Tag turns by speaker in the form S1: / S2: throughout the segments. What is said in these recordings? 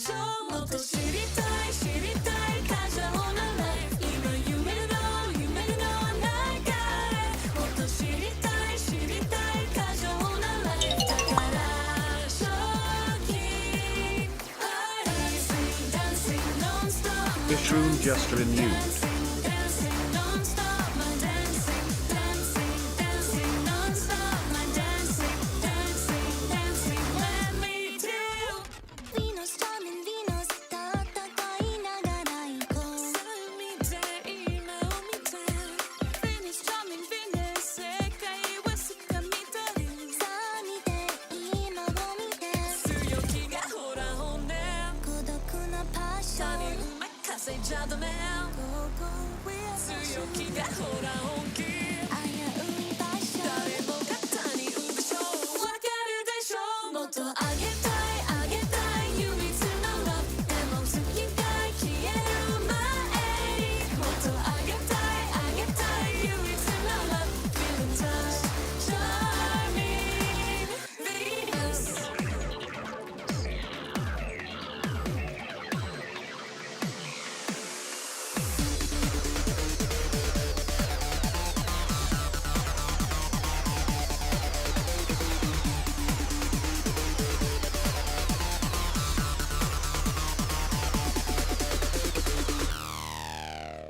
S1: しょう。もっと知りたい知りたい過剰なライフ。今夢の中へ。もっと知りたい知りたい過剰なライフ。だから正気 Dancing dancing non-stop
S2: The shroom just renewed.
S1: Dancing non-stop my dancing dancing dancing non-stop my dancing dancing dancing let me do Venus charming Venus 戦いながら行こうさあ見て今を見て Venus charming Venus 世界は掴み取るさあ見て今を見て強気がほら本音孤独なパッションに任せちゃダメ強気がほら本気危うい場所誰も肩に産むでしょうわかるでしょうもっとあげたいあげたい唯一の love でも月が消える前にもっとあげたいあげたい唯一の love Feel the touch Charming Venus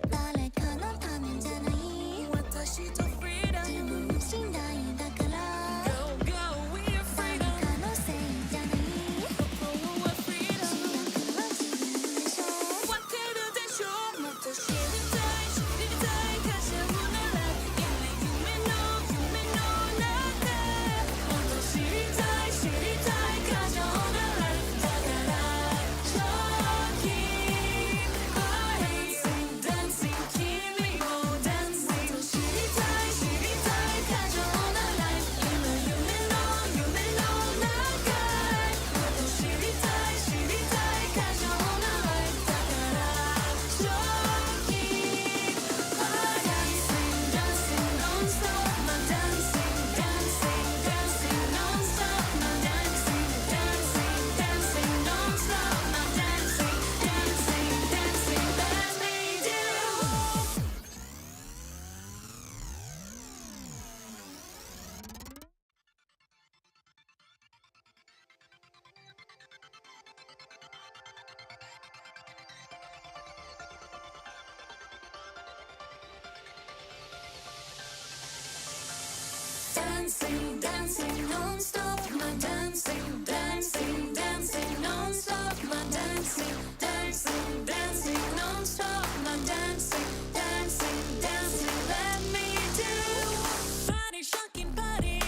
S1: 誰かのためじゃない私とフリーダム自分信頼だから Go go we are freedom 誰かのせいじゃない心はフリーダム主役は自分でしょわかるでしょもっと知りたい知りたい過剰なら夢の中もっと知りたい知りたい過剰ならだから正気 Dancing dancing 君も Dancing もっと知りたい知りたい過剰なライフ今夢の中へもっと知りたい知りたい過剰なライフだから正気 Dancing dancing non-stop my dancing dancing dancing non-stop my dancing dancing dancing non-stop my dancing dancing dancing let me do Dancing, dancing non-stop, my dancing, dancing, dancing non-stop, my dancing, dancing, dancing non-stop, my dancing, dancing, dancing, let me do. Party shocking party,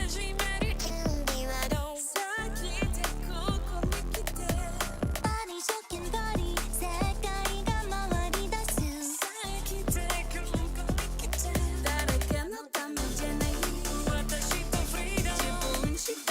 S1: 始める準備はどう？さあ来てここに来て。Party shocking party, 世界が回り出す。さあ来てここに来て。誰かのためじゃない。私とフリーダム自分次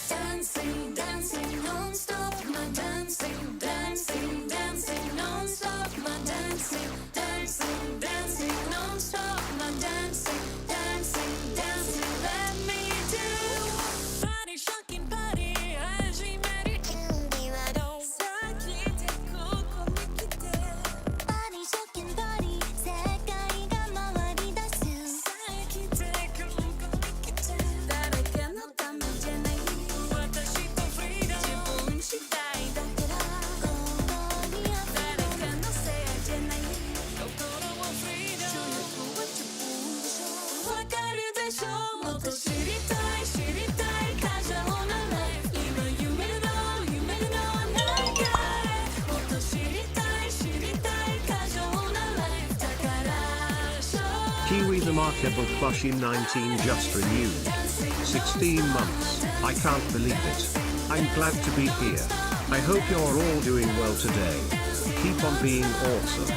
S1: Dancing, dancing non-stop, my dancing, dancing, dancing non-stop, my dancing, dancing, dancing non-stop, my dancing, dancing, dancing, let me do. Body shocking body, 아주 말이 인디와도 사기대 코코미키대. Body shocking body, 색깔이가 마와리 다수. 사기대 코코미키대.誰かのためじゃない。
S2: Kiwi the markable plushie 19 just renewed. 16 months, I can't believe it. I'm glad to be here. I hope you're all doing well today. Keep on being awesome.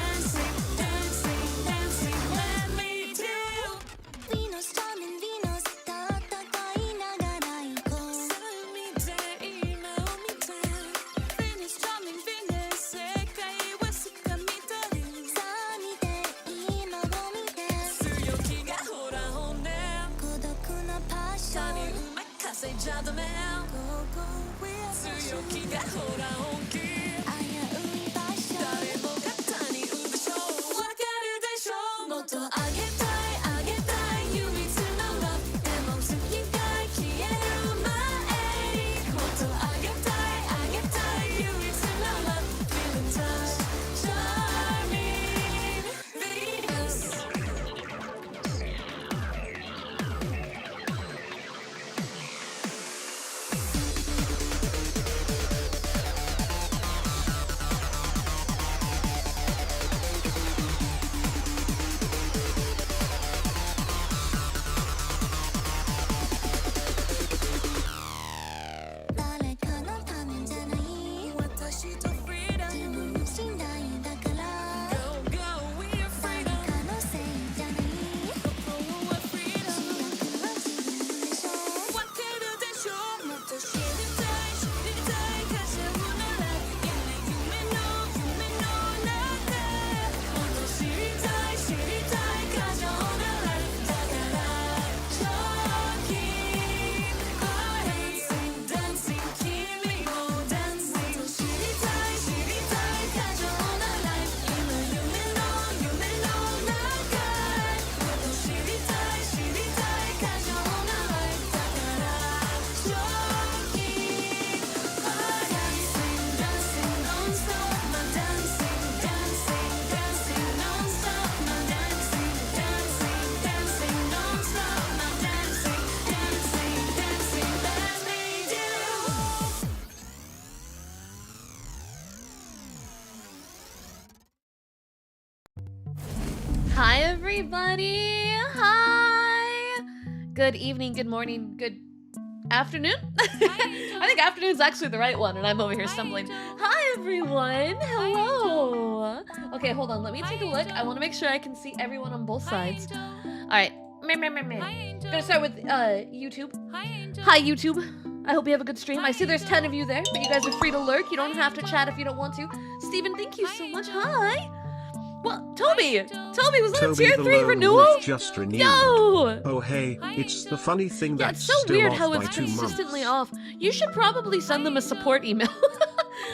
S3: Hi everybody! Hi! Good evening, good morning, good afternoon? I think afternoon's actually the right one and I'm over here stumbling. Hi everyone! Hello! Okay, hold on, let me take a look. I want to make sure I can see everyone on both sides. Alright, Meh, meh, meh, meh.
S1: Hi, Angel.
S3: Gonna start with YouTube.
S1: Hi, Angel.
S3: Hi, YouTube. I hope you have a good stream.
S1: Hi,
S3: I see there's
S1: Angel.
S3: 10 of you there, but you guys are free to lurk. You don't
S1: Hi,
S3: have to
S1: Angel.
S3: chat if you don't want to. Steven, thank you
S1: Hi,
S3: so much.
S1: Angel.
S3: Hi. Well, Toby.
S1: Angel.
S3: Toby, was that a
S2: Toby
S3: tier
S2: the
S3: 3
S2: lone
S3: renewal?
S2: wolf just renewed.
S3: Yo!
S2: Oh hey,
S1: Hi,
S2: it's the
S1: Angel.
S2: funny thing
S3: Yeah,
S2: that's
S3: it's so
S2: still
S3: weird
S2: off
S3: how
S2: by
S3: it's
S2: 2 months.
S3: consistently off. You should probably send them a support email.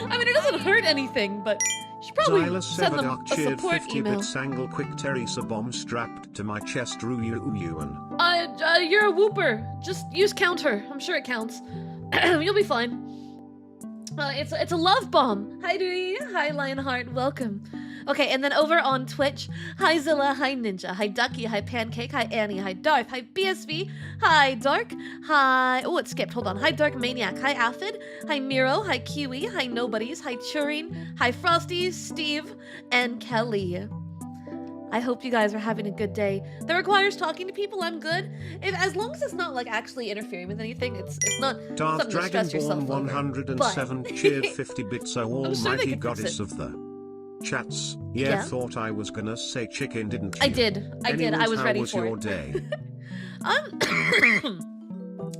S3: I mean, it doesn't hurt anything, but you should probably
S2: Xyla
S3: send them
S2: Sevadoc
S3: a
S2: cheered
S3: support
S2: 50
S3: email.
S2: bits angle quick Teresa bomb strapped to my chest Ruyuan.
S3: You're a whooper. Just use counter. I'm sure it counts. You'll be fine. It's a love bomb. Hi, Dewey. Hi, Lionheart. Welcome. Okay, and then over on Twitch, hi Zilla, hi Ninja, hi Ducky, hi Pancake, hi Annie, hi Darth, hi BSV, hi Dark, hi... Oh, it skipped. Hold on. Hi Dark Maniac, hi Aphid, hi Miro, hi Kiwi, hi Nobodies, hi Turing, hi Frosty, Steve, and Kelly. I hope you guys are having a good day. That requires talking to people. I'm good. As long as it's not like actually interfering with anything, it's not
S2: Darth
S3: something to stress yourself
S2: Dragonborn
S3: over.
S2: 107 cheered 50 bits oh
S3: I'm sure they
S2: almighty
S3: could fix
S2: goddess
S3: it.
S2: of the chats.
S3: Yeah?
S2: Thought I was gonna say chicken, didn't you?
S3: I did. I did. I
S2: Anyways,
S3: was
S2: how
S3: ready
S2: was
S3: for
S2: your
S3: it.
S2: day?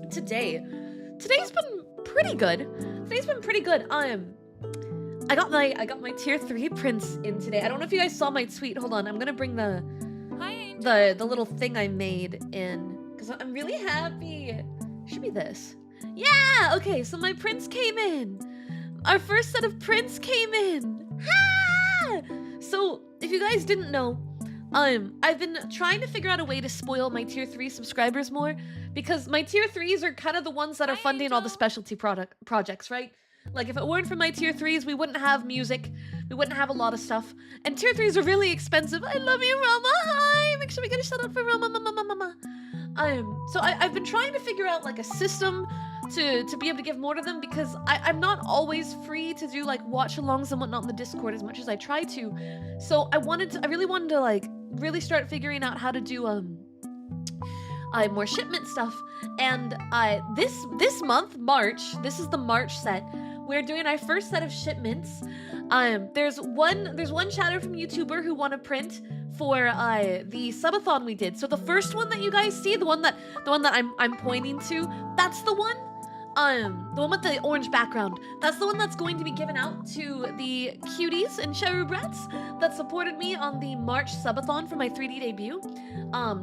S3: Today's been pretty good. Today's been pretty good. I got my tier 3 prints in today. I don't know if you guys saw my tweet. Hold on. I'm going to bring the
S1: Hi, Angel.
S3: the little thing I made in cuz I'm really happy. Should be this. Yeah, okay. So my prints came in. Our first set of prints came in. Ha! So, if you guys didn't know, I've been trying to figure out a way to spoil my tier 3 subscribers more because my tier 3s are kind of the ones that are funding all the specialty projects, right? Like if it weren't for my tier 3s, we wouldn't have music, we wouldn't have a lot of stuff. And tier 3s are really expensive. I love you, Rama. Hi. Make sure we get a shout out for Rama, mama. So I've been trying to figure out like a system to be able to give more to them because I'm not always free to do like watch-alongs and whatnot in the Discord as much as I try to. So I really wanted to like really start figuring out how to do more shipment stuff. And this month, March, this is the March set. We're doing our first set of shipments. There's one chatter from YouTuber who won a print for the subathon we did. So the first one that you guys see, the one that I'm pointing to, that's the one. The one with the orange background. That's the one that's going to be given out to the cuties and cherubrats that supported me on the March subathon for my 3D debut.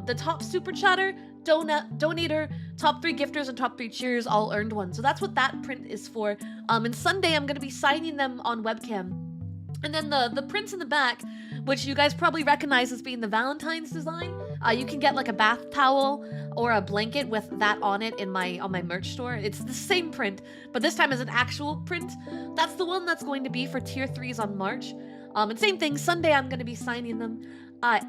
S3: The top super chatter, donator, top 3 gifters, and top 3 cheers all earned one. So that's what that print is for. And Sunday I'm gonna be signing them on webcam. And then the prints in the back, which you guys probably recognize as being the Valentine's design, you can get like a bath towel or a blanket with that on it on my merch store. It's the same print, but this time as an actual print. That's the one that's going to be for tier 3s on March. And same thing, Sunday I'm going to be signing them.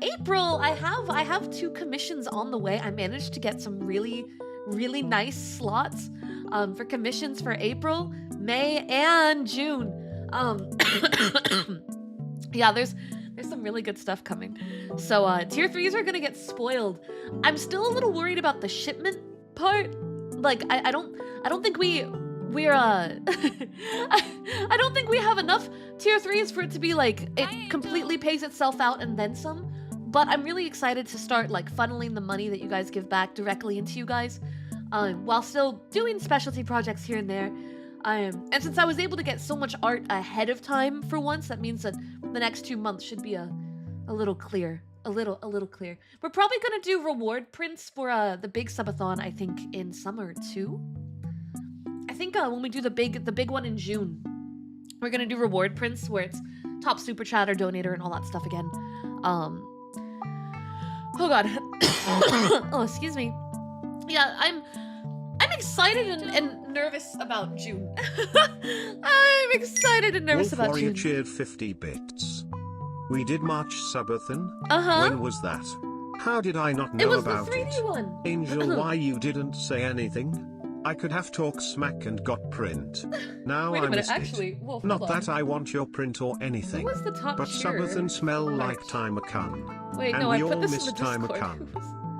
S3: April, I have 2 commissions on the way. I managed to get some really nice slots for commissions for April, May, and June. Yeah, there's some really good stuff coming. So tier 3s are gonna get spoiled. I'm still a little worried about the shipment part. Like I don't think we're I don't think we have enough tier 3s for it to be like it completely pays itself out and then some. But I'm really excited to start like funneling the money that you guys give back directly into you guys, while still doing specialty projects here and there. And since I was able to get so much art ahead of time for once, that means that the next 2 months should be a little clear. A little clear. We're probably gonna do reward prints for the big subathon, I think, in summer too. I think when we do the big one in June, we're gonna do reward prints where it's top super chatter, donator, and all that stuff again. Oh god. Oh, excuse me. Yeah, I'm excited and nervous about June. I'm excited and nervous
S2: Wolf
S3: about
S2: Warrior
S3: June.
S2: cheered 50 bits. We did March Subathon.
S3: Uh-huh.
S2: When was that? How did I not know
S3: It was the
S2: about
S3: 3D
S2: it?
S3: one.
S2: Angel, why you didn't say anything? I could have talk smack and got print. Now
S3: Wait a
S2: I
S3: minute,
S2: missed
S3: actually,
S2: it.
S3: Wolf,
S2: Not
S3: hold on.
S2: that I want your print or anything.
S3: What was the top
S2: But
S3: cheer?
S2: Subathon smell like
S3: March.
S2: Timer-kun.
S3: Wait,
S2: and
S3: no,
S2: we
S3: I put
S2: all
S3: this in
S2: miss
S3: the Discord.
S2: Timer-kun.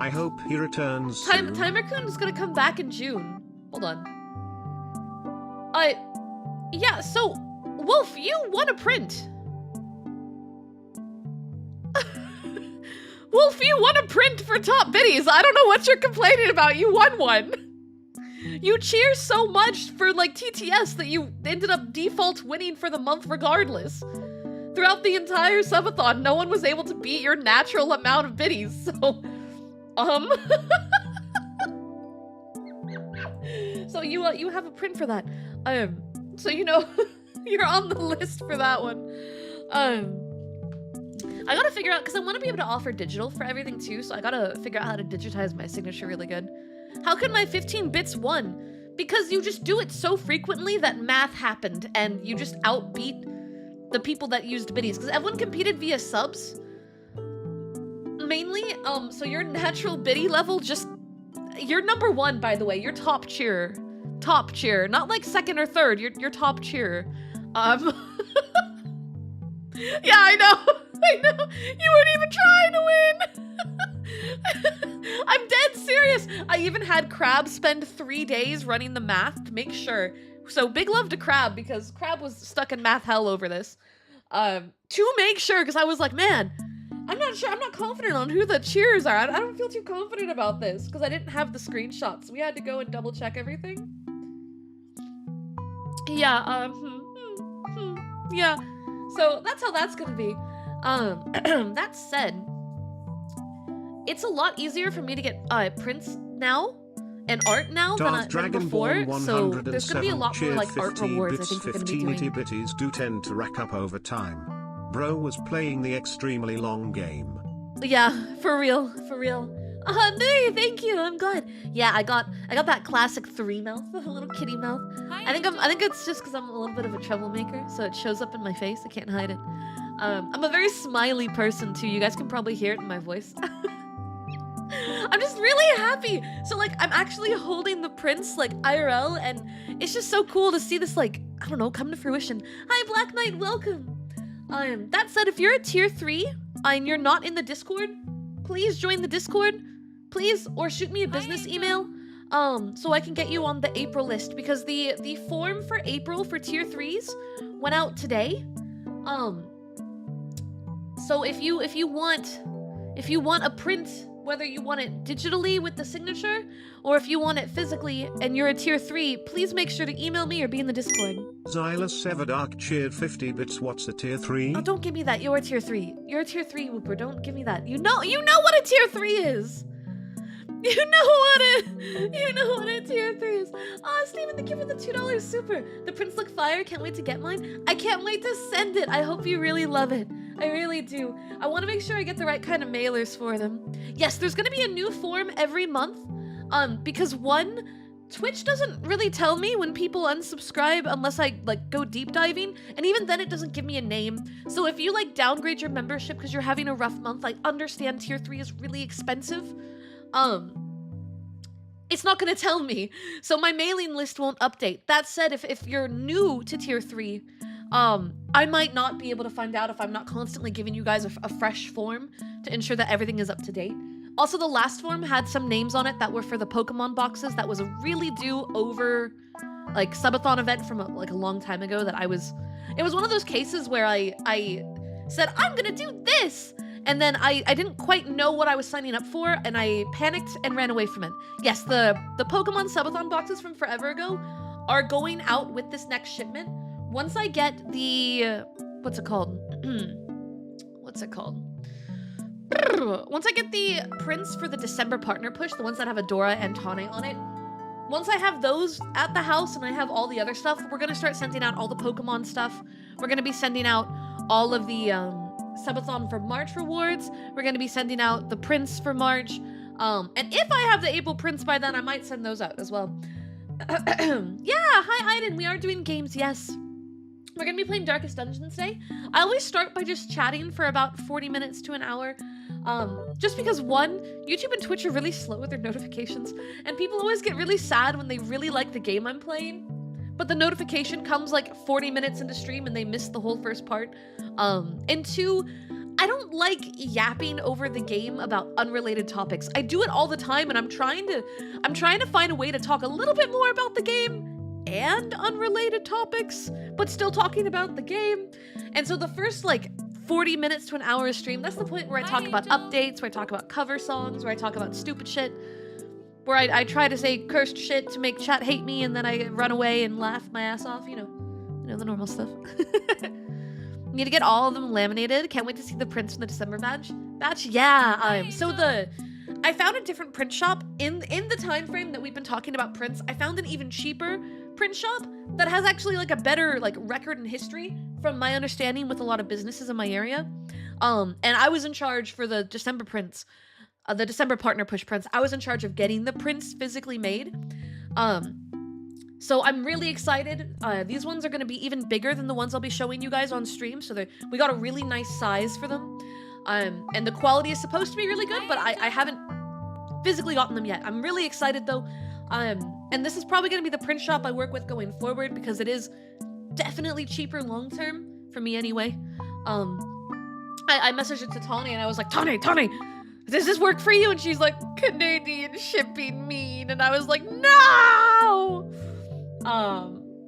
S2: I hope he returns soon.
S3: Timer-kun is gonna come back in June. Hold on. Yeah, so, Wolf, you won a print. Wolf, you won a print for top biddies. I don't know what you're complaining about. You won one. You cheer so much for like TTS that you ended up default winning for the month regardless. Throughout the entire subathon, no one was able to beat your natural amount of biddies, so so you have a print for that. So you know you're on the list for that one. I gotta figure out, because I want to be able to offer digital for everything too, so I gotta figure out how to digitize my signature really good. How could my 15 bits won? Because you just do it so frequently that math happened and you just outbeat the people that used biddies. Because everyone competed via subs. Mainly, so your natural biddy level just... You're number one, by the way. You're top cheer. Top cheer. Not like second or third. You're top cheer. Yeah, I know. I know. You weren't even trying to win. I'm dead serious. I even had Crab spend 3 days running the math to make sure. So big love to Crab, because Crab was stuck in math hell over this. To make sure, because I was like, man, I'm not sure. I'm not confident on who the cheers are. I don't feel too confident about this because I didn't have the screenshots. We had to go and double check everything. Yeah, yeah. So that's how that's gonna be. That said, it's a lot easier for me to get prints now and art now than before. So there's gonna be a lot more like art rewards. I think we're gonna be doing.
S2: Bitties do tend to rack up over time. Bro was playing the extremely long game.
S3: Yeah, for real, for real. No, thank you. I'm glad. Yeah, I got that classic 3 mouth, the little kitty mouth. I think it's just because I'm a little bit of a troublemaker, so it shows up in my face. I can't hide it. I'm a very smiley person too. You guys can probably hear it in my voice. I'm just really happy. So like, I'm actually holding the prints like IRL, and it's just so cool to see this like, I don't know, come to fruition. Hi, Black Knight, welcome. That said, if you're a tier 3 and you're not in the Discord, please join the Discord, please, or shoot me a business email, so I can get you on the April list, because the form for April for tier 3s went out today. So if you want a print, whether you want it digitally with the signature, or if you want it physically and you're a tier 3, please make sure to email me or be in the Discord.
S2: Xylus Sevadark cheered 50 bits. What's a tier 3?
S3: Oh, don't give me that. You're a tier 3. You're a tier 3, Whooper. Don't give me that. You know what a tier 3 is. You know what a tier 3 is. Oh, Steven, thank you for the $2 super. The prints look fire. Can't wait to get mine. I can't wait to send it. I hope you really love it. I really do. I want to make sure I get the right kind of mailers for them. Yes, there's going to be a new form every month. Because one, Twitch doesn't really tell me when people unsubscribe unless I like go deep diving, and even then it doesn't give me a name. So if you like downgrade your membership because you're having a rough month, I understand tier 3 is really expensive. It's not gonna tell me, so my mailing list won't update. That said, if you're new to tier 3, I might not be able to find out if I'm not constantly giving you guys a fresh form to ensure that everything is up to date. Also, the last form had some names on it that were for the Pokemon boxes. That was a really do-over, like, subathon event from a long time ago that it was one of those cases where I said, I'm gonna do this! And then I didn't quite know what I was signing up for, and I panicked and ran away from it. Yes, the Pokemon Subathon boxes from forever ago are going out with this next shipment. Once I get the... what's it called? Once I get the prints for the December partner push, the ones that have Adora and Tane on it, once I have those at the house and I have all the other stuff, we're going to start sending out all the Pokemon stuff. We're going to be sending out all of the Subathon for March rewards. We're going to be sending out the prints for March. And if I have the April prints by then, I might send those out as well. Yeah, hi Aiden, we are doing games, yes. We're going to be playing Darkest Dungeons today. I always start by just chatting for about 40 minutes to an hour. Just because, one, YouTube and Twitch are really slow with their notifications, and people always get really sad when they really like the game I'm playing, but the notification comes like 40 minutes into stream and they miss the whole first part. And two, I don't like yapping over the game about unrelated topics. I do it all the time, and I'm trying to find a way to talk a little bit more about the game and unrelated topics, but still talking about the game. And so the first like 40 minutes to an hour of stream. That's the point where I talk about updates, where I talk about cover songs, where I talk about stupid shit, where I try to say cursed shit to make chat hate me, and then I run away and laugh my ass off. You know the normal stuff. Need to get all of them laminated. Can't wait to see the prints from the December batch. Yeah. I found a different print shop in the time frame that we've been talking about prints. I found an even cheaper print shop that has actually like a better like record and history from my understanding with a lot of businesses in my area. And I was in charge for the December prints, the December partner push prints. I was in charge of getting the prints physically made. So I'm really excited. These ones are going to be even bigger than the ones I'll be showing you guys on stream. So we got a really nice size for them. And the quality is supposed to be really good, but I haven't physically gotten them yet. I'm really excited though. And this is probably going to be the print shop I work with going forward because it is definitely cheaper long term for me anyway. I messaged it to Tawny and I was like, Tawny, does this work for you? And she's like, Canadian shipping mean. And I was like, no!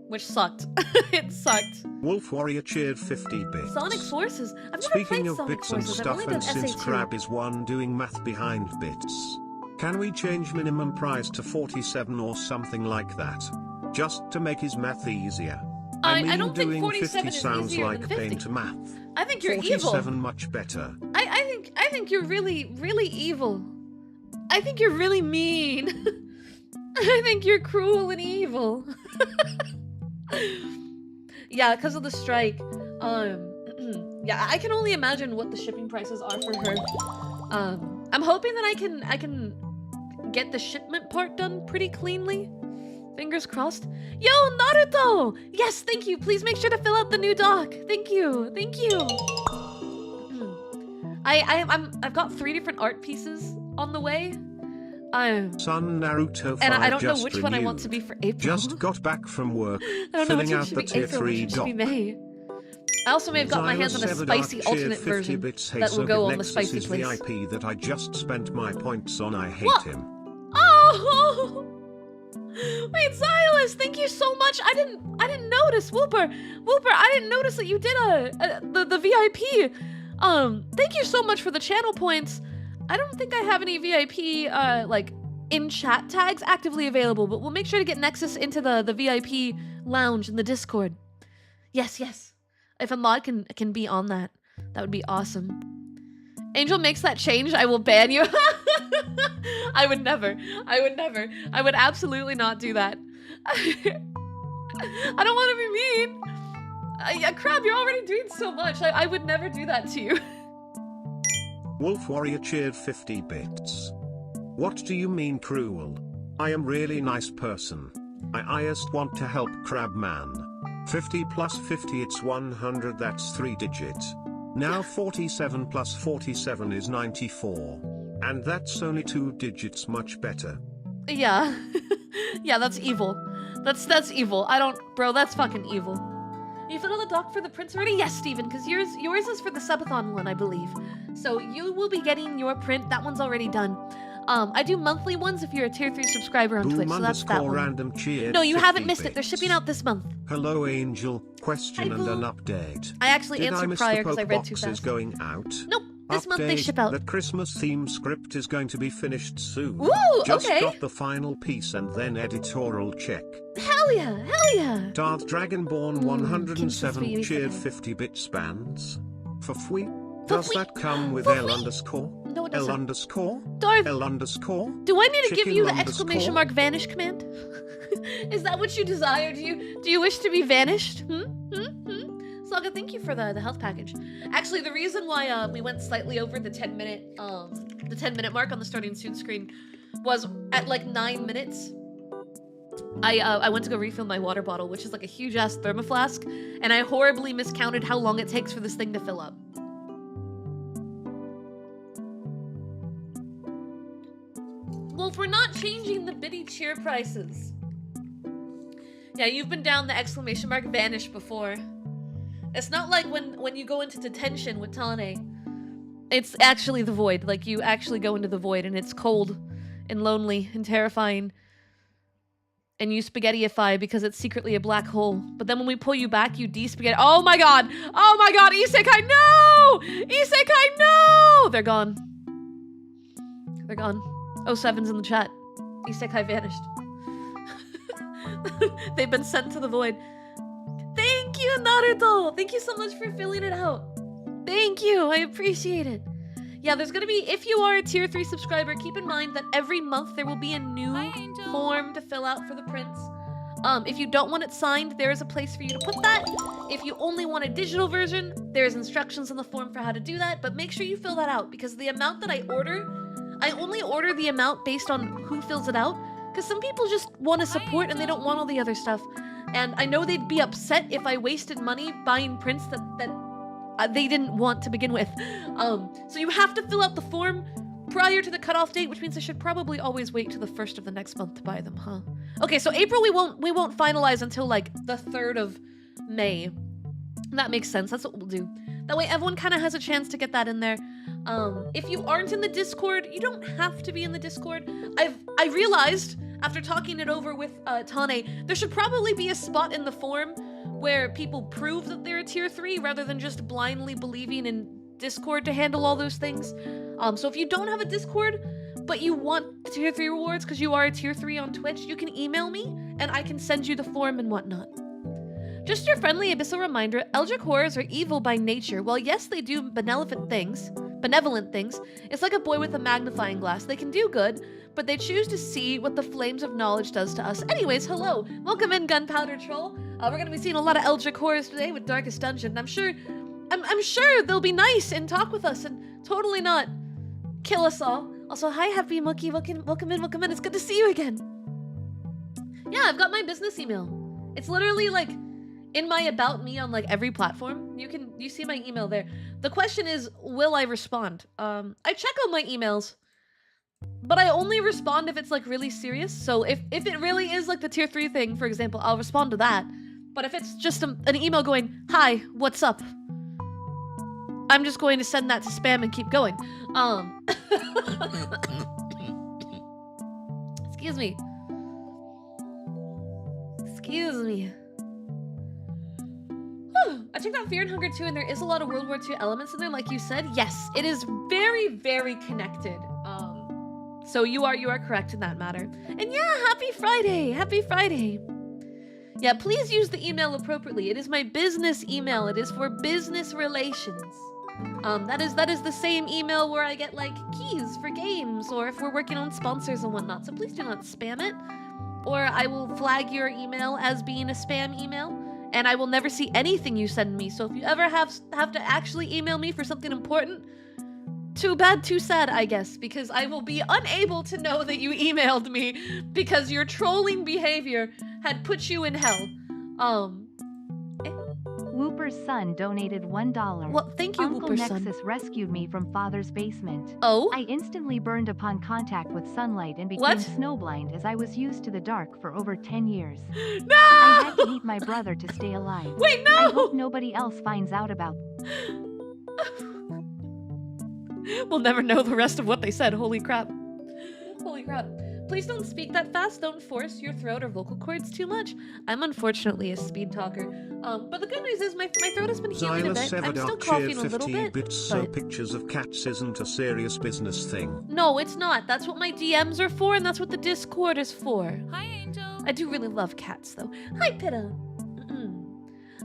S3: Which sucked. It sucked.
S2: Wolf Warrior cheered 50 bits.
S3: Sonic Forces. I've never
S2: Speaking
S3: played
S2: of
S3: Sonic
S2: bits and
S3: Forces. I've
S2: stuff,
S3: only done
S2: and since
S3: SA2.
S2: Crab is one doing math behind bits, can we change minimum price to 47 or something like that? Just to make his math easier. I mean,
S3: don't think
S2: doing
S3: 47
S2: 50
S3: is
S2: sounds
S3: easier
S2: like
S3: than
S2: pain
S3: 50.
S2: to math.
S3: I think you're
S2: 47
S3: evil.
S2: much better.
S3: I think you're really, really evil. I think you're really mean. I think you're cruel and evil. Yeah, because of the strike. Yeah, I can only imagine what the shipping prices are for her. I'm hoping that I can get the shipment part done pretty cleanly. Fingers crossed. Yo, Naruto! Yes, thank you. Please make sure to fill out the new doc. Thank you. Thank you. I've got 3 different art pieces on the way.
S2: Son Naruto
S3: And I don't know
S2: just
S3: which one I want
S2: renewed.
S3: to be for April.
S2: Just got back from work,
S3: I don't know which
S2: filling
S3: one
S2: out
S3: should
S2: the
S3: be
S2: tier
S3: April,
S2: 3
S3: which should
S2: doc.
S3: be May. I also may have got my hands on a spicy alternate version that will go on the spicy place.
S2: VIP that I just spent my points on. I hate
S3: What?
S2: him.
S3: Oh! Wait, Silas, thank you so much. I didn't notice. Whooper, I didn't notice that you did the VIP. Thank you so much for the channel points. I don't think I have any VIP like in chat tags actively available, but we'll make sure to get Nexus into the VIP lounge in the Discord. Yes. If a mod can be on that, that would be awesome. Angel makes that change, I will ban you. I would never. I would absolutely not do that. I don't want to be mean. Yeah, Crab, you're already doing so much. I would never do that to you.
S2: Wolf Warrior cheered 50 bits. What do you mean cruel? I am really nice person. I just want to help Crab Man. 50 plus 50, it's 100, that's 3 digits. Now 47 plus 47 is 94. And that's only 2 digits, much better.
S3: Yeah. Yeah, that's evil. That's evil. Bro, that's fucking evil. You filled out the doc for the prints already? Yes, Steven, because yours is for the Subathon one, I believe. So you will be getting your print. That one's already done. I do monthly ones if you're a tier 3 subscriber on Twitch, so that's that one.
S2: Random cheered
S3: No, you
S2: 50
S3: haven't missed it.
S2: bits.
S3: They're shipping out this month.
S2: Hello, Angel. Question
S3: Hi,
S2: and
S3: Boo.
S2: an update.
S3: I actually
S2: Did I
S3: answered
S2: miss
S3: prior
S2: the
S3: because I
S2: Poke
S3: read too
S2: boxes
S3: fast.
S2: going out?
S3: Nope, this month they
S2: Update,
S3: ship out.
S2: The Christmas theme script is going to be finished soon.
S3: Ooh,
S2: Just
S3: okay.
S2: got the final piece and then editorial check.
S3: Hell yeah.
S2: Darth Dragonborn
S3: Kimchi
S2: 107
S3: Sweetie
S2: cheered
S3: Fan.
S2: 50 bit spans. For fweet.
S3: For
S2: Does
S3: fweet.
S2: that come with
S3: For
S2: L
S3: fweet.
S2: underscore?
S3: No, it
S2: L
S3: doesn't.
S2: underscore?
S3: Darth,
S2: L underscore?
S3: do I need to give
S2: Chicken
S3: you the
S2: underscore?
S3: exclamation mark vanish command? Is that what you desire? Do you wish to be vanished? Saga, thank you for the health package. Actually, the reason why we went slightly over the 10-minute mark on the starting soon screen was at like 9 minutes. I went to go refill my water bottle, which is like a huge ass thermoflask, and I horribly miscounted how long it takes for this thing to fill up. Well, if we're not changing the biddy cheer prices. Yeah, you've been down the exclamation mark vanish before. It's not like when you go into detention with Tane. It's actually the void. Like, you actually go into the void and it's cold and lonely and terrifying. and you spaghettiify because it's secretly a black hole. But then when we pull you back, you de-spaghetti. Oh my god! Oh my god! Isekai, no! Isekai, no! They're gone. They're gone. 07's in the chat. Isekai vanished. They've been sent to the void. Thank you, Naruto! Thank you so much for filling it out. Thank you, I appreciate it. Yeah, there's gonna be, if you are a tier 3 subscriber, keep in mind that every month there will be a new form to fill out for the prints. If you don't want it signed, there is a place for you to put that. If you only want a digital version, there's instructions on the form for how to do that, but make sure you fill that out because the amount that I order, I only order the amount based on who fills it out, because some people just want to support and they don't want all the other stuff. And I know they'd be upset if I wasted money buying prints that they didn't want to begin with. So you have to fill out the form prior to the cutoff date, which means I should probably always wait to the 1st of the next month to buy them, huh? Okay, so April we won't finalize until like the 3rd of May. That makes sense. That's what we'll do. That way everyone kind of has a chance to get that in there. If you aren't in the Discord, you don't have to be in the Discord. I realized after talking it over with Tane, there should probably be a spot in the form where people prove that they're a tier 3 rather than just blindly believing in Discord to handle all those things. So if you don't have a Discord, but you want tier 3 rewards because you are a tier 3 on Twitch, you can email me and I can send you the form and whatnot. Just your friendly abyssal reminder, Eldritch horrors are evil by nature. While yes, they do benevolent things, it's like a boy with a magnifying glass. They can do good, but they choose to see what the flames of knowledge does to us. Anyways, hello. Welcome in, Gunpowder Troll. We're gonna be seeing a lot of Eldritch horrors today with Darkest Dungeon. I'm sure they'll be nice and talk with us and totally not kill us all. Also, hi, Happy Mookie. Welcome in. It's good to see you again. Yeah, I've got my business email. It's literally like in my About Me on like every platform. You see my email there. The question is, will I respond? I check on my emails, but I only respond if it's like really serious. So if it really is like the tier 3 thing, for example, I'll respond to that. But if it's just an email going, hi, what's up? I'm just going to send that to spam and keep going. Excuse me. I checked out Fear and Hunger 2 and there is a lot of World War II elements in there, like you said. Yes, it is very, very connected. So you are correct in that matter. And yeah, happy Friday. Yeah, please use the email appropriately. It is my business email. It is for business relations. That is the same email where I get like keys for games or if we're working on sponsors and whatnot. So please do not spam it, or I will flag your email as being a spam email, and I will never see anything you send me. So if you ever have to actually email me for something important, too bad, too sad, I guess, because I will be unable to know that you emailed me because your trolling behavior had put you in hell.
S4: Whooper's son donated $1.
S3: Well, thank you,
S4: Uncle
S3: Whooper's
S4: Nexus
S3: son.
S4: rescued me from father's basement.
S3: Oh?
S4: I instantly burned upon contact with sunlight and became
S3: What?
S4: snowblind as I was used to the dark for over 10 years.
S3: No!
S4: I had to eat my brother to stay alive.
S3: Wait, no!
S4: I hope nobody else finds out about.
S3: We'll never know the rest of what they said. Holy crap. Please don't speak that fast. Don't force your throat or vocal cords too much. I'm unfortunately a speed talker. But the good news is my throat has been healing a bit. I'm still coughing a little bit.
S2: Bits, so pictures of cats isn't a serious business thing.
S3: No, it's not. That's what my DMs are for, and that's what the Discord is for.
S1: Hi, Angel.
S3: I do really love cats, though. Hi, Pitta.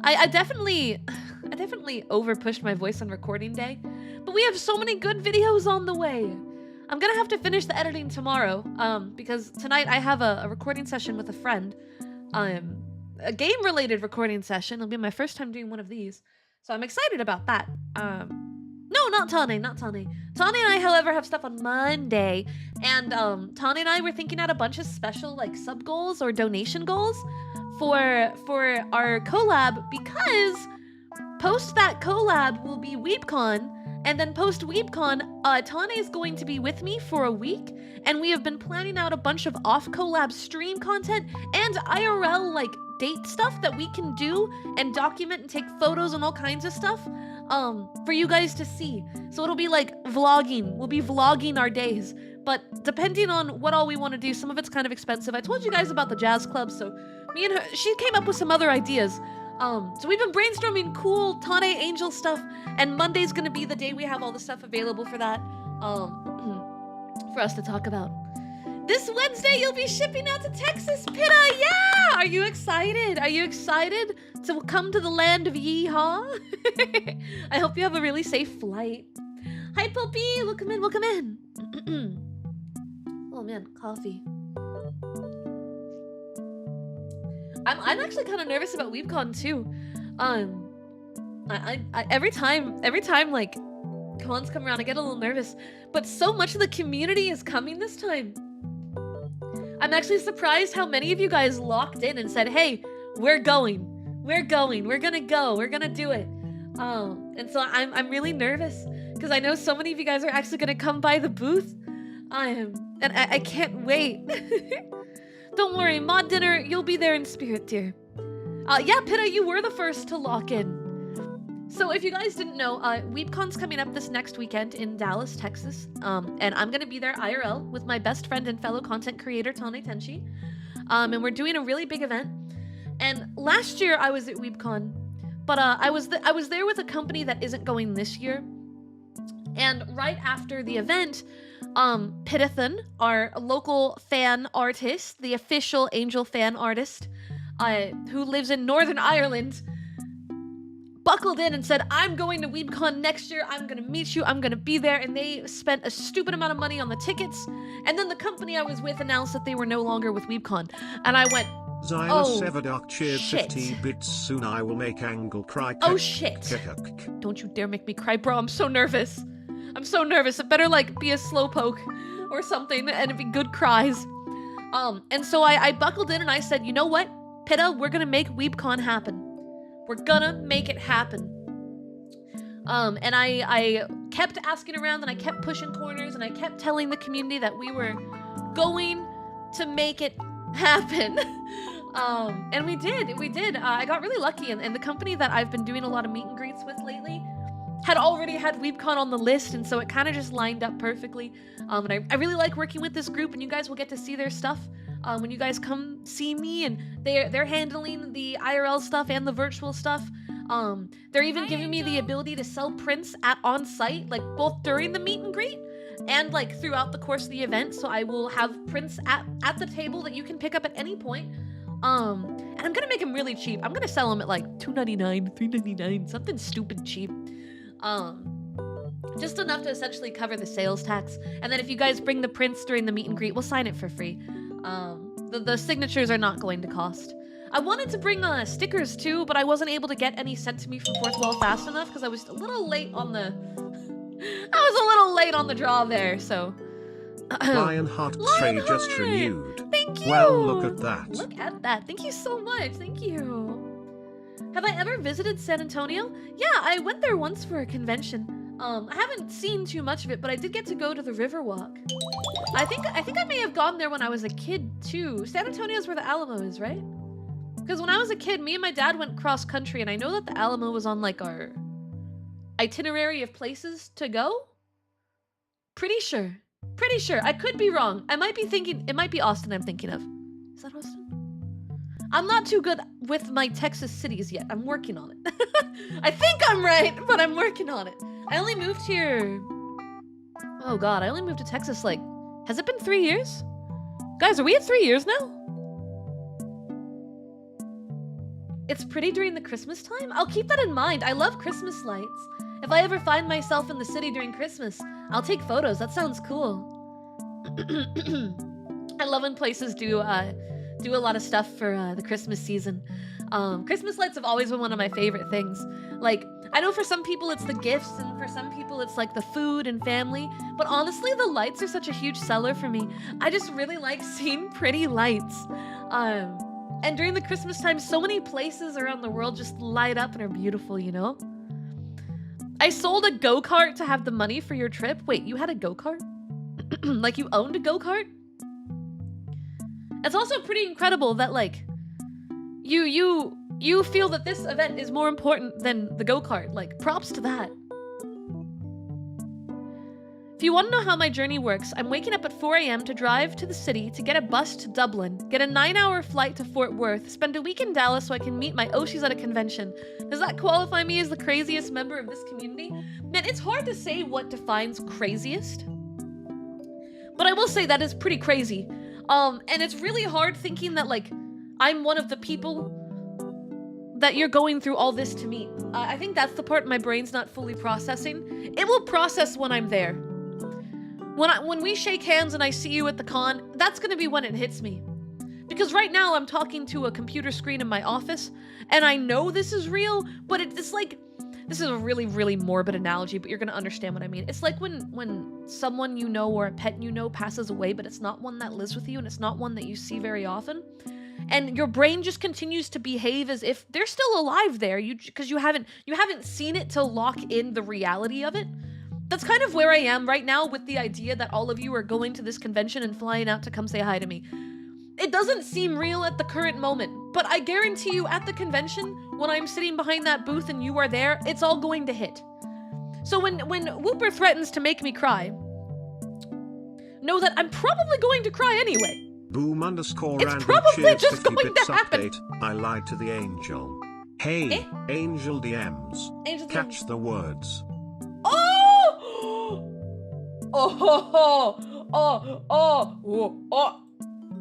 S3: I definitely over pushed my voice on recording day, but we have so many good videos on the way. I'm gonna have to finish the editing tomorrow, because tonight I have a recording session with a friend, a game-related recording session. It'll be my first time doing one of these, so I'm excited about that. No, not Tane. Tane and I, however, have stuff on Monday, and Tane and I were thinking out a bunch of special like sub goals or donation goals for our collab, because post that collab will be WeebCon. And then post WeebCon, Tane is going to be with me for a week, and we have been planning out a bunch of off-collab stream content and IRL like date stuff that we can do and document and take photos and all kinds of stuff for you guys to see. So it'll be like vlogging. We'll be vlogging our days. But depending on what all we want to do, some of it's kind of expensive. I told you guys about the jazz club, so me and her, she came up with some other ideas. So we've been brainstorming cool Tane Angel stuff, and Monday's gonna be the day we have all the stuff available for that, for us to talk about. This Wednesday, you'll be shipping out to Texas, Pitta! Yeah! Are you excited? Are you excited to come to the land of yeehaw? I hope you have a really safe flight. Hi, Puppy! Welcome in, welcome in. Oh man, coffee. I'm actually kind of nervous about WeebCon too. I every time like cons come around, I get a little nervous. But so much of the community is coming this time. I'm actually surprised how many of you guys locked in and said, "Hey, we're going, we're gonna go, we're gonna do it." And so I'm really nervous because I know so many of you guys are actually gonna come by the booth. And I can't wait. Don't worry, Mod Dinner, you'll be there in spirit, dear. Yeah, Pitta, you were the first to lock in. So if you guys didn't know, WeebCon's coming up this next weekend in Dallas, Texas. And I'm gonna be there IRL with my best friend and fellow content creator, Tane Tenshi. And we're doing a really big event. And last year I was at WeebCon, but I was there with a company that isn't going this year. And right after the event, Pittathan, our local fan artist, the official Angel fan artist, who lives in Northern Ireland, buckled in and said, "I'm going to WeebCon next year, I'm gonna meet you, I'm gonna be there," and they spent a stupid amount of money on the tickets, and then the company I was with announced that they were no longer with WeebCon, and I went,
S2: Xylus Everdark cheered
S3: shit.
S2: 50 bits, soon I will make Angle cry.
S3: Oh shit. Don't you dare make me cry, bro, I'm so nervous. I'm so nervous. It better like be a slowpoke or something and it'd be good cries. And so I buckled in and I said, "You know what, Pitta, we're gonna make WeebCon happen. We're gonna make it happen." And I kept asking around and I kept pushing corners and I kept telling the community that we were going to make it happen. And we did. I got really lucky, and the company that I've been doing a lot of meet and greets with lately had already had WeebCon on the list, and so it kind of just lined up perfectly. And I really like working with this group, and you guys will get to see their stuff when you guys come see me, and they're handling the IRL stuff and the virtual stuff. They're even giving me the ability to sell prints on site, like both during the meet and greet and like throughout the course of the event. So I will have prints at the table that you can pick up at any point. And I'm gonna make them really cheap. I'm gonna sell them at like $2.99, $3.99, something stupid cheap. Just enough to essentially cover the sales tax. And then if you guys bring the prints during the meet and greet, we'll sign it for free. The signatures are not going to cost. I wanted to bring stickers too, but I wasn't able to get any sent to me from Fourth Wall fast enough because I was a little late on the draw there, so.
S2: Lionheart Stray just renewed.
S3: Thank you!
S2: Well, look at that.
S3: Look at that. Thank you so much. Thank you. Have I ever visited San Antonio? Yeah, I went there once for a convention. I haven't seen too much of it, but I did get to go to the Riverwalk. I think I may have gone there when I was a kid too. San Antonio is where the Alamo is, right? Because when I was a kid, me and my dad went cross country, and I know that the Alamo was on like our itinerary of places to go. Pretty sure. I could be wrong. I might be thinking, it might be Austin I'm thinking of. Is that Austin? I'm not too good with my Texas cities yet. I'm working on it. I think I'm right, but I'm working on it. I only moved here. Oh God, I only moved to Texas like, has it been 3 years? Guys, are we at 3 years now? It's pretty during the Christmas time? I'll keep that in mind. I love Christmas lights. If I ever find myself in the city during Christmas, I'll take photos. That sounds cool. I love when places do a lot of stuff for the Christmas season. Christmas lights have always been one of my favorite things. Like, I know for some people it's the gifts, and for some people it's like the food and family, but honestly the lights are such a huge seller for me. I just really like seeing pretty lights. And during the Christmas time, so many places around the world just light up and are beautiful, you know? I sold a go-kart to have the money for your trip. Wait, you had a go-kart? Like you owned a go-kart? It's also pretty incredible that like you feel that this event is more important than the go-kart. Like, props to that. If you want to know how my journey works, I'm waking up at 4 a.m. to drive to the city to get a bus to Dublin, get a 9-hour flight to Fort Worth, spend a week in Dallas so I can meet my Oshis at a convention. Does that qualify me as the craziest member of this community? Man, it's hard to say what defines craziest. But I will say that is pretty crazy. And it's really hard thinking that, like, I'm one of the people that you're going through all this to meet. I think that's the part my brain's not fully processing. It will process when I'm there. When we shake hands and I see you at the con, that's gonna be when it hits me. Because right now I'm talking to a computer screen in my office, and I know this is real, but it's like, this is a really, really morbid analogy, but you're gonna understand what I mean. It's like when someone you know or a pet you know passes away, but it's not one that lives with you and it's not one that you see very often. And your brain just continues to behave as if they're still alive there, because you haven't seen it to lock in the reality of it. That's kind of where I am right now with the idea that all of you are going to this convention and flying out to come say hi to me. It doesn't seem real at the current moment, but I guarantee you at the convention, when I'm sitting behind that booth and you are there, it's all going to hit. So when Whooper threatens to make me cry, know that I'm probably going to cry anyway.
S2: Boom underscore
S3: It's
S2: random
S3: probably
S2: cheers
S3: just
S2: 50
S3: going
S2: bits
S3: to happen.
S2: update. I lied to the angel. Hey,
S3: Eh?
S2: angel DMs.
S3: Angel
S2: Catch
S3: DMs.
S2: the words.
S3: Oh! Oh!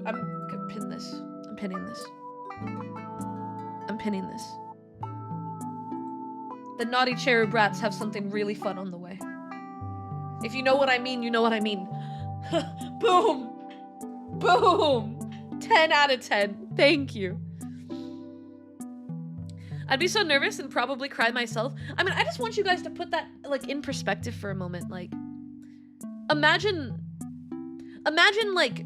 S3: I'm gonna pin this. I'm pinning this. I'm pinning this. The naughty cherub rats have something really fun on the way. If you know what I mean, you know what I mean. Boom! Boom! 10 out of 10. Thank you. I'd be so nervous and probably cry myself. I mean, I just want you guys to put that, like, in perspective for a moment. Like, imagine, like,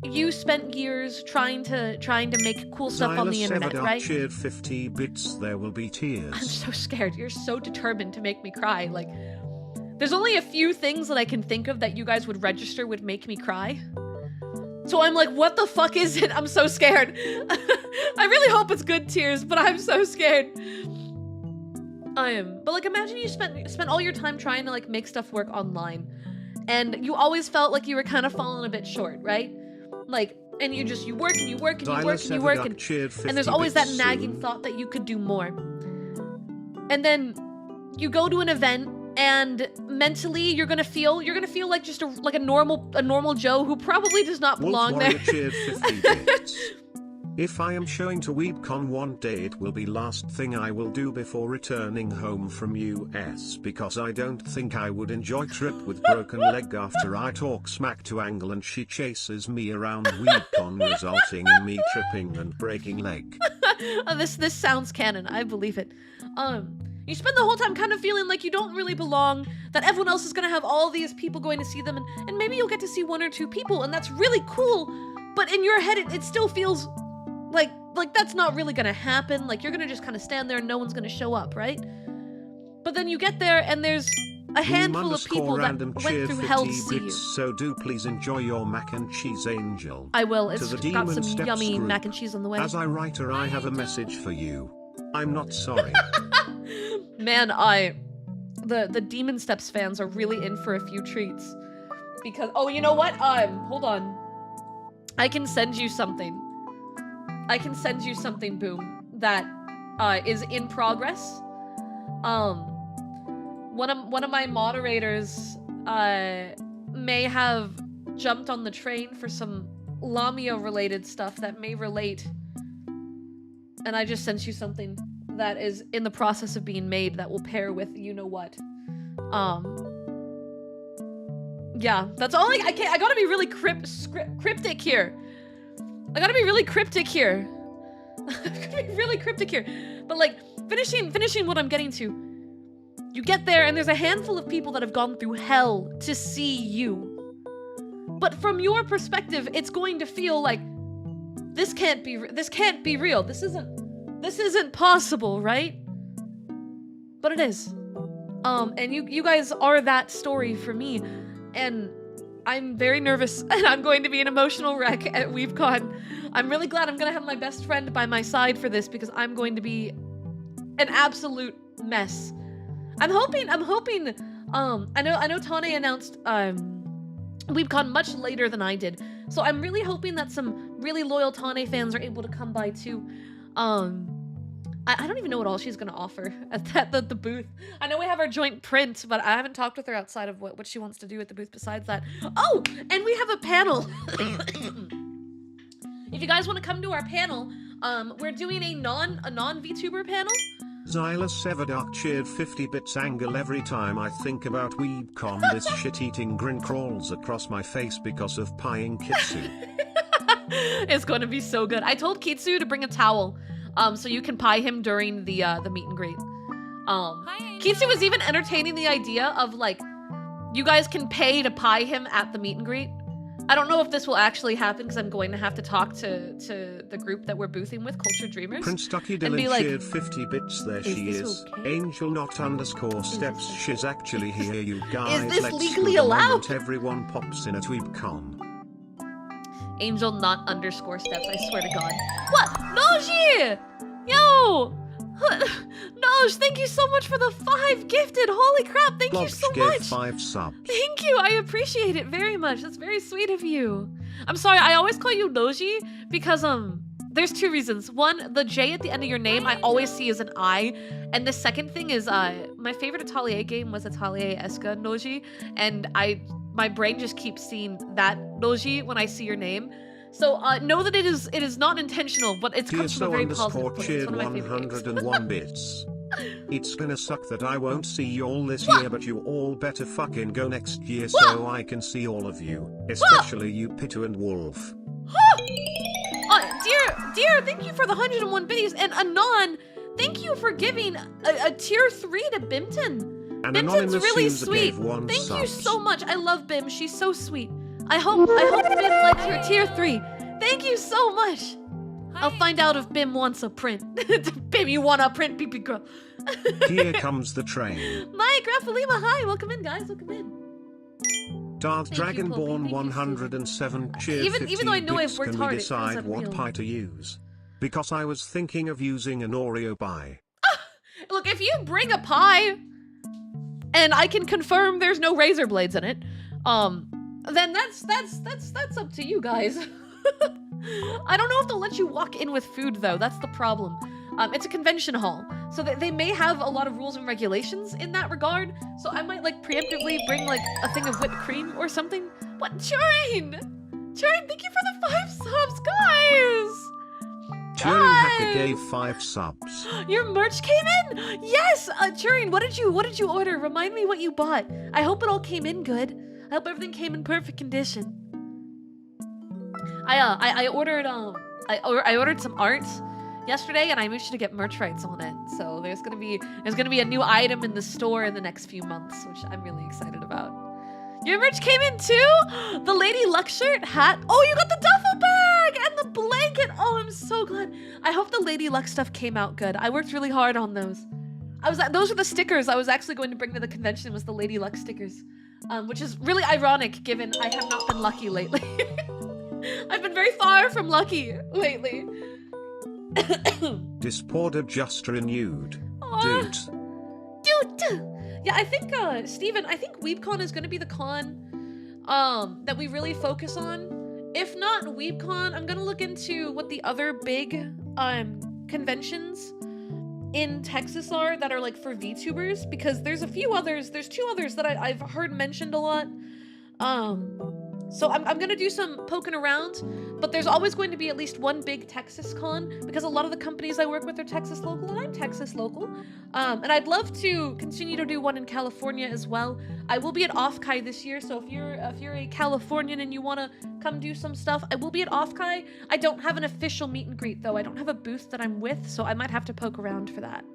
S3: you spent years trying to make cool stuff on the internet, right?
S2: Cheered 50 bits. There will be tears.
S3: I'm so scared. You're so determined to make me cry. Like, there's only a few things that I can think of that you guys would register would make me cry. So I'm like, what the fuck is it? I'm so scared. I really hope it's good tears, but I'm so scared. I am. But like, imagine you spent all your time trying to like make stuff work online, and you always felt like you were kind of falling a bit short, right? Like, and you work and you work and you work and you work, and there's always that nagging thought that you could do more. And then you go to an event, and mentally you're gonna feel like just a normal Joe who probably does not belong there.
S2: Cheered 50 bits. If I am showing to WeebCon one day, it will be last thing I will do before returning home from US, because I don't think I would enjoy trip with broken leg after I talk smack to Angle and she chases me around WeebCon, resulting in me tripping and breaking leg.
S3: Oh, this sounds canon. I believe it. You spend the whole time kind of feeling like you don't really belong, that everyone else is gonna have all these people going to see them, and maybe you'll get to see one or two people, and that's really cool, but in your head it still feels like that's not really gonna happen. Like, you're gonna just kind of stand there and no one's gonna show up, right? But then you get there and there's a handful of people that went through hell to see you.
S2: So do please enjoy your mac and cheese, angel.
S3: I will. It's
S2: To the
S3: got
S2: Demon
S3: some
S2: Steps
S3: yummy
S2: group.
S3: mac and cheese on the way.
S2: As a writer, I have a message for you. I'm not sorry.
S3: Man, the Demon Steps fans are really in for a few treats. Because, oh, you know what? Hold on. I can send you something. Boom, that is in progress. One of my moderators may have jumped on the train for some Lamia related stuff that may relate. And I just sent you something that is in the process of being made that will pair with you know what. Yeah, that's all I gotta be really cryptic here. I gotta be really cryptic here. But like, finishing what I'm getting to. You get there and there's a handful of people that have gone through hell to see you. But from your perspective, it's going to feel like this can't be real. This isn't possible, right? But it is. And you guys are that story for me. And I'm very nervous, and I'm going to be an emotional wreck at WeebCon. I'm really glad I'm gonna have my best friend by my side for this, because I'm going to be an absolute mess. I'm hoping I know Tane announced WeebCon much later than I did, so I'm really hoping that some really loyal Tane fans are able to come by too. I don't even know what all she's gonna offer at the booth. I know we have our joint print, but I haven't talked with her outside of what she wants to do at the booth besides that. Oh, and we have a panel. If you guys want to come to our panel, we're doing a non VTuber panel.
S2: Xylus Everdark cheered 50 bits angle every time I think about WeebCon. This shit-eating grin crawls across my face because of pieing Kitsu.
S3: It's going to be so good. I told Kitsu to bring a towel, so you can pie him during the meet and greet. Kitsu was even entertaining the idea of like, you guys can pay to pie him at the meet and greet. I don't know if this will actually happen because I'm going to have to talk to the group that we're boothing with, Culture Dreamers.
S2: Prince Ducky Dylan shared 50 bits. There she is. Okay? Angel not underscore steps. She's actually here, you guys.
S3: Is this
S2: Let's
S3: legally
S2: do the
S3: allowed?
S2: moment everyone pops in at WeebCon.
S3: Angel not underscore steps. I swear to God. What? Noji! Yo! Noj, thank you so much for the 5 gifted. Holy crap, thank you so
S2: gave
S3: much.
S2: 5 subs.
S3: Thank you, I appreciate it very much. That's very sweet of you. I'm sorry, I always call you Noji because there's 2 reasons. One, the J at the end of your name I always see as an I, and the second thing is my favorite Atelier game was Atelier Esca Noji, and my brain just keeps seeing that Noji when I see your name. So know that it is not intentional, but it comes from a very positive place. It's one of my favorite games.
S2: 101 bits. It's gonna suck that I won't see you all this year, but you all better fucking go next year so I can see all of you, especially you Pitu and Wolf.
S3: Dear, thank you for the 101 biddies, and Anon, thank you for giving a tier 3 to Bimton.
S2: And
S3: Bimton's really sweet. Thank you so much. I love Bim. She's so sweet. I hope Bim likes your tier 3. Thank you so much. I'll find out if Bim wants a print. Bim, you want a print, baby girl.
S2: Here comes the train.
S3: Mike, Raffalima, hi. Welcome in, guys. Welcome in.
S2: Dark Dragonborn 107 cheered 50
S3: even though I know
S2: bits.
S3: I've worked
S2: Can
S3: hard,
S2: we decide what
S3: real.
S2: pie to use? Because I was thinking of using an Oreo pie.
S3: Look, if you bring a pie, and I can confirm there's no razor blades in it, then that's up to you guys. I don't know if they'll let you walk in with food though. That's the problem. It's a convention hall, so they may have a lot of rules and regulations in that regard. So I might like preemptively bring like a thing of whipped cream or something. What, Turin, thank you for the 5 subs, guys.
S2: Turing Hacker gave 5 subs.
S3: Your merch came in? Yes, Turin, what did you order? Remind me what you bought. I hope it all came in good. I hope everything came in perfect condition. I ordered some art yesterday, and I managed to get merch rights on it. So there's gonna be a new item in the store in the next few months, which I'm really excited about. Your merch came in too? The Lady Luck shirt, hat. Oh, you got the duffel bag and the blanket. Oh, I'm so glad. I hope the Lady Luck stuff came out good. I worked really hard on those. Those are the stickers I was actually going to bring to the convention, was the Lady Luck stickers. Which is really ironic given I have not been lucky lately. I've been very far from lucky lately.
S2: Disporter just renewed. Dude.
S3: Yeah, I think, Steven, I think WeebCon is going to be the con that we really focus on. If not WeebCon, I'm going to look into what the other big conventions in Texas are that are like for VTubers, because there's 2 others that I've heard mentioned a lot. So I'm gonna do some poking around, but there's always going to be at least one big Texas con, because a lot of the companies I work with are Texas local, and I'm Texas local. And I'd love to continue to do one in California as well. I will be at Offkai this year, so if you're a Californian and you wanna come do some stuff, I will be at Offkai. I don't have an official meet and greet though. I don't have a booth that I'm with, so I might have to poke around for that.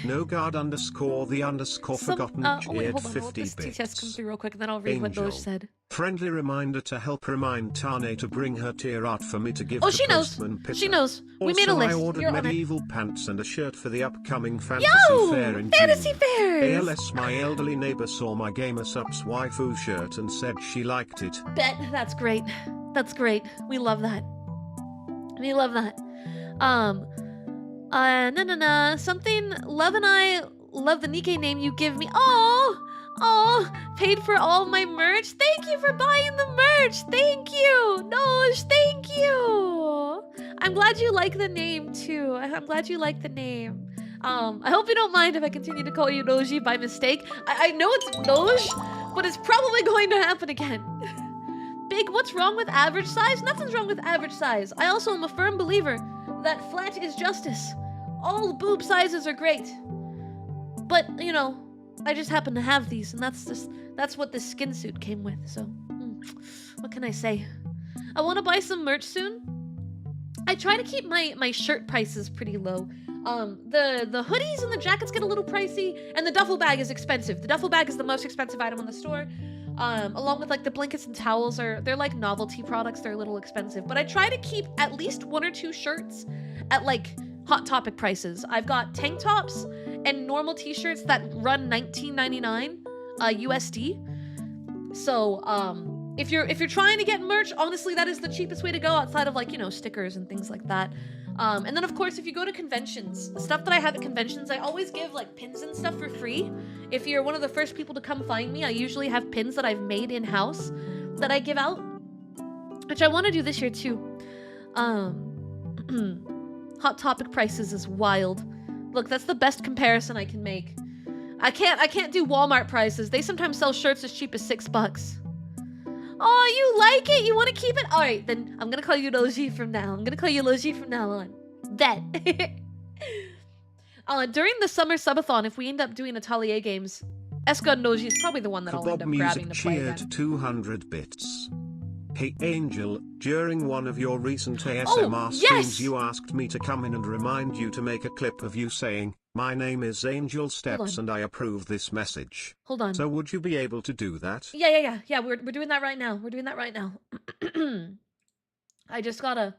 S2: No guard underscore the underscore forgotten cheered 50 bits.
S3: TTS come through real quick, and then I'll read what Doge said.
S2: Friendly reminder to help remind Tane to bring her tier art for me to give to
S3: she knows.
S2: Postman Pitta.
S3: She knows. We
S2: Also,
S3: made a list.
S2: I ordered
S3: You're
S2: medieval pants and a shirt for the upcoming Fantasy Fair in
S3: Fantasy
S2: June.
S3: Fairs!
S2: ALS, my elderly neighbor saw my Gamer Subs waifu shirt and said she liked it.
S3: Bet. That's great. That's great. We love that. We love that. Something Love and I Love the Nikkei name you give me. Oh, paid for all my merch. Thank you for buying the merch. Thank you. Noj, thank you. I'm glad you like the name too. I'm glad you like the name. I hope you don't mind if I continue to call you Noji by mistake. I know it's Noj, but it's probably going to happen again. Big, what's wrong with average size? Nothing's wrong with average size. I also am a firm believer that flat is justice. All boob sizes are great. But, you know, I just happen to have these, and that's what this skin suit came with, so what can I say? I want to buy some merch soon. I try to keep my shirt prices pretty low. The hoodies and the jackets get a little pricey, and the duffel bag is expensive. The duffel bag is the most expensive item in the store. Along with like the blankets and towels they're like novelty products, they're a little expensive. But I try to keep at least 1 or 2 shirts at like Hot Topic prices. I've got tank tops and normal t-shirts that run $19.99 USD. So if you're trying to get merch, honestly that is the cheapest way to go outside of like, you know, stickers and things like that. And then of course if you go to conventions, the stuff that I have at conventions, I always give like pins and stuff for free. If you're one of the first people to come find me, I usually have pins that I've made in-house that I give out, which I want to do this year too. Hot Topic prices is wild. Look, that's the best comparison I can make. I can't do Walmart prices. They sometimes sell shirts as cheap as $6. Oh, you like it? You want to keep it? All right, then I'm gonna call you Loji from now. I'm gonna call you Loji from now on. Bet. During the summer subathon, if we end up doing Atelier games, Eska and Noji is probably the one that I'll end up grabbing to play
S2: cheered
S3: then.
S2: 200 bits. Hey Angel, during one of your recent ASMR streams
S3: yes!
S2: you asked me to come in and remind you to make a clip of you saying, "My name is Angel Steps and I approve this message."
S3: Hold on.
S2: So would you be able to do that?
S3: Yeah, we're doing that right now. We're doing that right now. I gotta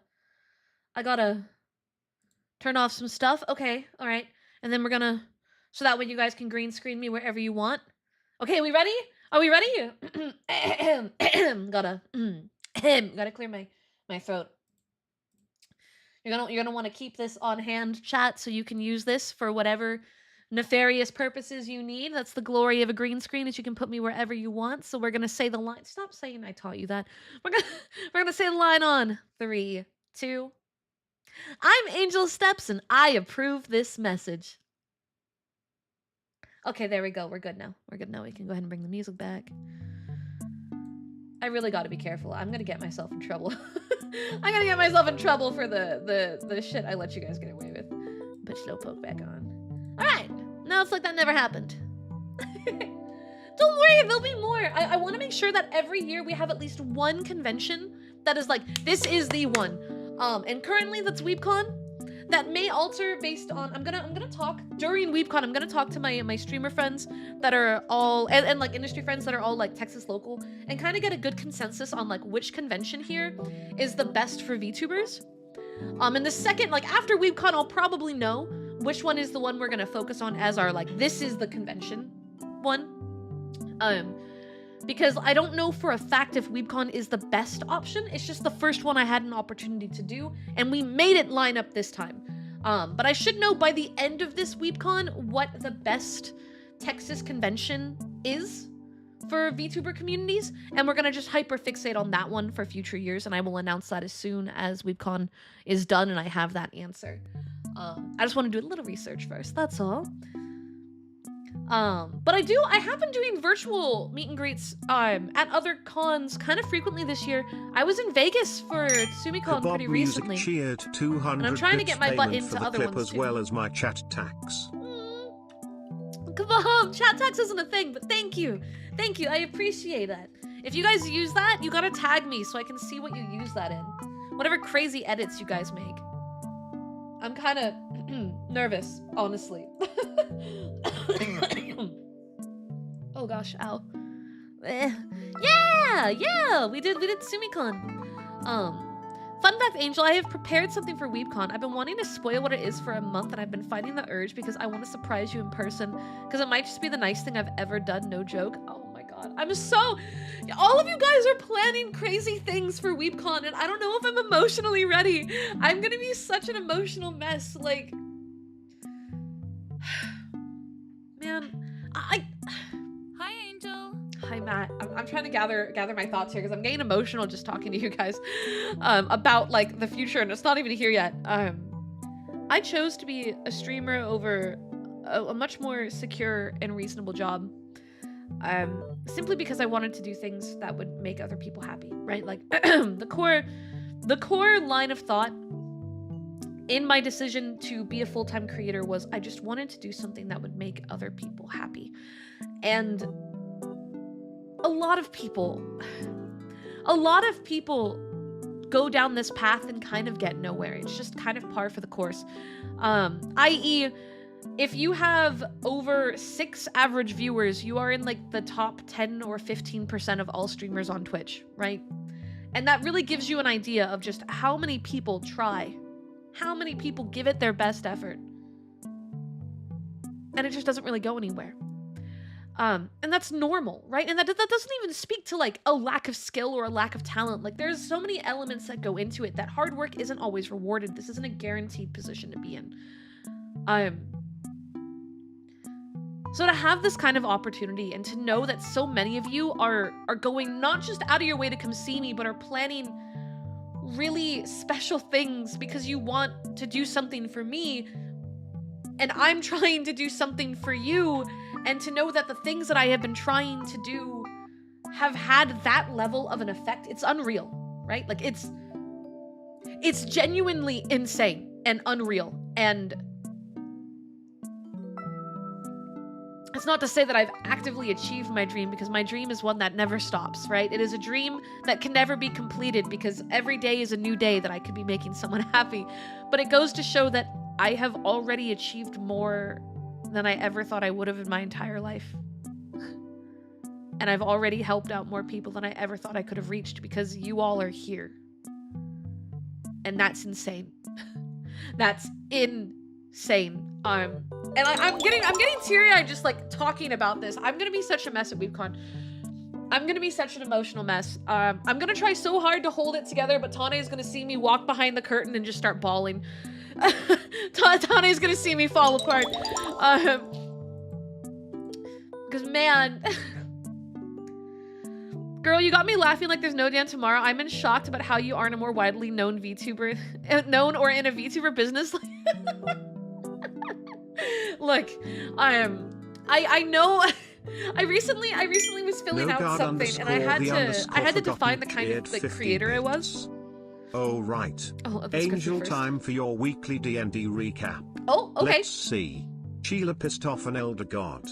S3: turn off some stuff. Okay, all right. And then we're gonna, so that way you guys can green screen me wherever you want. Okay, are we ready? Are we ready? Gotta clear my throat. You're gonna want to keep this on hand, chat, so you can use this for whatever nefarious purposes you need. That's the glory of a green screen, is you can put me wherever you want. So we're gonna say the line. Stop saying I taught you that. We're gonna say the line on 3, 2. I'm Angel Steps and I approve this message. Okay, there we go. We're good now. We're good now. We can go ahead and bring the music back. I really got to be careful. I'm gonna get myself in trouble. I'm gonna get myself in trouble for the shit I let you guys get away with. Put Slowpoke back on. All right. Now it's like that never happened. Don't worry, there'll be more. I want to make sure that every year we have at least one convention that is like, this is the one. And currently that's WeebCon. That may alter based on, I'm gonna talk during WeebCon. I'm gonna talk to my streamer friends that are all, and like industry friends that are all like Texas local, and kind of get a good consensus on like which convention here is the best for VTubers. And the second, like after WeebCon, I'll probably know which one is the one we're gonna focus on as our like, this is the convention one. Because I don't know for a fact if WeebCon is the best option. It's just the first one I had an opportunity to do, and we made it line up this time. But I should know by the end of this WeebCon what the best Texas convention is for VTuber communities, and we're gonna just hyper fixate on that one for future years, and I will announce that as soon as WeebCon is done and I have that answer. I just want to do a little research first, that's all. But I have been doing virtual meet and greets at other cons kind of frequently this year. I was in Vegas for SumiCon pretty recently.
S2: Cheered 200
S3: and I'm trying to get my butt into
S2: for the
S3: other
S2: clip
S3: ones
S2: as
S3: too.
S2: well as my chat tax.
S3: Kaboom! Chat tax isn't a thing, but thank you. Thank you, I appreciate that. If you guys use that, you gotta tag me so I can see what you use that in. Whatever crazy edits you guys make. I'm kind of nervous, honestly. Oh gosh, ow. Yeah, we did SumiCon. Fun fact, Angel, I have prepared something for WeebCon. I've been wanting to spoil what it is for a month, and I've been fighting the urge because I want to surprise you in person, because it might just be the nice thing I've ever done, no joke. Oh my god, all of you guys are planning crazy things for WeebCon, and I don't know if I'm emotionally ready. I'm gonna be such an emotional mess, like... trying to gather my thoughts here because I'm getting emotional just talking to you guys about like the future, and it's not even here yet. I chose to be a streamer over a much more secure and reasonable job. Simply because I wanted to do things that would make other people happy, right? Like the core line of thought in my decision to be a full-time creator was I just wanted to do something that would make other people happy. And a lot of people go down this path and kind of get nowhere. It's just kind of par for the course. I.e., if you have over 6 average viewers, you are in like the top 10 or 15% of all streamers on Twitch, right? And that really gives you an idea of just how many people try, how many people give it their best effort. And it just doesn't really go anywhere. And that's normal, right? And that doesn't even speak to like a lack of skill or a lack of talent. Like there's so many elements that go into it that hard work isn't always rewarded. This isn't a guaranteed position to be in. So to have this kind of opportunity and to know that so many of you are going not just out of your way to come see me, but are planning really special things because you want to do something for me, and I'm trying to do something for you, and to know that the things that I have been trying to do have had that level of an effect, it's unreal, right? Like it's genuinely insane and unreal. And it's not to say that I've actively achieved my dream, because my dream is one that never stops, right? It is a dream that can never be completed because every day is a new day that I could be making someone happy. But it goes to show that I have already achieved more than I ever thought I would have in my entire life. And I've already helped out more people than I ever thought I could have reached because you all are here. And that's insane. That's insane. And I'm getting teary-eyed just like talking about this. I'm gonna be such a mess at WeebCon. I'm gonna be such an emotional mess. I'm gonna try so hard to hold it together, but Tane is gonna see me walk behind the curtain and just start bawling. Tane is gonna see me fall apart. Because man, girl, you got me laughing like there's no day tomorrow. I'm in shock about how you aren't a more widely known VTuber, known or in a VTuber business. Look, I know. I recently was filling out something, and I had to define the kind of like creator I was.
S2: Oh right.
S3: Oh,
S2: Angel, time for your weekly D&D recap.
S3: Oh, okay.
S2: Let's see. Sheila pissed off an elder god.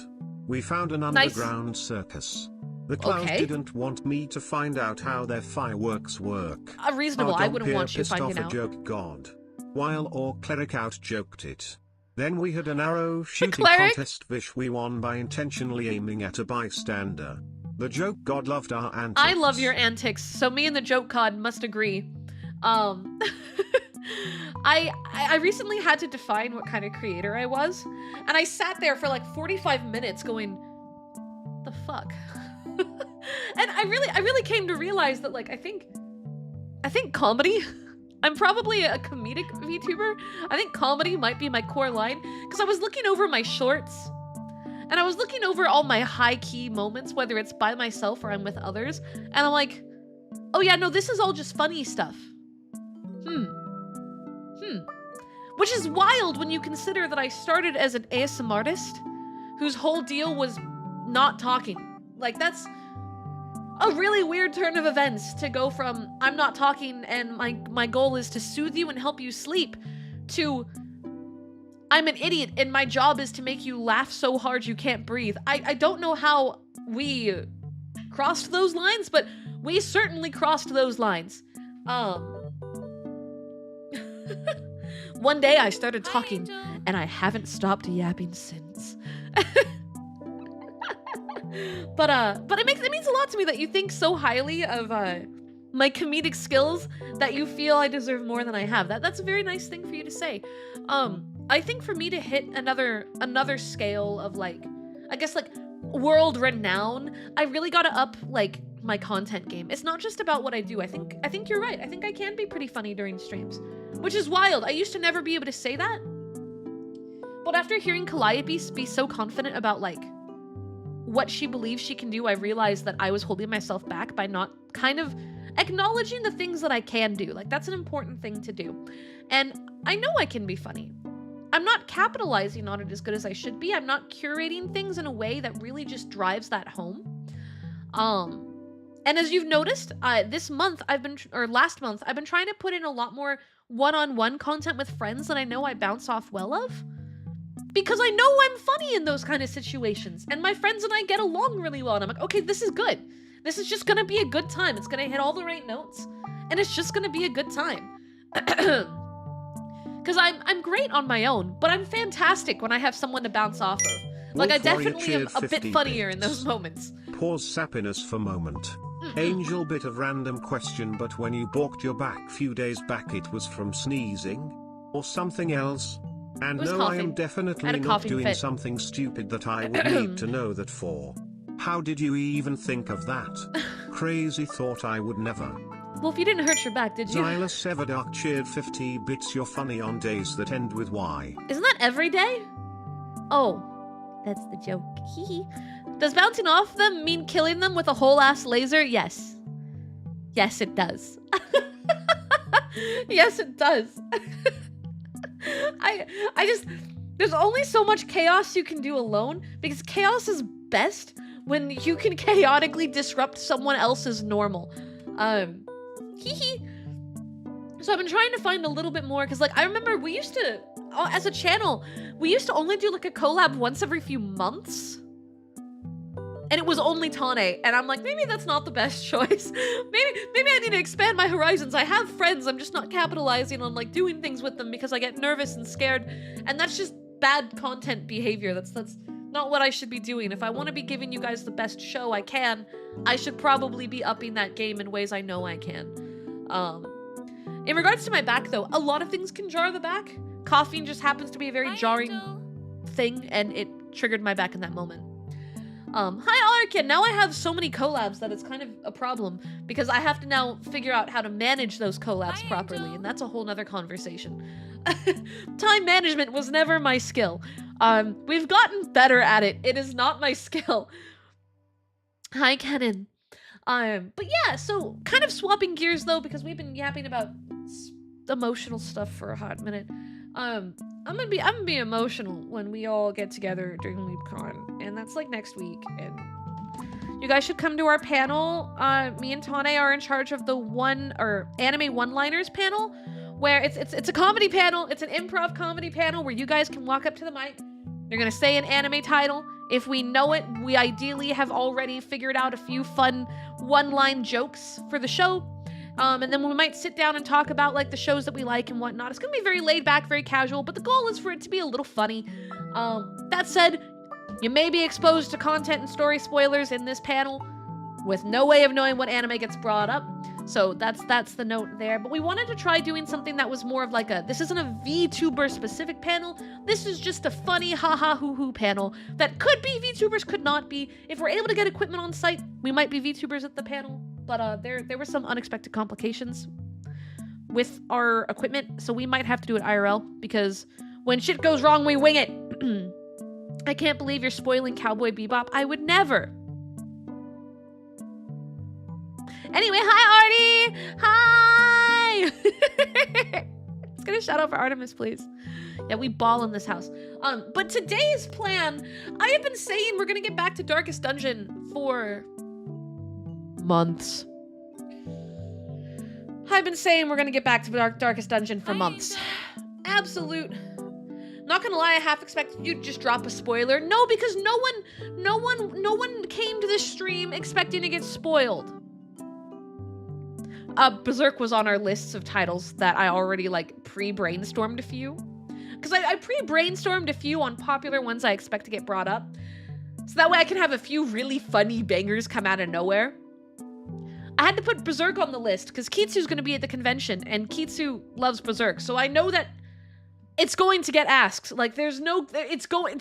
S2: We found an underground circus. The clowns didn't want me to find out how their fireworks work.
S3: Reasonable. I wouldn't want you finding out.
S2: Pissed off a joke god, while our cleric out-joked it. Then we had an arrow shooting contest which we won by intentionally aiming at a bystander. The joke god loved our antics.
S3: I love your antics, so me and the joke god must agree. I recently had to define what kind of creator I was, and I sat there for like 45 minutes going, the fuck? And I really came to realize that like I think comedy. I'm probably a comedic VTuber. I think comedy might be my core line, because I was looking over my shorts and I was looking over all my high-key moments, whether it's by myself or I'm with others, and I'm like, oh yeah, no, this is all just funny stuff. Which is wild when you consider that I started as an ASMR artist whose whole deal was not talking. Like, that's a really weird turn of events to go from I'm not talking and my goal is to soothe you and help you sleep to I'm an idiot and my job is to make you laugh so hard you can't breathe. I don't know how we crossed those lines, but we certainly crossed those lines. One day I started talking and I haven't stopped yapping since. But it means a lot to me that you think so highly of my comedic skills that you feel I deserve more than I have. That's a very nice thing for you to say. I think for me to hit another scale of like, I guess like world renown, I really gotta up like my content game. It's not just about what I do. I think you're right. I think I can be pretty funny during streams, which is wild. I used to never be able to say that, but after hearing Calliope be so confident about like what she believes she can do, I realized that I was holding myself back by not kind of acknowledging the things that I can do. Like, that's an important thing to do. And I know I can be funny. I'm not capitalizing on it as good as I should be. I'm not curating things in a way that really just drives that home. And as you've noticed, this month last month, I've been trying to put in a lot more one-on-one content with friends that I know I bounce off well of. Because I know I'm funny in those kind of situations. And my friends and I get along really well. And I'm like, okay, this is good. This is just gonna be a good time. It's gonna hit all the right notes. And it's just gonna be a good time. Because I'm great on my own, but I'm fantastic when I have someone to bounce off of. Like, I definitely am a bit funnier in those moments.
S2: Pause sappiness for moment. Angel, bit of random question, but when you balked your back few days back, it was from sneezing? Or something else? And no,
S3: coughing.
S2: I am definitely not doing something stupid that I would need to know that for. How did you even think of that? Crazy thought, I would never.
S3: Well, if you didn't hurt your back, did you?
S2: Xylus Everdark cheered 50 bits. You're funny on days that end with Y.
S3: Isn't that every day? Oh, that's the joke. Hee. Does bouncing off them mean killing them with a whole ass laser? Yes. Yes, it does. Yes, it does. I just, there's only so much chaos you can do alone, because chaos is best when you can chaotically disrupt someone else's normal. So I've been trying to find a little bit more, because, like, I remember we used to, as a channel, we used to only do, like, a collab once every few months. And it was only Tane, and I'm like, maybe that's not the best choice. Maybe I need to expand my horizons. I have friends, I'm just not capitalizing on, like, doing things with them because I get nervous and scared, and that's just bad content behavior. That's not what I should be doing. If I want to be giving you guys the best show I can, I should probably be upping that game in ways I know I can. In regards to my back, though, a lot of things can jar the back. Coughing just happens to be a very jarring thing, and it triggered my back in that moment. Hi Arkin, now I have so many collabs that it's kind of a problem, because I have to now figure out how to manage those collabs properly, and that's a whole nother conversation. Time management was never my skill. We've gotten better at it. It is not my skill. Hi Kenan. But yeah, so kind of swapping gears though, because we've been yapping about emotional stuff for a hot minute. I'm gonna be emotional when we all get together during WeebCon, and that's like next week. And you guys should come to our panel. Me and Tane are in charge of the anime one-liners panel, where it's a comedy panel. It's an improv comedy panel where you guys can walk up to the mic. You're gonna say an anime title. If we know it, we ideally have already figured out a few fun one-line jokes for the show. And then we might sit down and talk about, like, the shows that we like and whatnot. It's gonna be very laid back, very casual, but the goal is for it to be a little funny. That said, you may be exposed to content and story spoilers in this panel with no way of knowing what anime gets brought up. So that's the note there. But we wanted to try doing something that was more of like this isn't a VTuber specific panel. This is just a funny haha hoo hoo panel that could be VTubers, could not be. If we're able to get equipment on site, we might be VTubers at the panel. But there were some unexpected complications with our equipment, so we might have to do it IRL, because when shit goes wrong, we wing it. I can't believe you're spoiling Cowboy Bebop. I would never. Anyway, hi Artie! Hi! Let's get a shout out for Artemis, please. Yeah, we ball in this house. But today's plan, I have been saying we're gonna get back to Darkest Dungeon for months. I've been saying we're gonna get back to Darkest Dungeon for months. Absolute. Not gonna lie, I half expected you to just drop a spoiler. No, because no one came to this stream expecting to get spoiled. Berserk was on our lists of titles that I already, like, pre-brainstormed a few. Because I pre-brainstormed a few on popular ones I expect to get brought up. So that way I can have a few really funny bangers come out of nowhere. I had to put Berserk on the list because Kitsu's going to be at the convention, and Kitsu loves Berserk, so I know that it's going to get asked. Like, there's no, it's going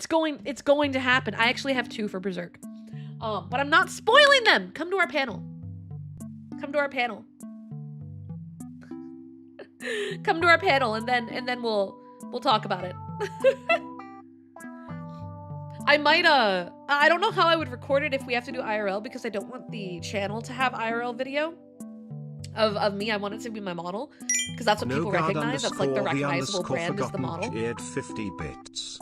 S3: to happen. I actually have 2 for Berserk, but I'm not spoiling them. Come to our panel. Come to our panel. Come to our panel, and then we'll talk about it. I might, I don't know how I would record it if we have to do IRL because I don't want the channel to have IRL video of me. I want it to be my model because that's what people recognize. That's like the recognizable brand is the model.
S2: Cheered 50 bits.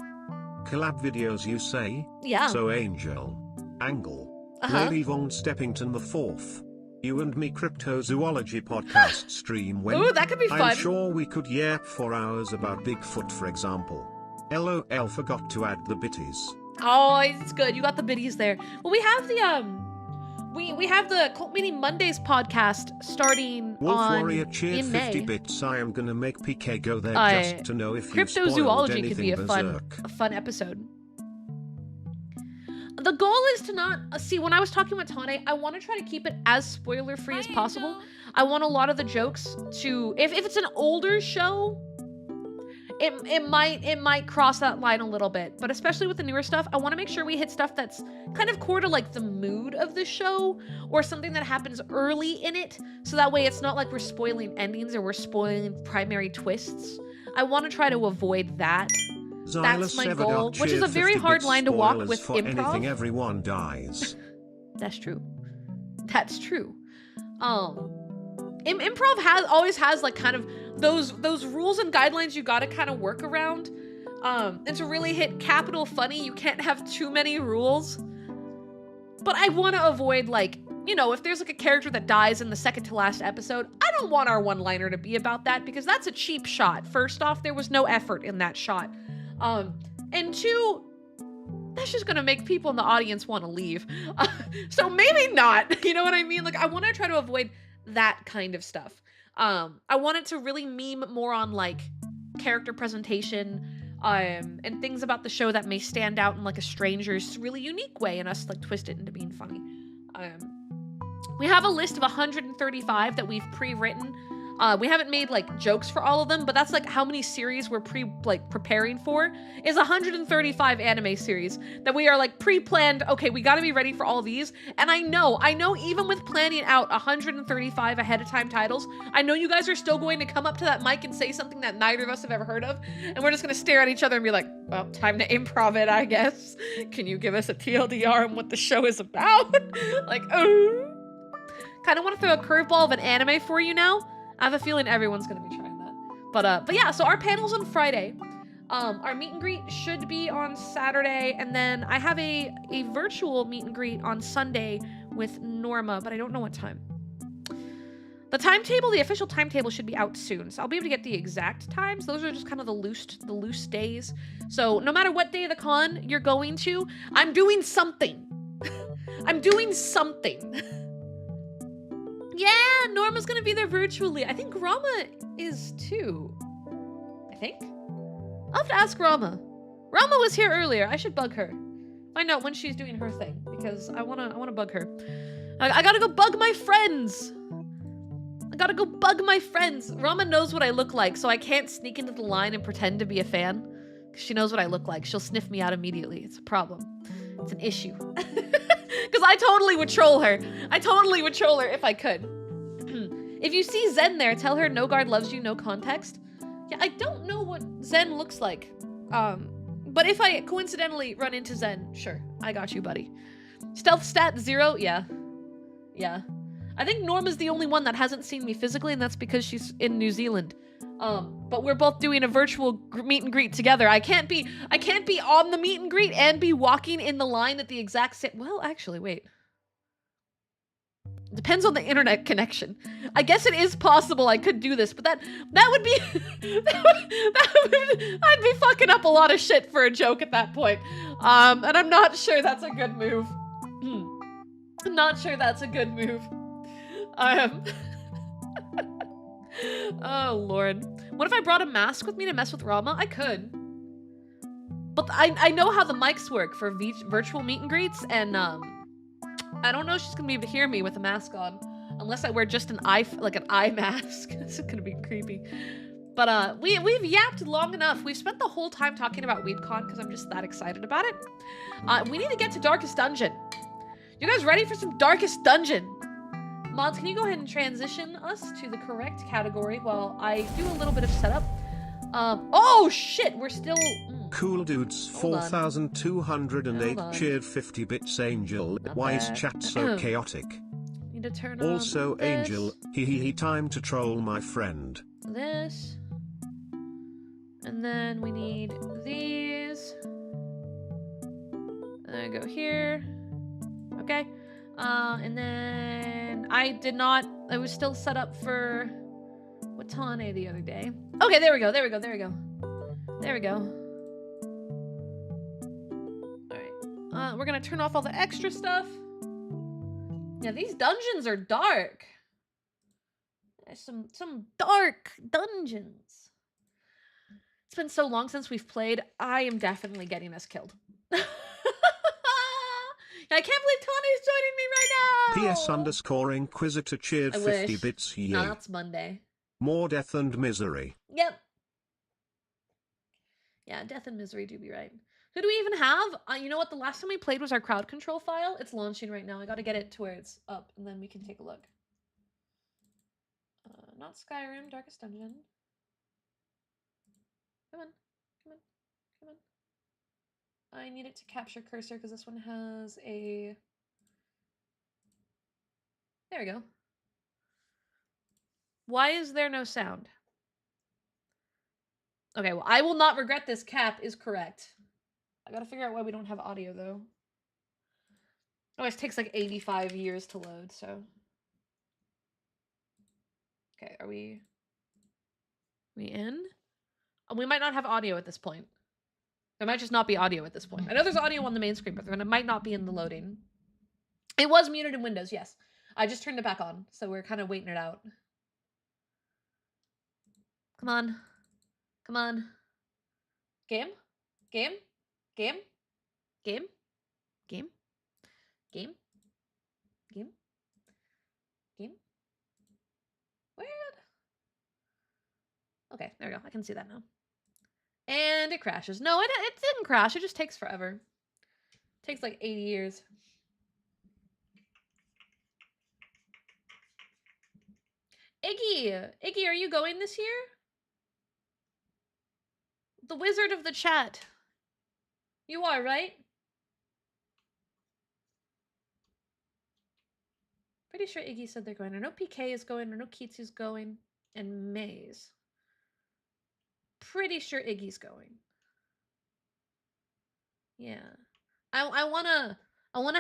S2: Collab videos, you say?
S3: Yeah.
S2: So Angel, Angle, Lady Von Steppington the Fourth, you and me cryptozoology podcast stream when?
S3: Ooh, that could be fun.
S2: I'm sure we could yap for hours about Bigfoot, for example. LOL, forgot to add the bitties.
S3: Oh, it's good. You got the biddies there. Well, we have the we have the Cult Meeting Mondays podcast starting
S2: Wolf
S3: on
S2: Warrior cheered
S3: in
S2: 50
S3: May.
S2: bits. I am gonna make PK go there just to know if you spoiled
S3: Cryptozoology could be
S2: anything berserk.
S3: a fun episode. The goal is to not see. When I was talking with Tane, I want to try to keep it as spoiler free as possible. I want a lot of the jokes to, if it's an older show, it might cross that line a little bit, but especially with the newer stuff, I want to make sure we hit stuff that's kind of core to like the mood of the show or something that happens early in it, so that way it's not like we're spoiling endings or we're spoiling primary twists. I want to try to avoid that. That's my goal, which is a very hard line to walk with
S2: for
S3: improv.
S2: Anything, everyone dies.
S3: That's true. That's true. Improv always has like kind of those rules and guidelines you gotta kind of work around. And to really hit capital funny, you can't have too many rules. But I want to avoid, like, you know, if there's like a character that dies in the second to last episode, I don't want our one-liner to be about that because that's a cheap shot. First off, there was no effort in that shot. And two, that's just gonna make people in the audience want to leave. So maybe not, you know what I mean? Like, I want to try to avoid that kind of stuff. I want it to really meme more on like character presentation, and things about the show that may stand out in like a stranger's really unique way and us like twist it into being funny. We have a list of 135 that we've pre-written. We haven't made like jokes for all of them, but that's like how many series we're preparing for is 135 anime series that we are like pre-planned. Okay, we got to be ready for all these. And I know even with planning out 135 ahead of time titles, I know you guys are still going to come up to that mic and say something that neither of us have ever heard of. And we're just going to stare at each other and be like, well, time to improv it, I guess. Can you give us a TLDR on what the show is about? Like, oh. Kind of want to throw a curveball of an anime for you now. I have a feeling everyone's gonna be trying that. But yeah, so our panel's on Friday. Our meet and greet should be on Saturday, and then I have a virtual meet and greet on Sunday with Norma, but I don't know what time. The timetable, the official timetable should be out soon, so I'll be able to get the exact times. Those are just kind of the loose days. So no matter what day of the con you're going to, I'm doing something. I'm doing something. Yeah, Norma's gonna be there virtually. I think Rama is too. I think. I'll have to ask Rama. Rama was here earlier. I should bug her. Find out when she's doing her thing because I wanna bug her. I gotta go bug my friends. I gotta go bug my friends. Rama knows what I look like, so I can't sneak into the line and pretend to be a fan. She knows what I look like. She'll sniff me out immediately. It's a problem. It's an issue. Because I totally would troll her. I totally would troll her if I could. If you see Zen there, tell her no guard loves you, no context. Yeah, I don't know what Zen looks like. But if I coincidentally run into Zen, sure. I got you, buddy. Stealth stat 0? Yeah. Yeah. I think Norma's the only one that hasn't seen me physically, and that's because she's in New Zealand. But we're both doing a virtual meet and greet together. I can't be on the meet and greet and be walking in the line at the exact same. Well, actually, wait. Depends on the internet connection. I guess it is possible I could do this, but that would be I'd be fucking up a lot of shit for a joke at that point. And I'm not sure that's a good move. I'm not sure that's a good move. Oh, Lord. What if I brought a mask with me to mess with Rama? I could. But I know how the mics work for virtual meet and greets, and I don't know if she's gonna be able to hear me with a mask on. Unless I wear just an eye mask. It's gonna be creepy. But we've yapped long enough. We've spent the whole time talking about WeebCon because I'm just that excited about it. We need to get to Darkest Dungeon. You guys ready for some Darkest Dungeon? Mods, can you go ahead and transition us to the correct category while I do a little bit of setup? Oh shit, we're still...
S2: Cool dudes
S3: Hold on.
S2: 4208
S3: Hold on.
S2: cheered 50 bits Angel.
S3: Not
S2: Why is
S3: bad.
S2: chat so chaotic?
S3: Need to turn on
S2: Also
S3: this,
S2: Angel, he time to troll my friend.
S3: this, and then we need these. And then go here. Okay. And then I was still set up for Watane the other day. Okay, there we go. There we go. Alright. We're gonna turn off all the extra stuff. Yeah, these dungeons are dark. There's some dark dungeons. It's been so long since we've played. I am definitely getting us killed. I can't believe Tawny's joining me right now!
S2: PS_Inquisitor cheered
S3: I
S2: 50
S3: wish.
S2: bits yay.
S3: No, that's Monday.
S2: More death and misery.
S3: Yep. Yeah, death and misery do be right. Who do we even have? You know what? The last time we played was our crowd control file. It's launching right now. I gotta get it to where it's up, and then we can take a look. Not Skyrim, Darkest Dungeon. Come on. I need it to capture cursor because this one has a... There we go. Why is there no sound? Okay, well, I will not regret this. Cap is correct. I gotta figure out why we don't have audio, though. Always takes like 85 years to load, so... Okay, are we in? We might not have audio at this point. There might just not be audio at this point. I know there's audio on the main screen, but there might not be in the loading. It was muted in Windows, yes. I just turned it back on, so we're kind of waiting it out. Come on. Come on. Game? Game? Game? Game? Game? Game? Game? Game? Where? Okay, there we go. I can see that now. And it crashes. No, it didn't crash. It just takes forever. It takes like 80 years. Iggy, are you going this year? The wizard of the chat. You are, right? Pretty sure Iggy said they're going. I know PK is going. I know Keats is going. And Maze. Pretty sure Iggy's going. Yeah. I wanna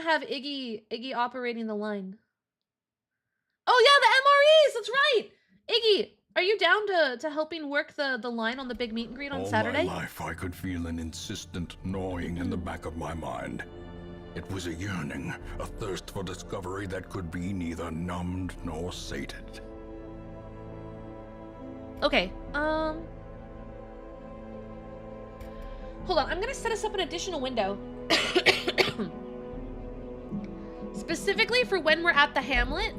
S3: have Iggy operating the line. Oh yeah, the MREs, that's right! Iggy, are you down to helping work the line on the big meet and greet on Saturday?
S5: All my life I could feel an insistent gnawing in the back of my mind. It was a yearning, a thirst for discovery that could be neither numbed nor sated.
S3: Okay, hold on, I'm gonna set us up an additional window. Specifically for when we're at the Hamlet.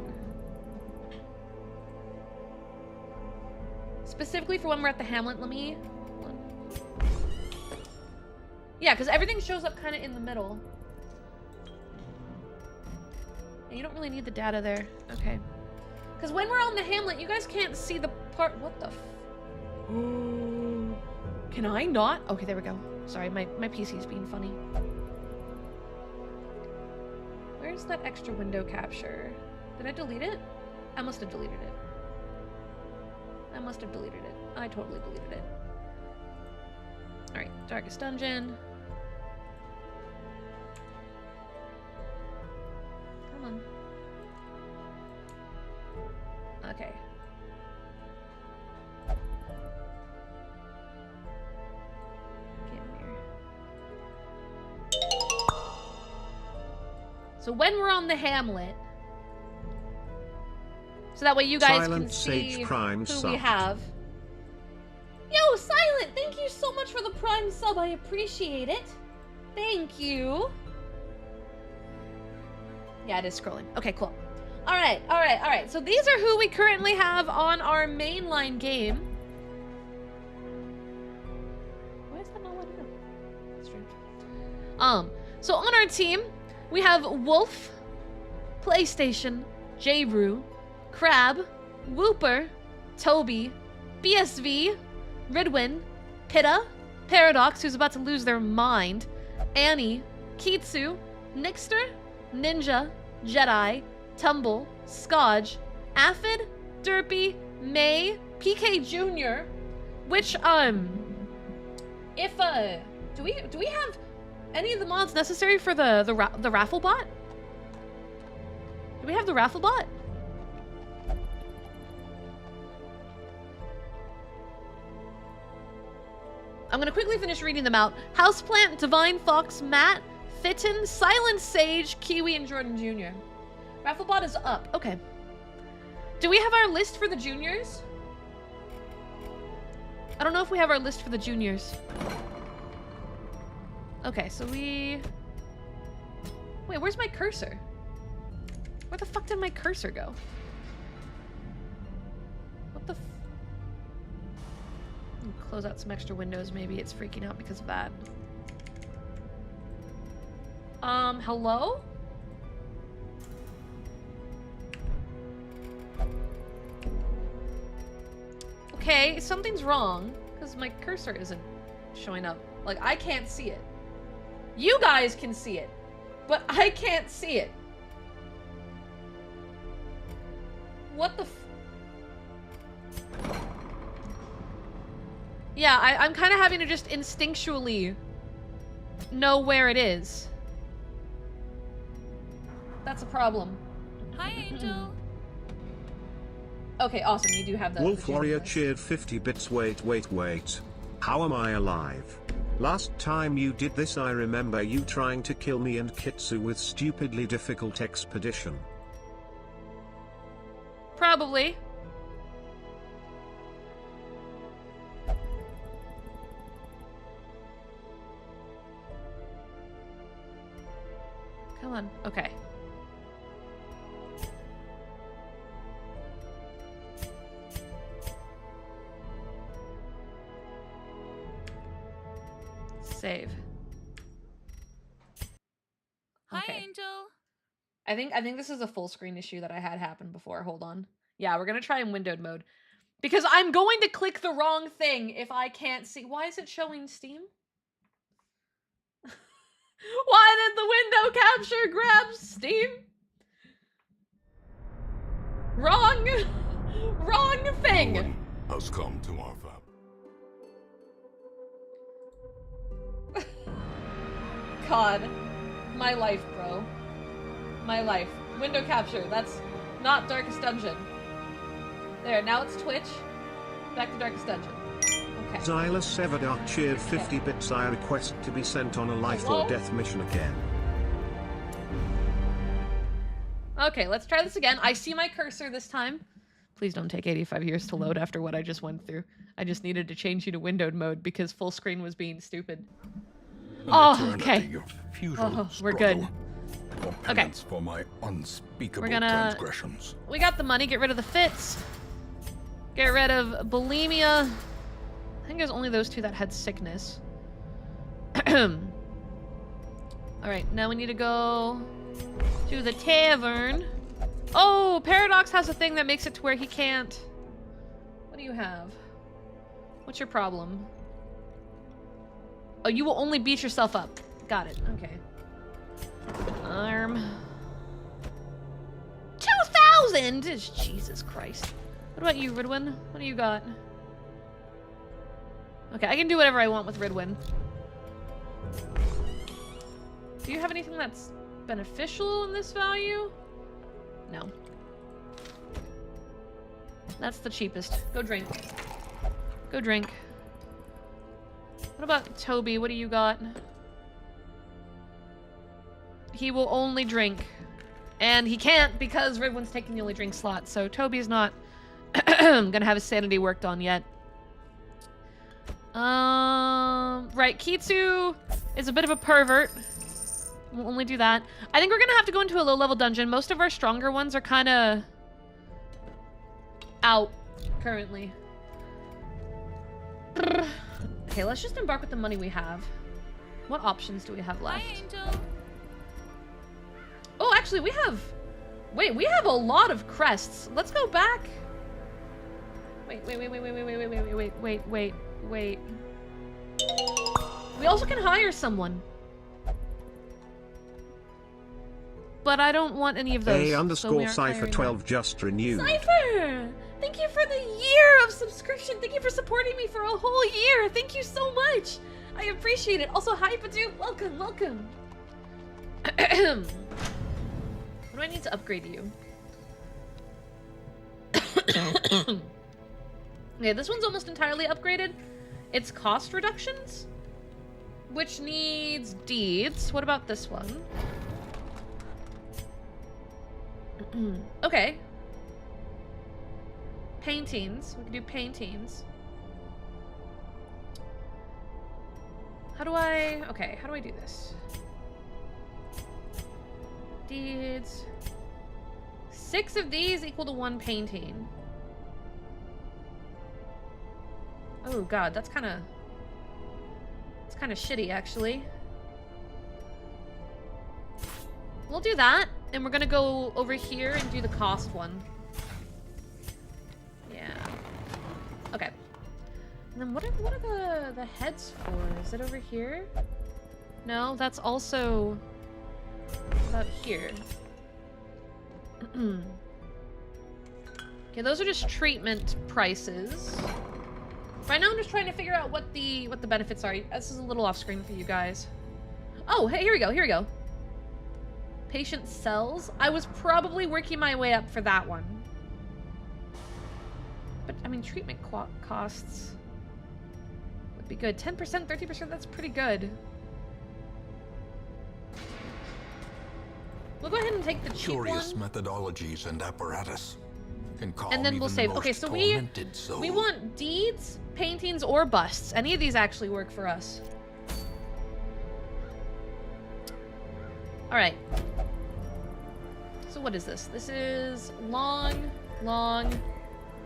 S3: Let me... Yeah, because everything shows up kind of in the middle. And you don't really need the data there. Okay. Because when we're on the Hamlet, you guys can't see the part... What the f... Can I not? Okay, there we go. Sorry, my PC's being funny. Where's that extra window capture? Did I delete it? I must have deleted it. I totally deleted it. Alright, Darkest Dungeon. Come on. Okay. Get in here. So when we're on the Hamlet, so that way you guys
S2: Silent
S3: can see
S2: Sage Prime
S3: who
S2: sub.
S3: we have. Yo, Silent, thank you so much for the Prime sub. I appreciate it. Thank you. Yeah, it is scrolling. Okay, cool. All right. So these are who we currently have on our mainline game. Why is that not letting up? That's strange. So on our team, we have Wolf, PlayStation, J-Roo, Crab, Whooper, Toby, BSV, Ridwin, Pitta, Paradox, who's about to lose their mind, Annie, Kitsu, Nixter, Ninja, Jedi, Tumble, Scodge, Aphid, Derpy, May, PK Jr., which, if, do we have any of the mods necessary for the raffle bot? Do we have the raffle bot? I'm gonna quickly finish reading them out. Houseplant, Divine Fox, Matt, Fitton, Silent Sage, Kiwi, and Jordan Jr. Rafflebot is up. Okay. Do we have our list for the juniors? I don't know if we have our list for the juniors. Okay, so we... Wait, where's my cursor? Where the fuck did my cursor go? What the f... Close out some extra windows. Maybe it's freaking out because of that. Hello? Okay, something's wrong because my cursor isn't showing up. Like, I can't see it. You guys can see it, but I can't see it. What the f... Yeah, I'm kind of having to just instinctually know where it is. That's a problem.
S1: Hi, Angel.
S3: Okay, awesome. You do have that.
S2: Wolf Warrior cheered 50 bits. Wait. How am I alive? Last time you did this, I remember you trying to kill me and Kitsu with stupidly difficult expedition.
S3: Probably. Come on. Okay. Save.
S1: Hi,
S3: Okay.
S1: Angel.
S3: I think this is a full screen issue that I had happen before. Hold on. Yeah, we're gonna try in windowed mode. Because I'm going to click the wrong thing if I can't see. Why is it showing Steam? Why did the window capture grab Steam? Wrong! Wrong thing!
S5: No one has come to our fab.
S3: God. My life, bro. My life. Window capture. That's not Darkest Dungeon. There, now it's Twitch. Back to Darkest Dungeon. Okay.
S2: Xylus Sevadark cheered 50 bits. I request to be sent on a life or death mission again.
S3: Okay, let's try this again. I see my cursor this time. Please don't take 85 years to load after what I just went through. I just needed to change you to windowed mode because full screen was being stupid. Oh, okay. We're good. Okay.
S5: For my unspeakable
S3: We're gonna...
S5: transgressions.
S3: We got the money. Get rid of the fits. Get rid of bulimia. I think there's only those two that had sickness. Alright, now we need to go to the tavern. Oh, Paradox has a thing that makes it to where he can't... What do you have? What's your problem? Oh, you will only beat yourself up. Got it. Okay. Arm. 2,000! Jesus Christ. What about you, Ridwin? What do you got? Okay, I can do whatever I want with Ridwin. Do you have anything that's beneficial in this value? No. That's the cheapest. Go drink. Go drink. What about Toby? What do you got? He will only drink. And he can't because Ridwin's taking the only drink slot, so Toby's not gonna have his sanity worked on yet. Right, Kitsu is a bit of a pervert. We'll only do that. I think we're gonna have to go into a low-level dungeon. Most of our stronger ones are kinda... out, currently. Okay, let's just embark with the money we have. What options do we have left?
S1: Hi, Angel.
S3: Oh, actually, we have... Wait, we have a lot of crests. Let's go back. Wait. We also can hire someone. But I don't want any of those.
S2: A
S3: so we
S2: underscore
S3: aren't
S2: Cypher
S3: hiring
S2: 12 just renewed.
S3: Cypher! Thank you for the year of subscription. Thank you for supporting me for a whole year. Thank you so much. I appreciate it. Also, hi, Badoo. Welcome, welcome. What do I need to upgrade you? Okay, this one's almost entirely upgraded. It's cost reductions, which needs deeds. What about this one? Okay. Paintings. We can do paintings. How do I... Okay, how do I do this? Deeds. 6 of these equal to 1 painting. Oh god, that's kind of... It's kind of shitty, actually. We'll do that, and we're gonna go over here and do the cost one. Yeah. Okay. And then what are the heads for? Is it over here? No, that's also about here. Okay, those are just treatment prices. Right now I'm just trying to figure out what the benefits are. This is a little off screen for you guys. Oh, hey, here we go, here we go. Patient cells. I was probably working my way up for that one. But, I mean, treatment costs would be good. 10%, 30%, that's pretty good. We'll go ahead and take the cheap
S5: Curious
S3: one.
S5: methodologies and apparatus can calm
S3: And then we'll
S5: even
S3: save.
S5: the
S3: Okay,
S5: most
S3: so we
S5: tormented soul.
S3: want deeds, paintings, or busts. Any of these actually work for us. Alright. So what is this? This is long.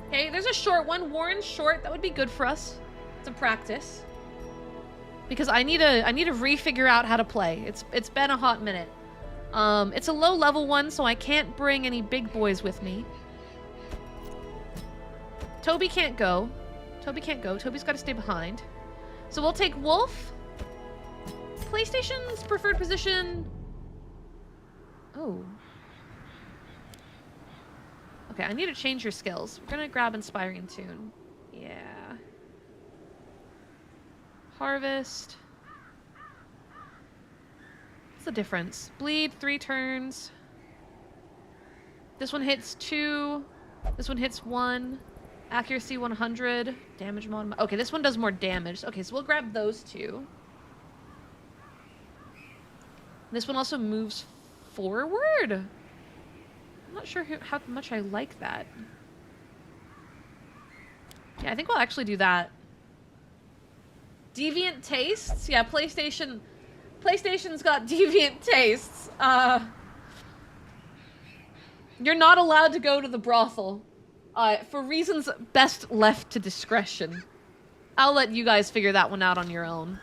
S3: Okay, there's a short one. Warren's short. That would be good for us to practice. Because I need to refigure out how to play. It's been a hot minute. It's a low level one, so I can't bring any big boys with me. Toby can't go. Toby's got to stay behind. So we'll take Wolf. PlayStation's preferred position. Oh. Okay, I need to change your skills. We're gonna grab Inspiring Tune. Yeah. Harvest. What's the difference? Bleed, 3 turns. This one hits 2. This one hits 1. Accuracy 100. Damage mod. Okay, this one does more damage. Okay, so we'll grab those 2. This one also moves forward. I'm not sure how much I like that. Yeah, I think we'll actually do that. Deviant tastes? Yeah, PlayStation's got deviant tastes. You're not allowed to go to the brothel. For reasons best left to discretion. I'll let you guys figure that one out on your own.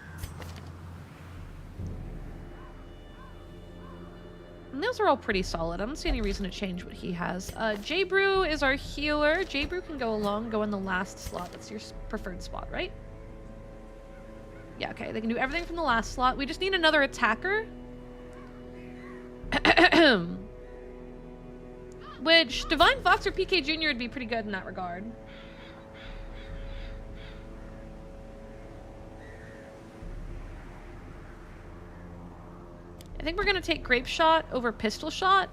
S3: And those are all pretty solid. I don't see any reason to change what he has. J-Brew is our healer. J-Brew can go in the last slot. That's your preferred spot, right? Yeah, okay. They can do everything from the last slot. We just need another attacker. Which, Divine Fox or PK Jr. would be pretty good in that regard. I think we're gonna take Grape Shot over Pistol Shot.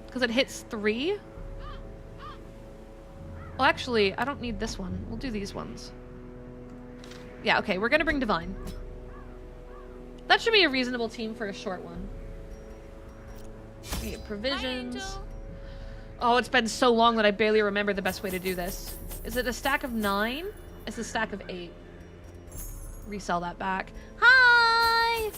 S3: Because it hits 3. Well, actually, I don't need this one. We'll do these ones. Yeah, okay, we're gonna bring Divine. That should be a reasonable team for a short one. We get provisions. Oh, it's been so long that I barely remember the best way to do this. Is it a stack of 9? It's a stack of 8. Resell that back. Hi!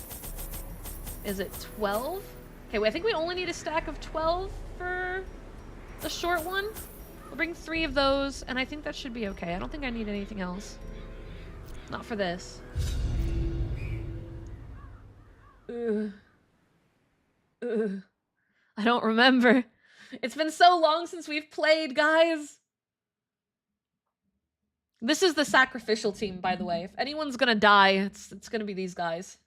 S3: Is it 12? Okay, wait, I think we only need a stack of 12 for the short one. We'll bring 3 of those, and I think that should be okay. I don't think I need anything else. Not for this. Ugh. I don't remember. It's been so long since we've played, guys. This is the sacrificial team, by the way. If anyone's gonna die, it's gonna be these guys.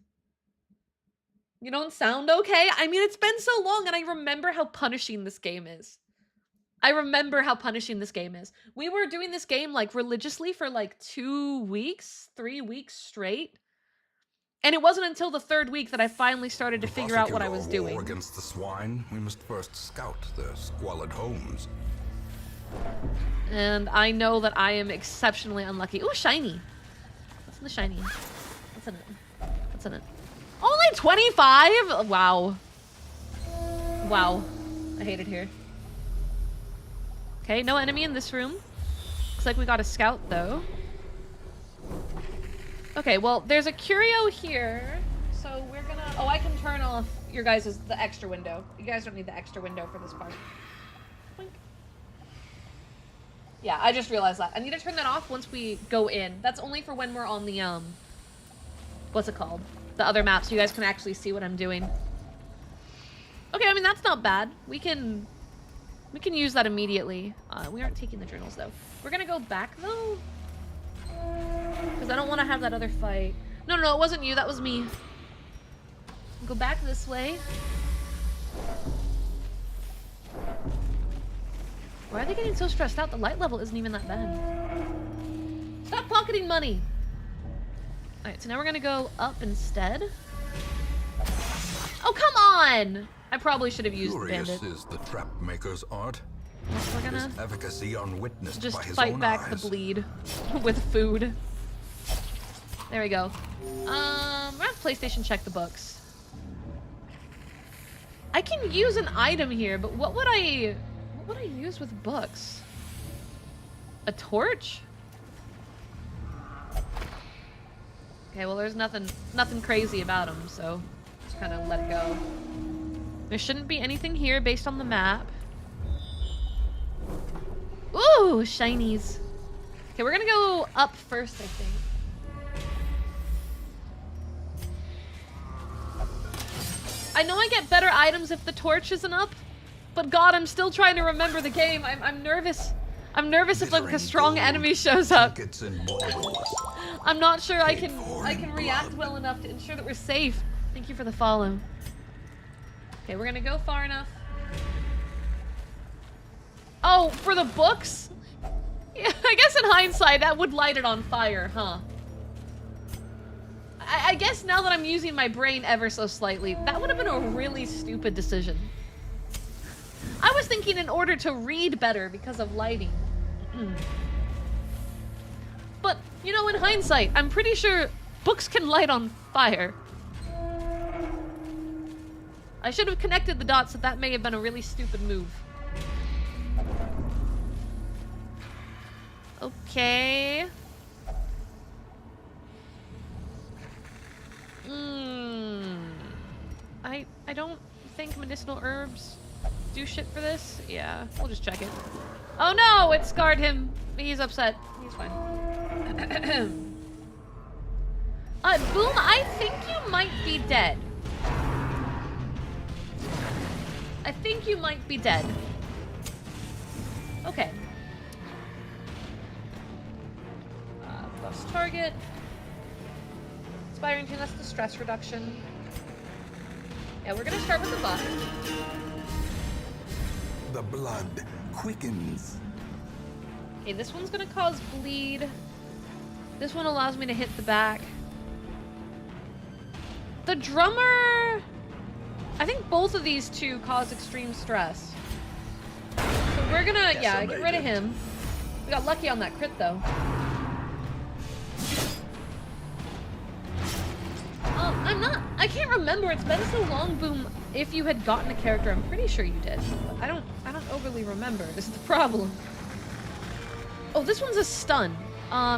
S3: You don't sound okay? I mean, it's been so long, and I remember how punishing this game is. I remember how punishing this game is. We were doing this game, like, religiously for, like, 2 weeks, 3 weeks straight. And it wasn't until the 3rd week that I finally started to figure out what I was doing.
S5: Against the swine, we must first scout their squalid homes.
S3: And I know that I am exceptionally unlucky. Ooh, shiny. What's in the shiny? What's in it? What's in it? Only 25? Wow. Wow. I hate it here. Okay, no enemy in this room. Looks like we got a scout, though. Okay, well, there's a curio here. So we're gonna... Oh, I can turn off your guys' the extra window. You guys don't need the extra window for this part. Boink. Yeah, I just realized that. I need to turn that off once we go in. That's only for when we're on the, what's it called? The other map, so you guys can actually see what I'm doing. Okay, I mean, that's not bad. We can use that immediately. We aren't taking the journals, though. We're gonna go back, though? Because I don't want to have that other fight. No, it wasn't you. That was me. Go back this way. Why are they getting so stressed out? The light level isn't even that bad. Stop pocketing money! Alright, so now we're gonna go up instead. Oh, come on! I probably should have used the bandit.
S5: Curious is the trap maker's art.
S3: We're gonna
S5: His efficacy unwitnessed
S3: just
S5: by his
S3: fight
S5: own
S3: back
S5: eyes.
S3: the bleed with food. There we go. We're gonna have PlayStation check the books. I can use an item here, but what would I use with books? A torch? Okay, well, there's nothing crazy about them, so just kind of let it go. There shouldn't be anything here based on the map. Ooh, shinies. Okay, we're gonna go up first, I think. I know I get better items if the torch isn't up, but God, I'm still trying to remember the game. I'm nervous. I'm nervous if like a strong enemy shows up. I'm not sure I can react well enough to ensure that we're safe. Thank you for the follow. Okay, we're gonna go far enough. Oh, for the books? Yeah, I guess in hindsight that would light it on fire, huh? I guess now that I'm using my brain ever so slightly, that would have been a really stupid decision. I was thinking in order to read better because of lighting. But, you know, in hindsight, I'm pretty sure books can light on fire. I should have connected the dots that may have been a really stupid move. Okay. I don't think medicinal herbs do shit for this. Yeah, we'll just check it. Oh no, it scarred him. He's upset. He's fine. Boom, I think you might be dead. I think you might be dead. Okay. Buffs target. Inspiring tune, that's the stress reduction. Yeah, we're gonna start with the buff.
S5: The blood quickens.
S3: Okay, this one's gonna cause bleed. This one allows me to hit the back. The drummer... I think both of these two cause extreme stress. So we're gonna, yeah, get rid of him. We got lucky on that crit, though. I can't remember. It's been so long, Boom. If you had gotten a character, I'm pretty sure you did. But I don't overly remember. This is the problem. Oh, this one's a stun.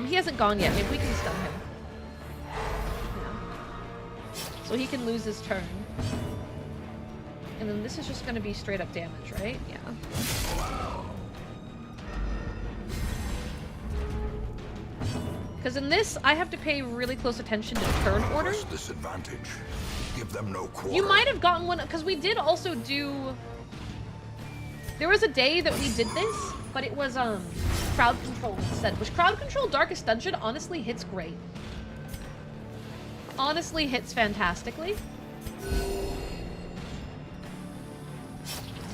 S3: He hasn't gone yet. Maybe we can stun him. Yeah. So he can lose his turn. And then this is just gonna be straight up damage, right? Yeah. Because in this, I have to pay really close attention to turn order.
S5: Disadvantage. Give them no quarter.
S3: You might have gotten one, because we did also do... There was a day that we did this, but it was, crowd control instead, which crowd control Darkest Dungeon honestly hits great. Honestly hits fantastically.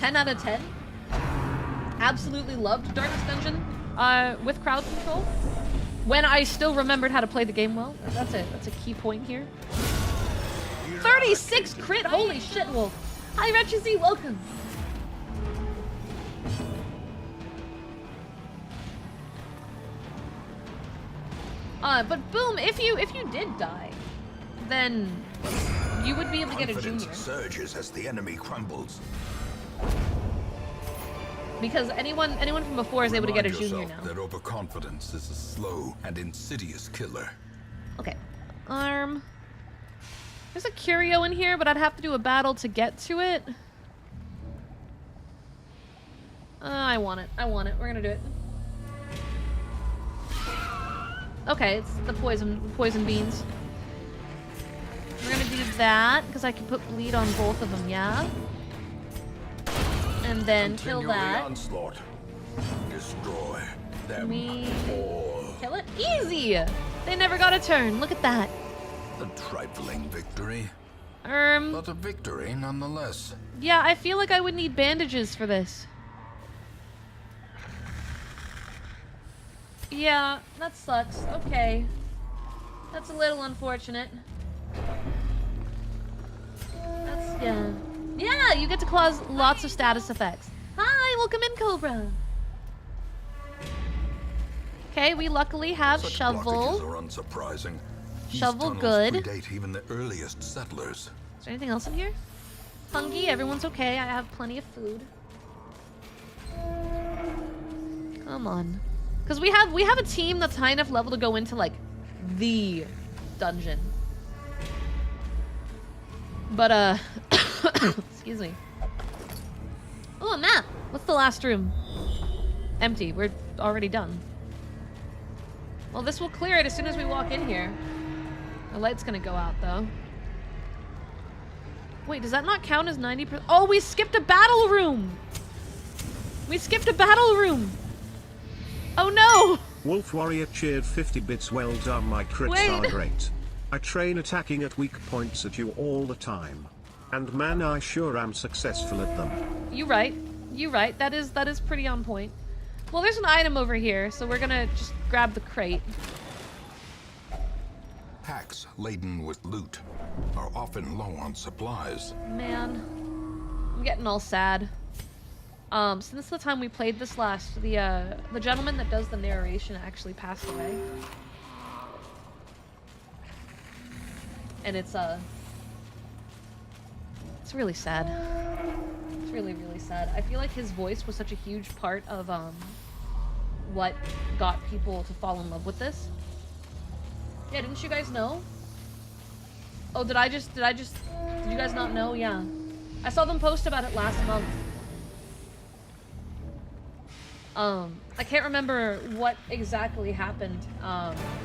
S3: 10 out of 10. Absolutely loved Darkest Dungeon with crowd control. When I still remembered how to play the game well. That's it. That's a key point here. 36 crit! Holy shit, Wolf. Hi, Retchesy, welcome. But boom, if you did die, then you would be able to get a junior.
S5: Surges as the enemy crumbles.
S3: Because anyone from before is able to get a junior now.
S5: That overconfidence is a slow and insidious killer.
S3: Okay. There's a curio in here, but I'd have to do a battle to get to it. I want it. I want it. We're gonna do it. Okay, it's the poison beans. We're gonna do that, because I can put bleed on both of them, yeah? And then kill that.
S5: Onslaught. Destroy them all.
S3: Kill it? Easy! They never got a turn. Look at that.
S5: A trifling victory. But a victory nonetheless.
S3: Yeah, I feel like I would need bandages for this. Yeah, that sucks. Okay. That's a little unfortunate. That's, yeah. Yeah, you get to cause lots of status effects. Hi, welcome in, Cobra. Okay, we luckily have
S5: Such
S3: shovel.
S5: blockages are unsurprising. These
S3: Shovel
S5: tunnels
S3: good.
S5: predate even the earliest settlers.
S3: Is there anything else in here? Fungi, everyone's okay. I have plenty of food. Come on. Because we have a team that's high enough level to go into, like, the dungeon. But, excuse me. Oh, a map! What's the last room? Empty. We're already done. Well, this will clear it as soon as we walk in here. The light's gonna go out, though. Wait, does that not count as 90%? Oh, we skipped a battle room! We skipped a battle room! Oh no!
S2: Wolf Warrior cheered 50 bits. Well done, my crits
S3: Wait.
S2: are great. I train attacking at weak points at you all the time. And man, I sure am successful at them.
S3: You right. You right. That is pretty on point. Well, there's an item over here, so we're gonna just grab the crate.
S5: Packs laden with loot are often low on supplies.
S3: Man. I'm getting all sad. Since the time we played this last, the gentleman that does the narration actually passed away. And it's really sad. It's really, really sad. I feel like his voice was such a huge part of, what got people to fall in love with this. Yeah, didn't you guys know? Oh, did you guys not know? Yeah. I saw them post about it last month. I can't remember what exactly happened,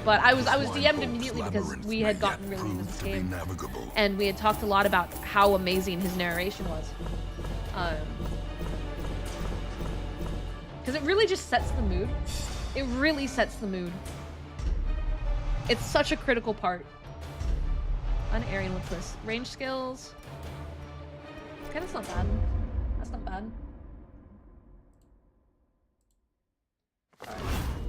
S3: but I was DM'd immediately because we had gotten really into this game, and we had talked a lot about how amazing his narration was. Because it really just sets the mood. It really sets the mood. It's such a critical part. Unerring, what's this? Range skills. Okay, that's not bad. That's not bad.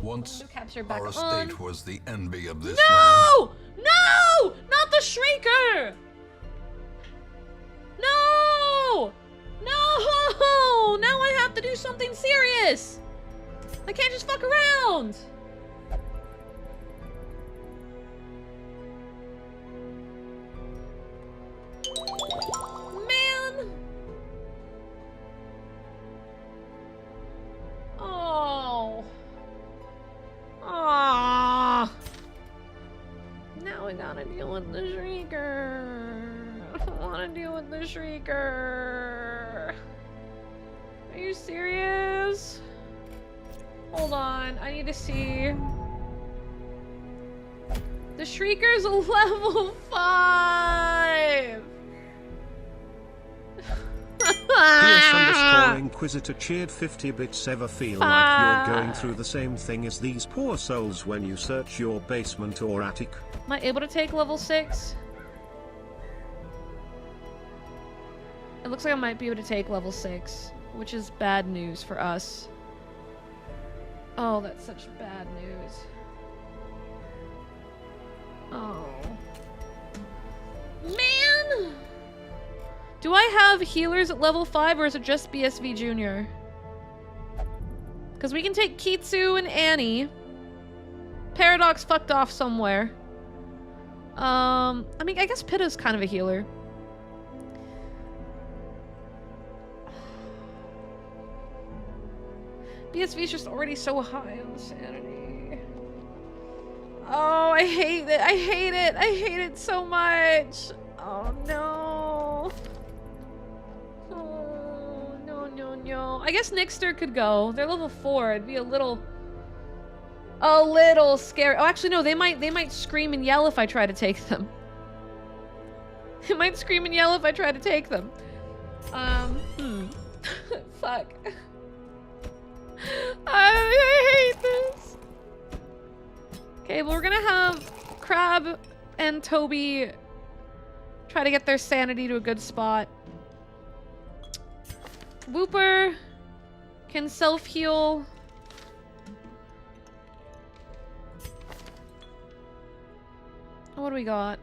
S5: Once,
S3: Back
S5: our
S3: on.
S5: estate was the envy of this land.
S3: No! No! Not the Shrieker! No! No! Now I have to do something serious! I can't just fuck around! Man! Oh. Ah. Now I gotta deal with the Shrieker. I don't wanna deal with the Shrieker. Are you serious? Hold on, I need to see. The Shrieker's a level 5!
S2: Inquisitor cheered 50 bits. Ever feel like you're going through the same thing as these poor souls when you search your basement or attic?
S3: Am I able to take level 6? It looks like I might be able to take level 6, which is bad news for us. Oh, that's such bad news. Oh. Man! Do I have healers at level 5 or is it just BSV Junior? Because we can take Kitsu and Annie. Paradox fucked off somewhere. I mean, I guess Pitta's kind of a healer. BSV's just already so high on sanity. Oh, I hate it. I hate it. I hate it so much. Oh, no. Oh, no, no, no. I guess Nixter could go. They're level 4. It'd be a little scary. Oh, actually, no. They might scream and yell if I try to take them. They might scream and yell if I try to take them. Fuck. I hate this. Okay, well, we're gonna have Crab and Toby try to get their sanity to a good spot. Whooper can self-heal. What do we got?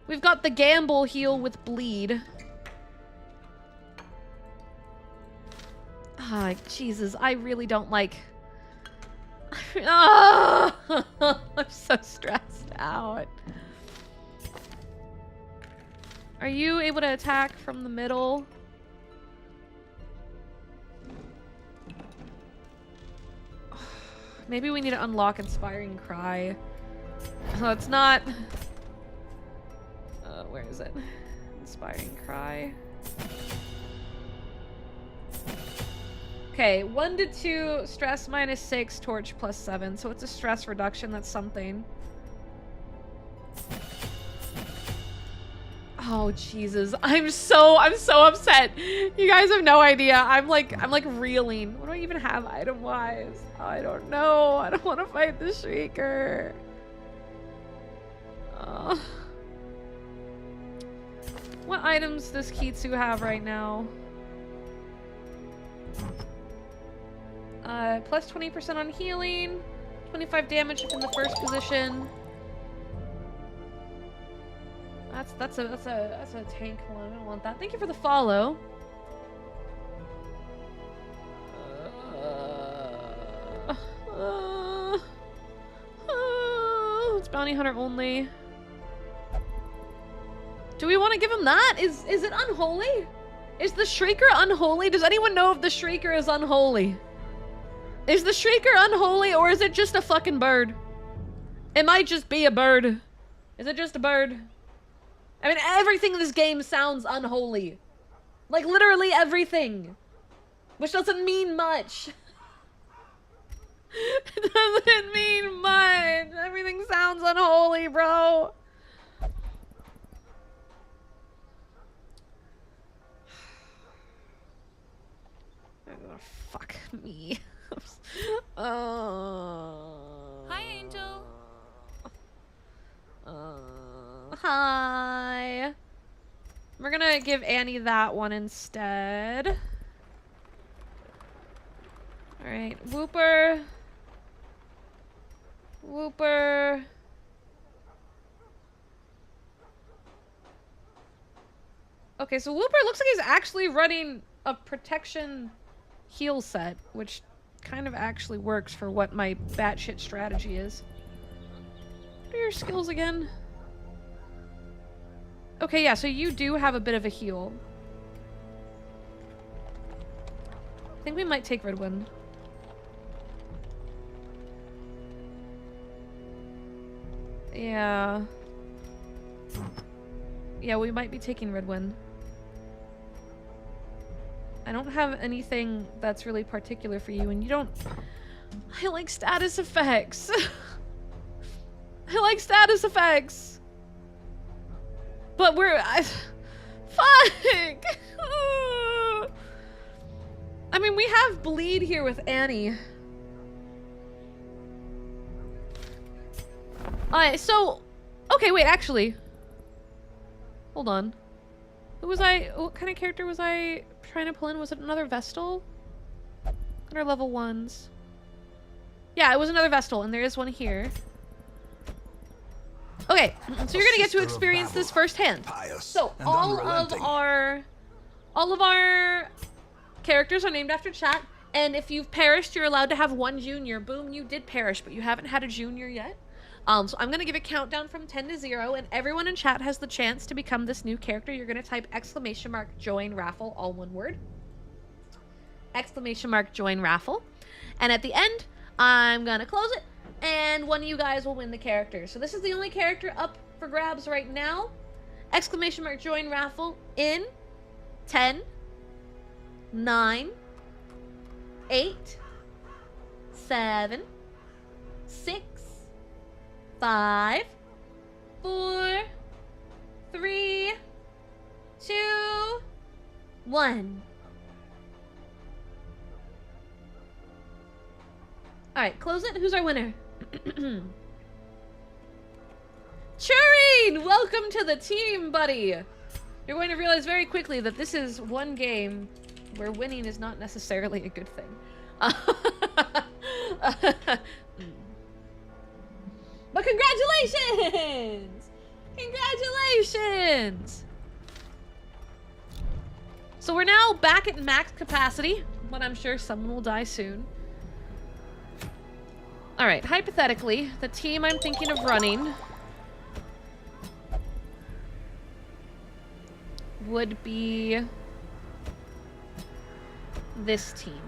S3: We've got the Gamble heal with bleed. Ah, Jesus, I really don't like... Oh, I'm so stressed out. Are you able to attack from the middle? Maybe we need to unlock Inspiring Cry. Oh, it's not... where is it? Inspiring Cry. Okay, 1 to 2, stress -6, torch +7. So it's a stress reduction, that's something. Oh, Jesus. I'm so upset. You guys have no idea. I'm like reeling. What do I even have item-wise? Oh, I don't know. I don't want to fight the Shrieker. What items does Kitsu have right now? Plus 20% on healing, 25 damage if in the first position. That's a tank one. I don't want that. Thank you for the follow. It's bounty hunter only. Do we want to give him that? Is it unholy? Is the Shrieker unholy? Does anyone know if the Shrieker is unholy? Is the Shrieker unholy or is it just a fucking bird? It might just be a bird. Is it just a bird? I mean, everything in this game sounds unholy. Like, literally everything. Which doesn't mean much. It doesn't mean much. Everything sounds unholy, bro. Oh, fuck me.
S1: Hi, Angel.
S3: Hi. We're gonna give Annie that one instead. Alright, Whooper. Whooper. Okay, so Whooper looks like he's actually running a protection heal set, which kind of actually works for what my batshit strategy is. What are your skills again? Okay, yeah, so you do have a bit of a heal. I think we might take Ridwin. Yeah. Yeah, we might be taking Ridwin. I don't have anything that's really particular for you, and you don't... I like status effects. I like status effects. But we're... Fuck! I mean, we have bleed here with Annie. So... Okay, wait, actually. Hold on. Who was I... What kind of character was I trying to pull in? Was it another Vestal? What are level 1s? Yeah, it was another Vestal, and there is one here. Okay, so you're gonna get to experience this firsthand. So all of our characters are named after chat, and if you've perished, you're allowed to have one junior. Boom, you did perish, but you haven't had a junior yet. So I'm gonna give a countdown from 10 to 0, and everyone in chat has the chance to become this new character. You're gonna type ! Join raffle, all one word. ! Join raffle. And at the end, I'm gonna close it, and one of you guys will win the character. So this is the only character up for grabs right now. ! Join raffle in 10, 9, 8, 7, 6, 5, 4, 3, 2, 1. Alright, close it. Who's our winner? Chureen! Welcome to the team, buddy! You're going to realize very quickly that this is one game where winning is not necessarily a good thing. But congratulations! Congratulations! So we're now back at max capacity, but I'm sure someone will die soon. Alright, hypothetically, the team I'm thinking of running would be this team.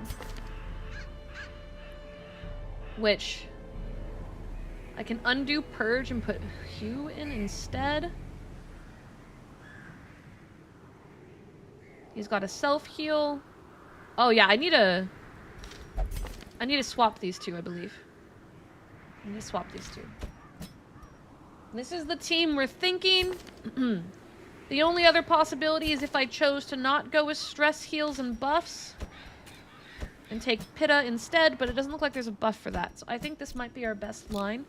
S3: Which I can undo Purge and put Hugh in instead. He's got a self-heal. Oh yeah, I need to swap these two, I believe. I need to swap these two. This is the team we're thinking. The only other possibility is if I chose to not go with stress heals and buffs and take Pitta instead, but it doesn't look like there's a buff for that. So I think this might be our best line.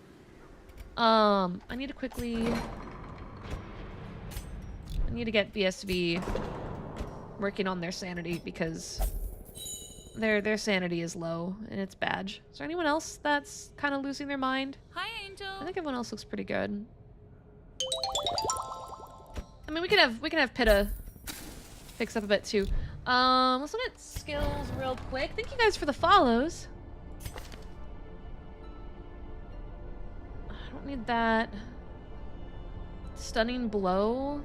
S3: I need to get BSV working on their sanity because their sanity is low and it's badge. Is there anyone else that's kind of losing their mind?
S1: Hi, Angel.
S3: I think everyone else looks pretty good. I mean, we can have Pitta fix up a bit too. Let's look at skills real quick. Thank you guys for the follows. I don't need that. Stunning blow.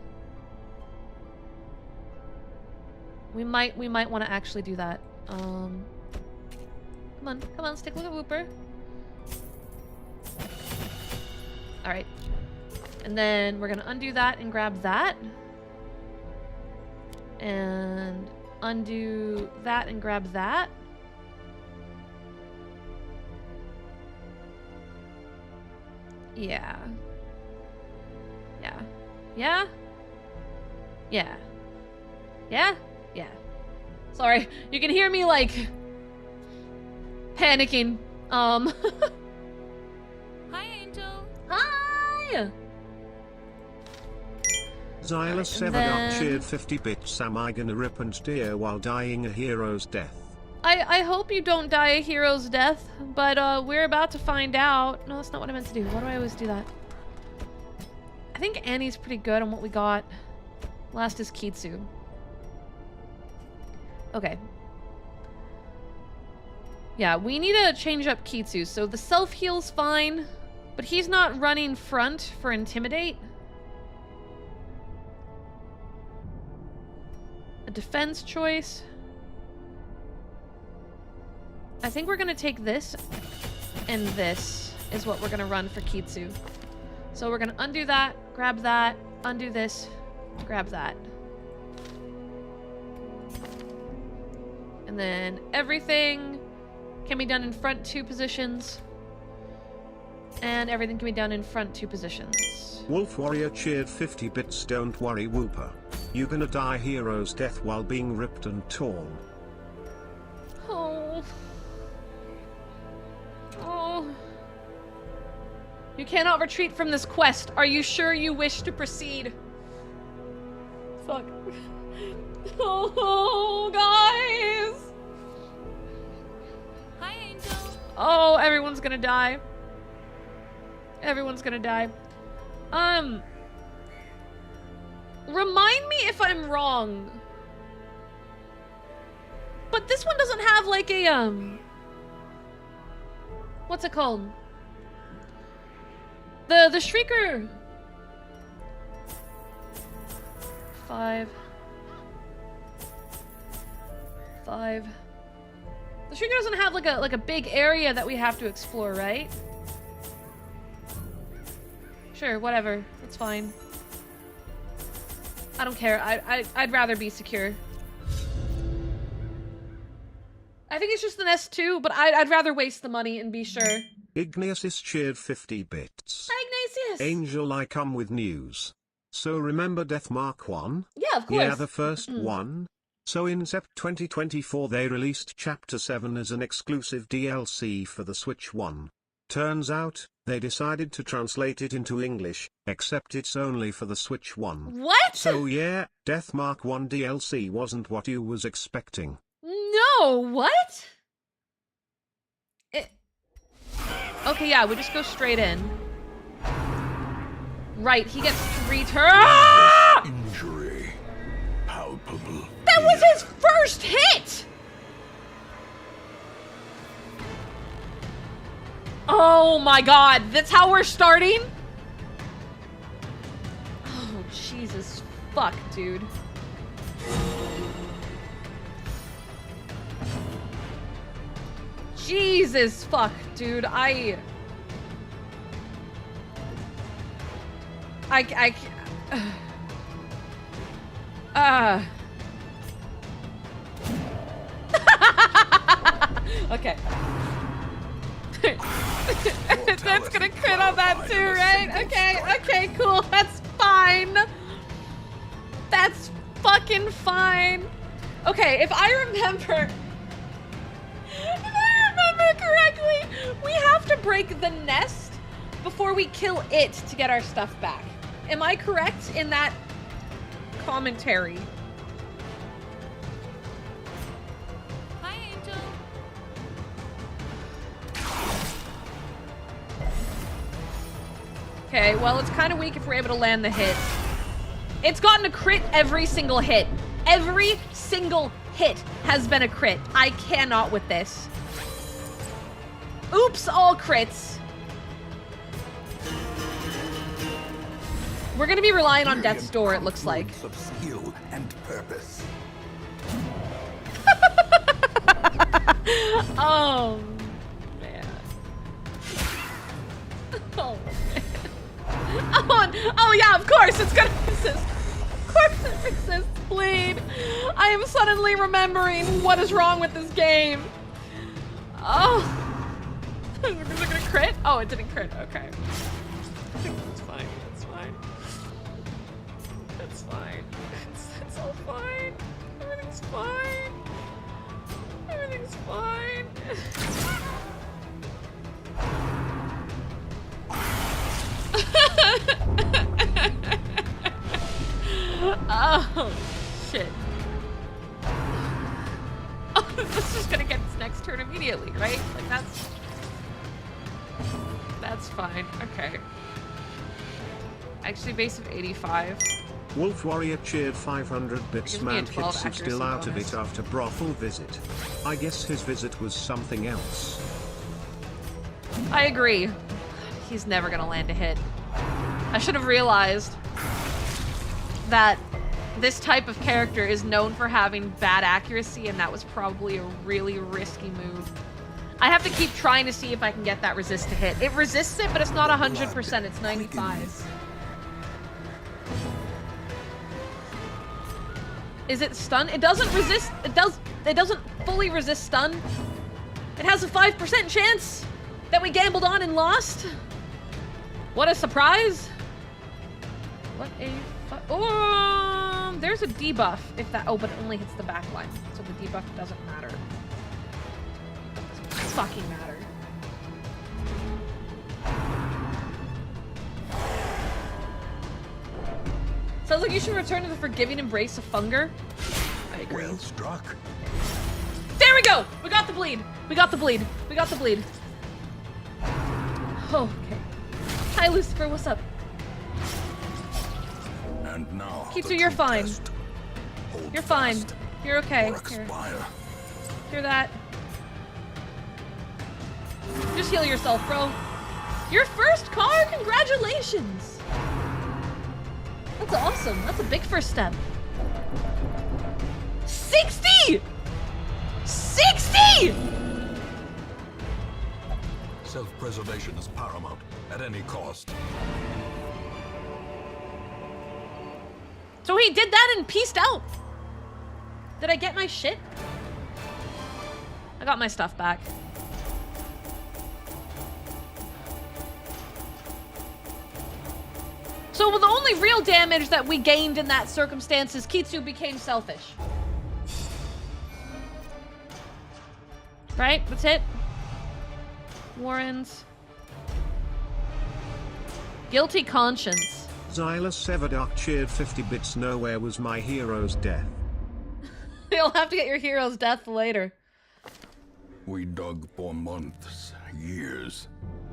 S3: We might want to actually do that. Come on, let's take a look at Whooper. Alright. And then we're gonna undo that and grab that. And undo that and grab that. Yeah. Yeah. Yeah? Yeah. Yeah? Yeah. Sorry, you can hear me, like, panicking.
S1: Hi, Angel.
S3: Hi!
S2: Xyla7 cheered 50 bits. Am I gonna rip and tear while dying a hero's death?
S3: I hope you don't die a hero's death, but we're about to find out. No, that's not what I meant to do. Why do I always do that? I think Annie's pretty good on what we got. Last is Kitsu. Okay. Yeah, we need to change up Kitsu. So the self-heal's fine, but he's not running front for Intimidate. A defense choice. I think we're gonna take this, and this is what we're gonna run for Kitsu. So we're gonna undo that, grab that, undo this, grab that. And then everything can be done in front 2 positions. And everything can be done in front 2 positions.
S2: Wolf Warrior cheered 50 bits. Don't worry, Whooper. You're gonna die hero's death while being ripped and torn.
S3: You cannot retreat from this quest. Are you sure you wish to proceed? Fuck. Oh, guys.
S1: Hi, Angel.
S3: Oh, everyone's gonna die. Everyone's gonna die. Remind me if I'm wrong. But this one doesn't have like a, what's it called? The Shrieker. 5. The Shrieker doesn't have like a big area that we have to explore, right? Sure, whatever. That's fine. I don't care. I'd rather be secure. I think it's just an S2, but I'd rather waste the money and be sure.
S2: Igneous cheered 50 bits.
S3: Hi, Ignatius!
S2: Angel, I come with news. So remember Death Mark 1?
S3: Yeah, of course.
S2: Yeah, the first one. So in Sept 2024 they released Chapter 7 as an exclusive DLC for the Switch 1. Turns out, they decided to translate it into English, except it's only for the Switch 1.
S3: What?
S2: So yeah, Death Mark 1 DLC wasn't what you was expecting.
S3: No, what? Okay, yeah, we just go straight in. Right, he gets 3 turns.
S5: Injury. Palpable.
S3: That was his first hit! Oh my god, that's how we're starting? Oh, Jesus fuck, dude. Jesus fuck, dude. Okay. That's gonna crit on that too, right? Okay, cool. That's fine. That's fucking fine. Okay, if I remember correctly, we have to break the nest before we kill it to get our stuff back. Am I correct in that commentary?
S1: Hi, Angel.
S3: Okay, well, it's kind of weak if we're able to land the hit. It's gotten a crit every single hit. Every single hit has been a crit. I cannot with this. Oops, all crits. We're gonna be relying on Death's Door, it looks like.
S5: Of skill and purpose.
S3: Oh, man. Oh, man. Oh, yeah, of course, it's gonna resist. Of course it resists bleed. I am suddenly remembering what is wrong with this game. Oh. Is it gonna crit? Oh, it didn't crit. Okay. It's fine. It's fine. It's fine. It's all fine. Everything's fine. Everything's fine. Oh, shit. Oh, this is gonna get its next turn immediately, right? Like, that's fine. Okay. Actually, base of 85.
S2: Wolf Warrior cheered 500 bits.
S3: Gives me a
S2: Man
S3: 12
S2: Hits is still
S3: accuracy
S2: out of
S3: bonus.
S2: it after brothel visit. I guess his visit was something else.
S3: I agree. He's never gonna land a hit. I should have realized that this type of character is known for having bad accuracy, and that was probably a really risky move. I have to keep trying to see if I can get that resist to hit. It resists it, but it's not 100%, it's 95. Is it stun? It doesn't resist, it doesn't fully resist stun. It has a 5% chance that we gambled on and lost. What a surprise. What a there's a debuff if that, oh, but it only hits the back line. So the debuff doesn't matter. It doesn't fucking matter. Sounds like you should return to the forgiving embrace of Funger. I agree.
S5: Well struck.
S3: There we go! We got the bleed. We got the bleed. We got the bleed. Oh, okay. Hi, Lucifer. What's up?
S5: And now.
S3: Kitsu,
S5: the
S3: you're
S5: true
S3: fine.
S5: test. Hold
S3: You're fine.
S5: fast
S3: You're okay.
S5: or
S3: Here.
S5: expire.
S3: Hear that? Just heal yourself, bro. Your first car? Congratulations! That's awesome. That's a big first step. 60! 60!
S5: Self-preservation is paramount at any cost.
S3: So he did that and peaced out. Did I get my shit? I got my stuff back. So the only real damage that we gained in that circumstance is Kitsu became selfish. Right? That's it? Warrens. Guilty conscience.
S2: Xylus Severdark cheered 50 bits. Nowhere was my hero's death.
S3: You'll have to get your hero's death later.
S5: We dug for months, years,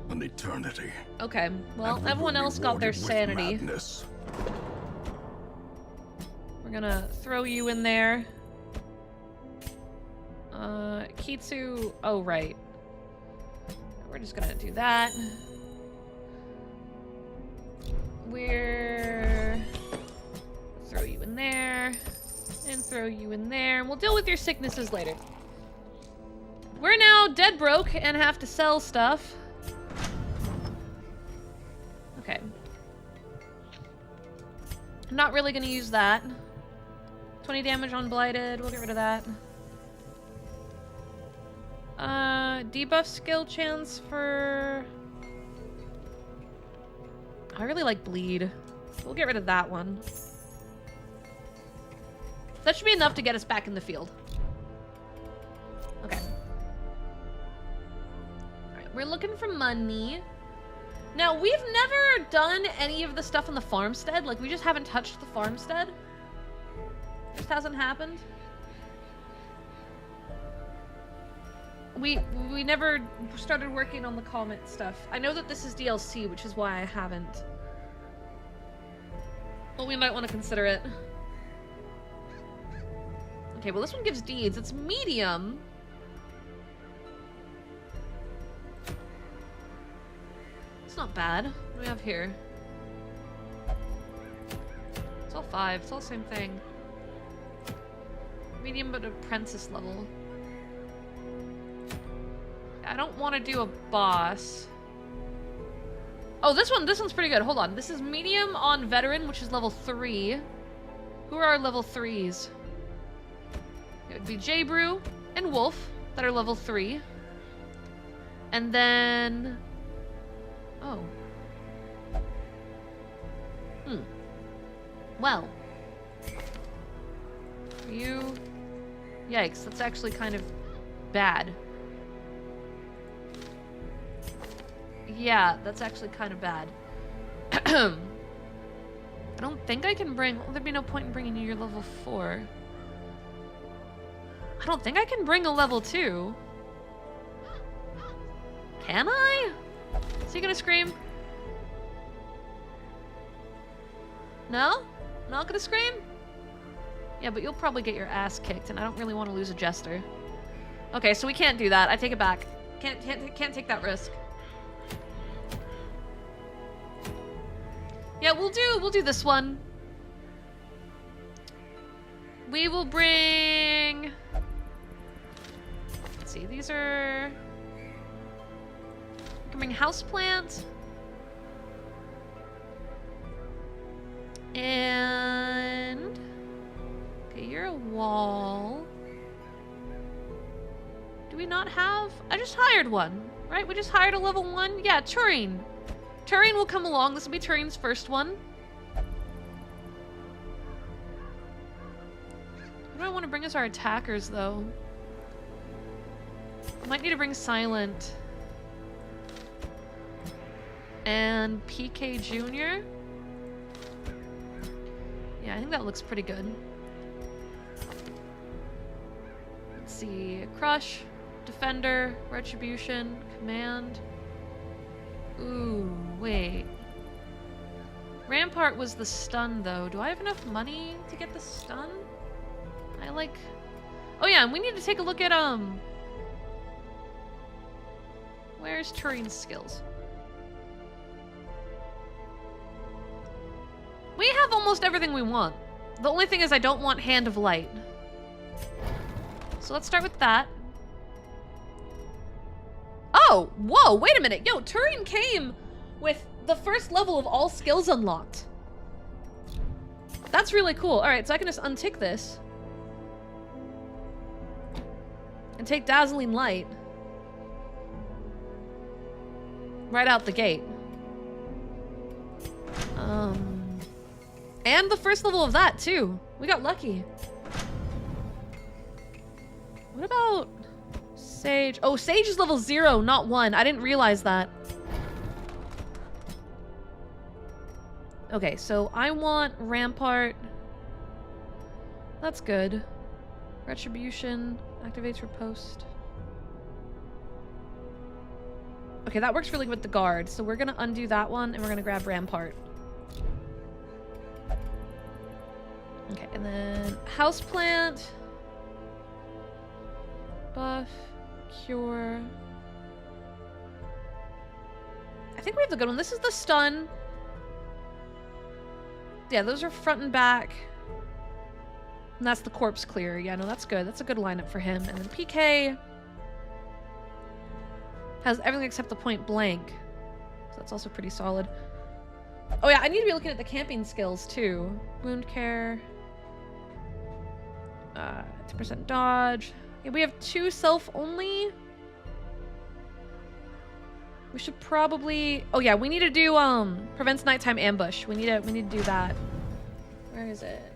S5: an eternity.
S3: Okay, well,
S5: And we
S3: everyone
S5: were
S3: else got their
S5: rewarded with
S3: sanity.
S5: madness.
S3: We're gonna throw you in there. Kitsu, oh right. We're just gonna do that. We're throw you in there, and throw you in there, and we'll deal with your sicknesses later. We're now dead broke and have to sell stuff. Okay. I'm not really gonna use that. 20 damage on Blighted, we'll get rid of that. Debuff skill chance for... I really like Bleed. We'll get rid of that one. That should be enough to get us back in the field. Okay. Alright, we're looking for money. Now, we've never done any of the stuff in the farmstead. Like, we just haven't touched the farmstead. Just hasn't happened. We never started working on the comment stuff. I know that this is DLC, which is why I haven't. Well, we might want to consider it. Okay, well this one gives deeds. It's medium. It's not bad. What do we have here? It's all 5. It's all the same thing. Medium but apprentice level. I don't want to do a boss. Oh, this one's pretty good. Hold on. This is medium on veteran, which is level 3. Who are our level 3s? It would be J-Brew and Wolf that are level 3. And then... Oh. Well. You... Yikes, that's actually kind of bad. Yeah, that's actually kind of bad. I don't think I can bring... Well, there'd be no point in bringing you your level 4. I don't think I can bring a level 2. Can I? Is he gonna scream? No? Not gonna scream? Yeah, but you'll probably get your ass kicked, and I don't really want to lose a jester. Okay, so we can't do that. I take it back. Can't take that risk. Yeah, we'll do this one. We will bring... Let's see, these are... We can bring houseplant. And... Okay, you're a wall. Do we not have... I just hired one, right? We just hired a level 1? Yeah, Turing. Turing will come along. This will be Turing's first one. What do I want to bring as our attackers, though? I might need to bring Silent. And PK Jr. Yeah, I think that looks pretty good. Let's see. Crush, Defender, Retribution, Command. Ooh, wait. Rampart was the stun, though. Do I have enough money to get the stun? I like... Oh yeah, and we need to take a look at, where's Turing's skills? We have almost everything we want. The only thing is I don't want Hand of Light. So let's start with that. Oh, whoa, wait a minute. Yo, Turing came with the first level of all skills unlocked. That's really cool. All right, so I can just untick this. And take Dazzling Light. Right out the gate. And the first level of that, too. We got lucky. What about Sage? Oh, Sage is level 0, not 1. I didn't realize that. Okay, so I want Rampart. That's good. Retribution activates riposte. Okay, that works really good with the guard. So we're gonna undo that one and we're gonna grab Rampart. Okay, and then Houseplant. Buff. Cure. I think we have the good one. This is the stun. Yeah, those are front and back. And that's the corpse clear. Yeah, no, that's good. That's a good lineup for him. And then PK has everything except the point blank. So that's also pretty solid. Oh yeah, I need to be looking at the camping skills too. Wound care. 10% dodge. Yeah, we have 2 self only. We should probably... Oh yeah, we need to do prevents nighttime ambush. We need to do that. Where is it?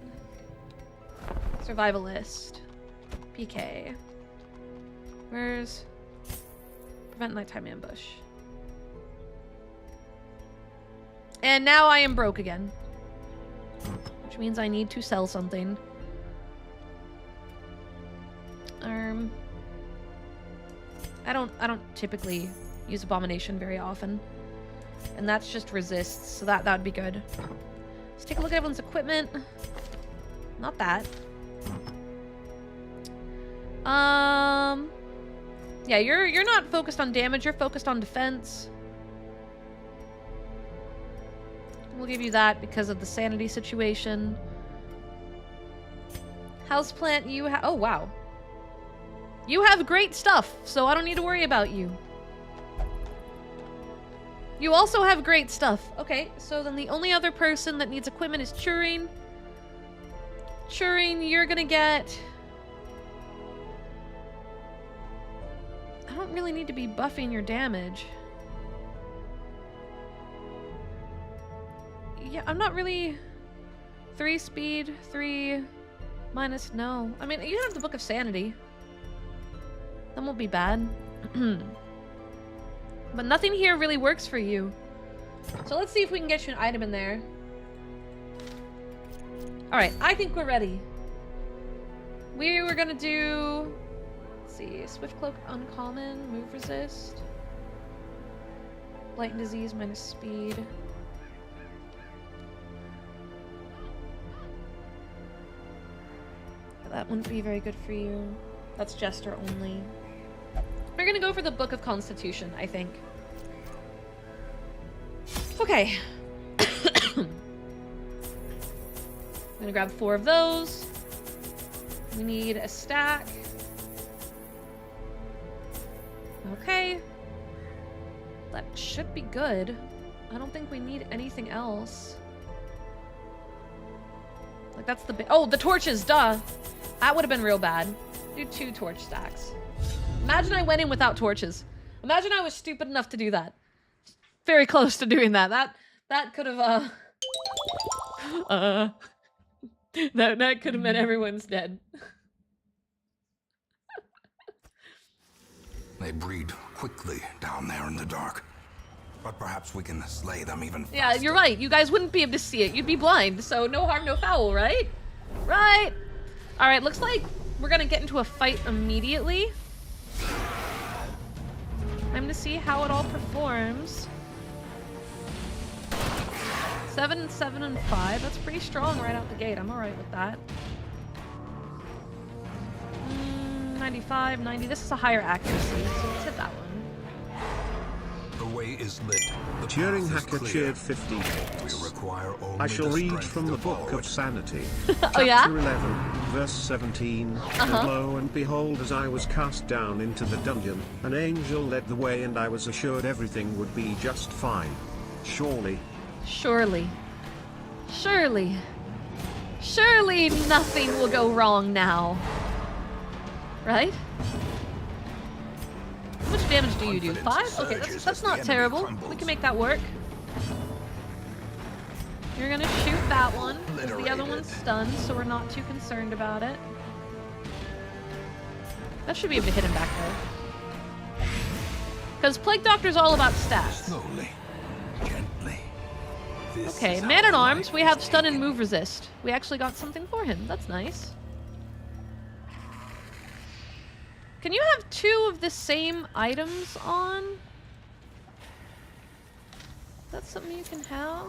S3: Survivalist. PK. Where's prevent nighttime ambush? And now I am broke again. Which means I need to sell something. I don't typically use Abomination very often. And that's just resists, so that would be good. Let's take a look at everyone's equipment. Not that. Yeah, you're not focused on damage, you're focused on defense. We'll give you that because of the sanity situation. Houseplant, you have... Oh, wow. You have great stuff, so I don't need to worry about you. You also have great stuff. Okay, so then the only other person that needs equipment is Turing. Turing, you're gonna get... I don't really need to be buffing your damage. Yeah, I'm not really... 3 speed, 3 minus, no. I mean, you have the Book of Sanity. That won't be bad. But nothing here really works for you. So let's see if we can get you an item in there. Alright, I think we're ready. We were gonna do... Let's see. Swift Cloak uncommon. Move resist. Blight and Disease minus speed. That wouldn't be very good for you. That's Jester only. We're gonna go for the Book of Constitution, I think. Okay. I'm gonna grab 4 of those. We need a stack. Okay. That should be good. I don't think we need anything else. Like, that's the big... Oh, the torches, duh! That would have been real bad. Do 2 torch stacks. Imagine I went in without torches. Imagine I was stupid enough to do that. Very close to doing that. That could have, that could have meant everyone's dead.
S5: They breed quickly down there in the dark. But perhaps we can slay them even faster.
S3: Yeah, you're right. You guys wouldn't be able to see it. You'd be blind. So no harm, no foul, right? Right. All right, looks like we're going to get into a fight immediately. I'm going to see how it all performs. 7, 7, and 5. That's pretty strong right out the gate. I'm all right with that. 95, 90. This is a higher accuracy, so let's hit that one.
S5: The way is lit. The
S2: Turing
S5: path is
S2: Hacker
S5: clear.
S2: cheered 50
S5: We
S2: votes.
S5: require only
S2: I shall
S5: the
S2: read
S5: strength
S2: from
S5: to
S2: the Book
S5: follow
S2: of
S5: it.
S2: Sanity.
S3: Oh, yeah?
S2: Chapter 11, verse 17. And lo and behold, as I was cast down into the dungeon, an angel led the way, and I was assured everything would be just fine. Surely.
S3: Surely. Surely. Surely nothing will go wrong now. Right? How much damage do you do? 5? Okay, that's not terrible. We can make that work. You're gonna shoot that one, because the other one's stunned, so we're not too concerned about it. That should be able to hit him back there. Because Plague Doctor's all about stats.
S5: Slowly, gently. This
S3: Okay,
S5: is how
S3: Man-at-Arms,
S5: life
S3: we
S5: is
S3: have stun and
S5: taken.
S3: move resist. We actually got something for him. That's nice. Can you have 2 of the same items on? Is that something you can have?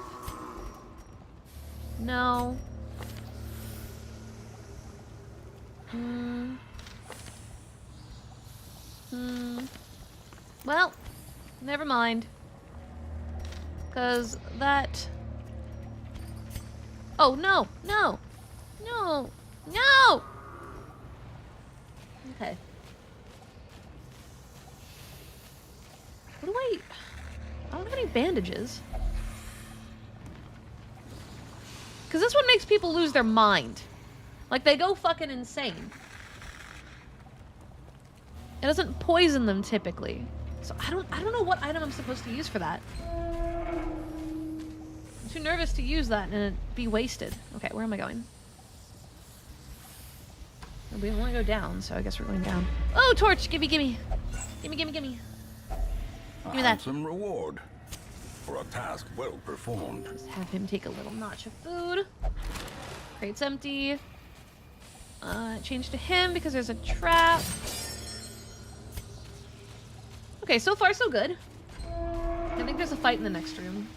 S3: No. Well, never mind. Because that... Oh, no! No! No! No! Okay. What do I don't have any bandages. Because this one makes people lose their mind. Like, they go fucking insane. It doesn't poison them, typically. So I don't know what item I'm supposed to use for that. I'm too nervous to use that and it'd be wasted. Okay, where am I going? We don't want to go down, so I guess we're going down. Oh, torch! Gimme, gimme! Gimme, gimme, gimme!
S5: A
S3: Give me that.
S5: handsome reward for a task well performed.
S3: Just have him take a little notch of food. Crate's empty. Change to him because there's a trap. Okay, so far so good. I think there's a fight in the next room.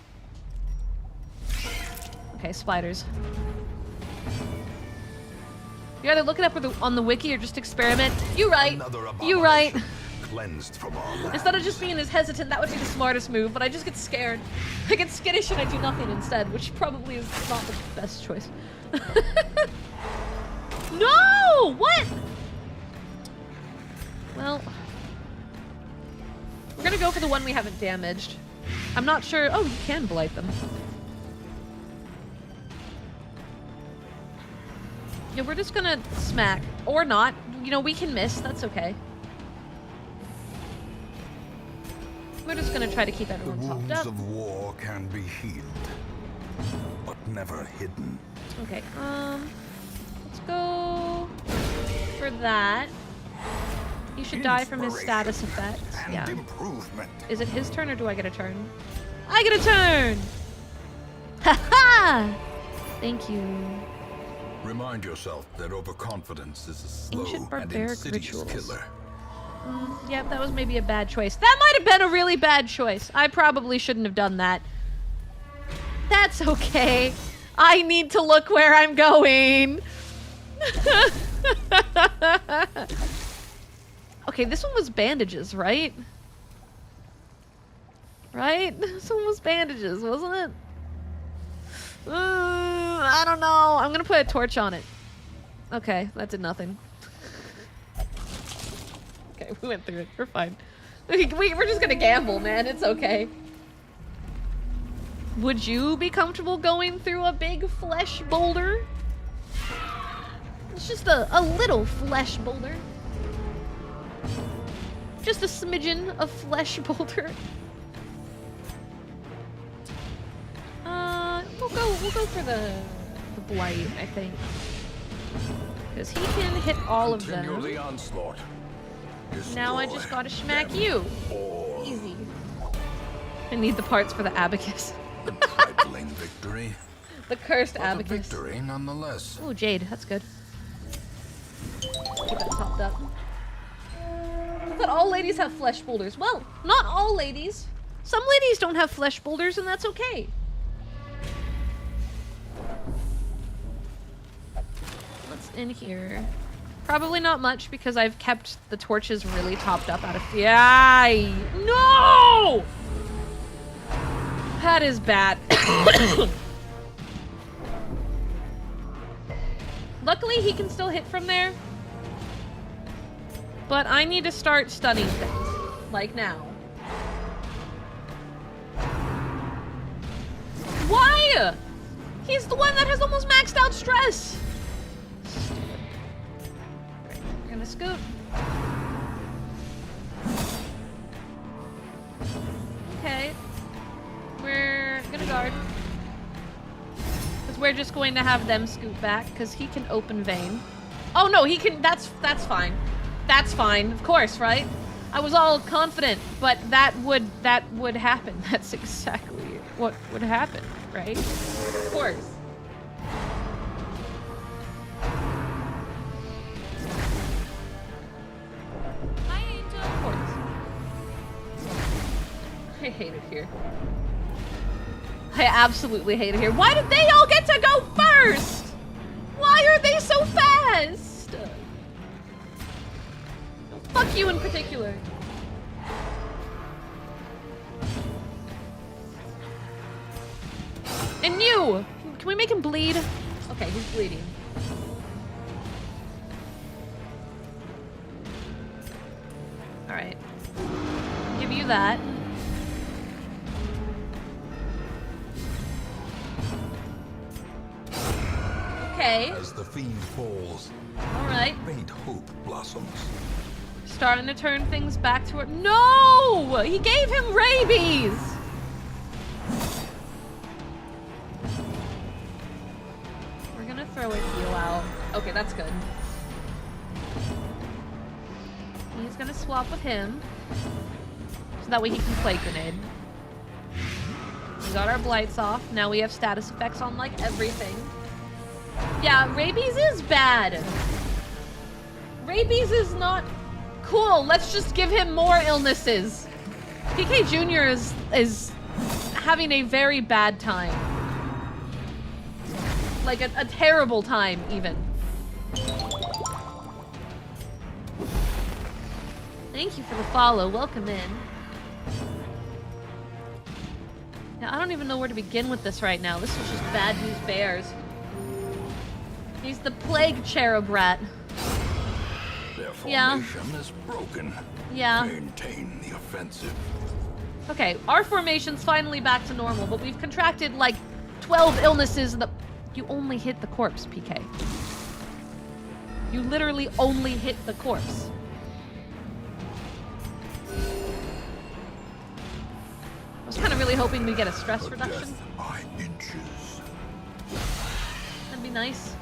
S3: Okay, spiders. You either look it up on the wiki or just experiment. You right.
S5: Another
S3: You right.
S5: abomination cleansed from our land.
S3: Instead of just being as hesitant, that would be the smartest move, but I just get scared. I get skittish and I do nothing instead, which probably is not the best choice. No! What? Well, we're gonna go for the one we haven't damaged. I'm not sure. Oh, you can blight them. Yeah, we're just gonna smack. Or not. You know, we can miss. That's okay. We're just gonna try to keep
S5: The
S3: everyone topped
S5: wounds
S3: up.
S5: of war can be healed, but never hidden.
S3: Okay, let's go for that. He should die from his status effect.
S5: And
S3: Yeah.
S5: improvement.
S3: Is it his turn or do I get a turn? I get a turn! Haha! Thank you.
S5: Remind yourself that overconfidence is a slow
S3: Ancient
S5: and
S3: barbaric
S5: insidious
S3: rituals.
S5: killer.
S3: Yep, that was maybe a bad choice. That might have been a really bad choice. I probably shouldn't have done that. That's okay. I need to look where I'm going. Okay, this one was bandages, right? Right? This one was bandages, wasn't it? I don't know. I'm gonna put a torch on it. Okay, that did nothing. Okay, we went through it. We're fine. We're just gonna gamble, man. It's okay. Would you be comfortable going through a big flesh boulder? It's just a little flesh boulder. Just a smidgen of flesh boulder. We'll go for the blight, I think. Because he can hit all of
S5: Continue
S3: them.
S5: the onslaught.
S3: Now I
S5: Destroy
S3: just gotta smack
S5: them
S3: you.
S5: all.
S3: Easy. I need the parts for the abacus.
S5: A trifling victory,
S3: The cursed
S5: but a
S3: abacus.
S5: victory nonetheless.
S3: Oh, jade. That's good. Keep that topped up. I thought all ladies have flesh boulders. Well, not all ladies. Some ladies don't have flesh boulders, and that's okay. What's in here? Probably not much because I've kept the torches really topped up out of... Yay! No! That is bad. Luckily, he can still hit from there. But I need to start stunning things. Like now. Why? He's the one that has almost maxed out stress. Stupid. We're gonna scoot. Okay. We're gonna guard. Because we're just going to have them scoot back, because he can open vein. Oh no, he can, that's fine. That's fine, of course, right? I was all confident, but that would happen. That's exactly what would happen, right? Of course. Hi, Angel. Of course. I hate it here. I absolutely hate it here. Why did they all get to go first? Why are they so fast? Fuck you in particular. And you! Can we make him bleed? Okay, he's bleeding. Alright. Give you that. Okay.
S5: As the fiend falls,
S3: Alright.
S5: faint hope blossoms.
S3: Starting to turn things back to it. No! He gave him rabies! We're gonna throw a heal out. Okay, that's good. He's gonna swap with him. So that way he can play grenade. We got our blights off. Now we have status effects on like everything. Yeah, rabies is bad. Rabies is not cool. Let's just give him more illnesses. PK Jr. is having a very bad time. Like a terrible time, even. Thank you for the follow. Welcome in. Now, I don't even know where to begin with this right now. This is just bad news bears. He's the plague cherub rat.
S5: Their
S3: Yeah.
S5: formation is broken.
S3: Yeah.
S5: Maintain the offensive.
S3: Okay, our formation's finally back to normal, but we've contracted like 12 illnesses in the... You only hit the corpse, PK. You literally only hit the corpse. I was kind of really hoping we get a stress
S5: A
S3: reduction.
S5: death by inches.
S3: That'd be nice.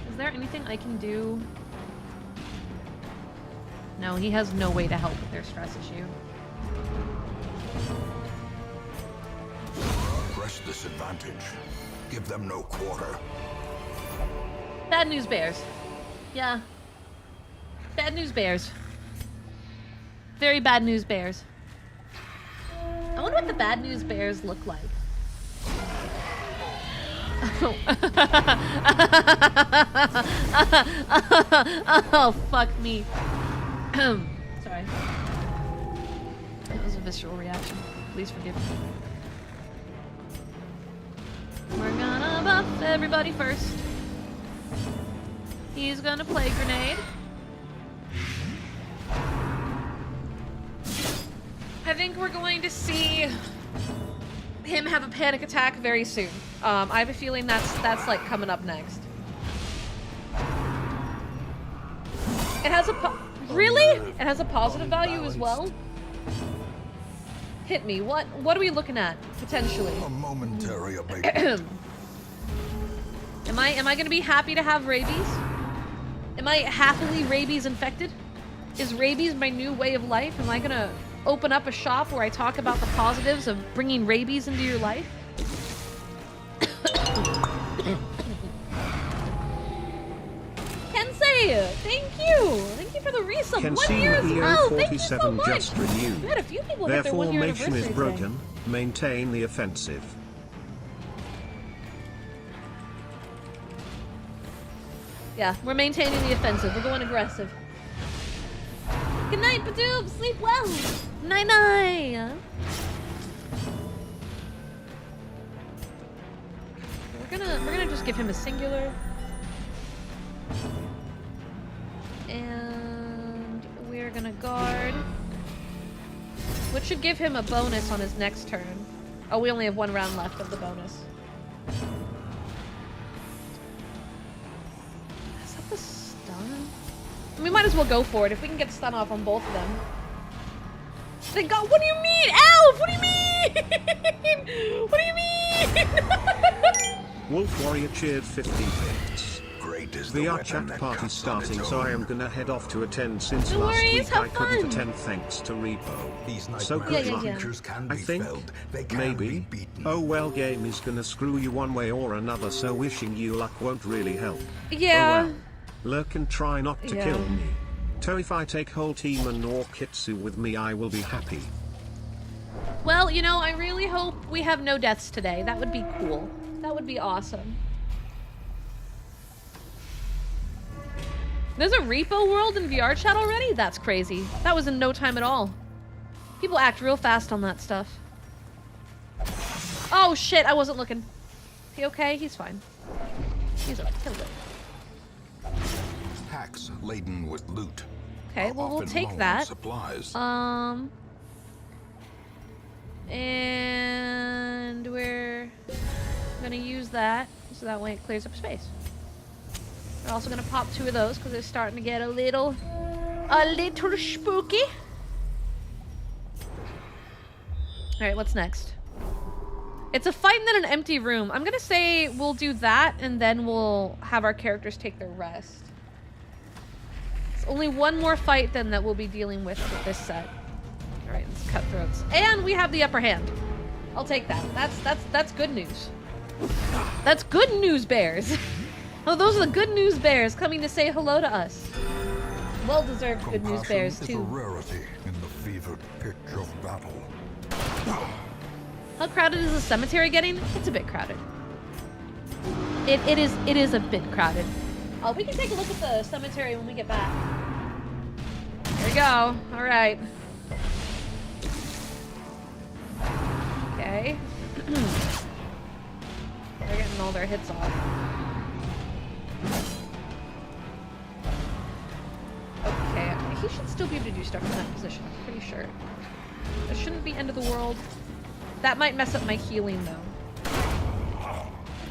S3: Is there anything I can do? No, he has no way to help with their stress issue.
S5: Press this advantage. Give them no quarter.
S3: Bad news bears. Yeah. Bad news bears. Very bad news bears. I wonder what the bad news bears look like. Oh, fuck me. Sorry. That was a visceral reaction. Please forgive me. We're gonna buff everybody first. He's gonna play grenade. I think we're going to see him have a panic attack very soon. I have a feeling that's like coming up next. It has a really? It has a positive value as well? Hit me. What are we looking at potentially?
S5: A momentary abatement.
S3: Am I gonna be happy to have rabies? Am I happily rabies infected? Is rabies my new way of life? Am I gonna open up a shop where I talk about the positives of bringing rabies into your life? Kensei, thank you! Thank you for the resub. 1 year as well! Thank you so much!
S2: just renewed.
S3: We had a few people
S2: Their
S3: hit their 1 year
S2: formation
S3: anniversary
S2: is
S3: today.
S2: broken. Maintain the offensive.
S3: Yeah, we're maintaining the offensive. We're going aggressive. Good night, Badoob! Sleep well! Night-night! We're gonna just give him a singular. And we're gonna guard. Which should give him a bonus on his next turn. Oh, we only have 1 round left of the bonus. Is that the stun? We might as well go for it if we can get stun off on both of them. They got. What do you mean, Elf? What do you mean? What do you mean?
S2: Wolf Warrior cheered 50 bits.
S5: Great is
S2: The
S5: the
S2: chat
S5: weapon that
S2: party
S5: cuts on
S2: starting,
S5: its
S2: so I
S5: own.
S2: am gonna head off to attend since
S3: No
S2: last
S3: worries,
S2: week
S3: have
S2: I couldn't
S3: fun.
S2: attend thanks to Repo.
S5: These
S2: So
S5: nightmare
S2: good luck.
S5: creatures can be
S2: I think,
S5: felled. They can
S2: maybe.
S5: be beaten.
S2: Oh well, game is gonna screw you one way or another, so wishing you luck won't really help.
S3: Yeah.
S2: Oh well. Lurk and try not to
S3: Yeah.
S2: kill me. So if I take whole team and or Kitsu with me, I will be happy.
S3: Well, you know, I really hope we have no deaths today. That would be cool. That would be awesome. There's a repo world in VR chat already? That's crazy. That was in no time at all. People act real fast on that stuff. Oh shit, I wasn't looking. He okay? He's fine. He's okay. He'll live.
S5: Packs laden with loot.
S3: Okay,
S5: are
S3: well, we'll
S5: often
S3: take
S5: low on
S3: that.
S5: Supplies.
S3: And we're gonna use that so that way it clears up space. We're also gonna pop 2 of those because they're starting to get a little spooky. All right, what's next? It's a fight in an empty room. I'm gonna say we'll do that and then we'll have our characters take their rest. It's only 1 more fight then that we'll be dealing with this set. All right, it's cutthroats, and we have the upper hand. I'll take that. That's good news. That's good news, bears. Oh, those are the good news bears coming to say hello to us. Well-deserved good news
S5: Compassion
S3: bears
S5: is a
S3: too.
S5: rarity in the fevered pitch of battle.
S3: How crowded is the cemetery getting? It's a bit crowded. It is a bit crowded. Oh, we can take a look at the cemetery when we get back. There we go. All right. Okay. They're getting all their hits off. Okay, he should still be able to do stuff in that position, I'm pretty sure. That shouldn't be end of the world. That might mess up my healing, though.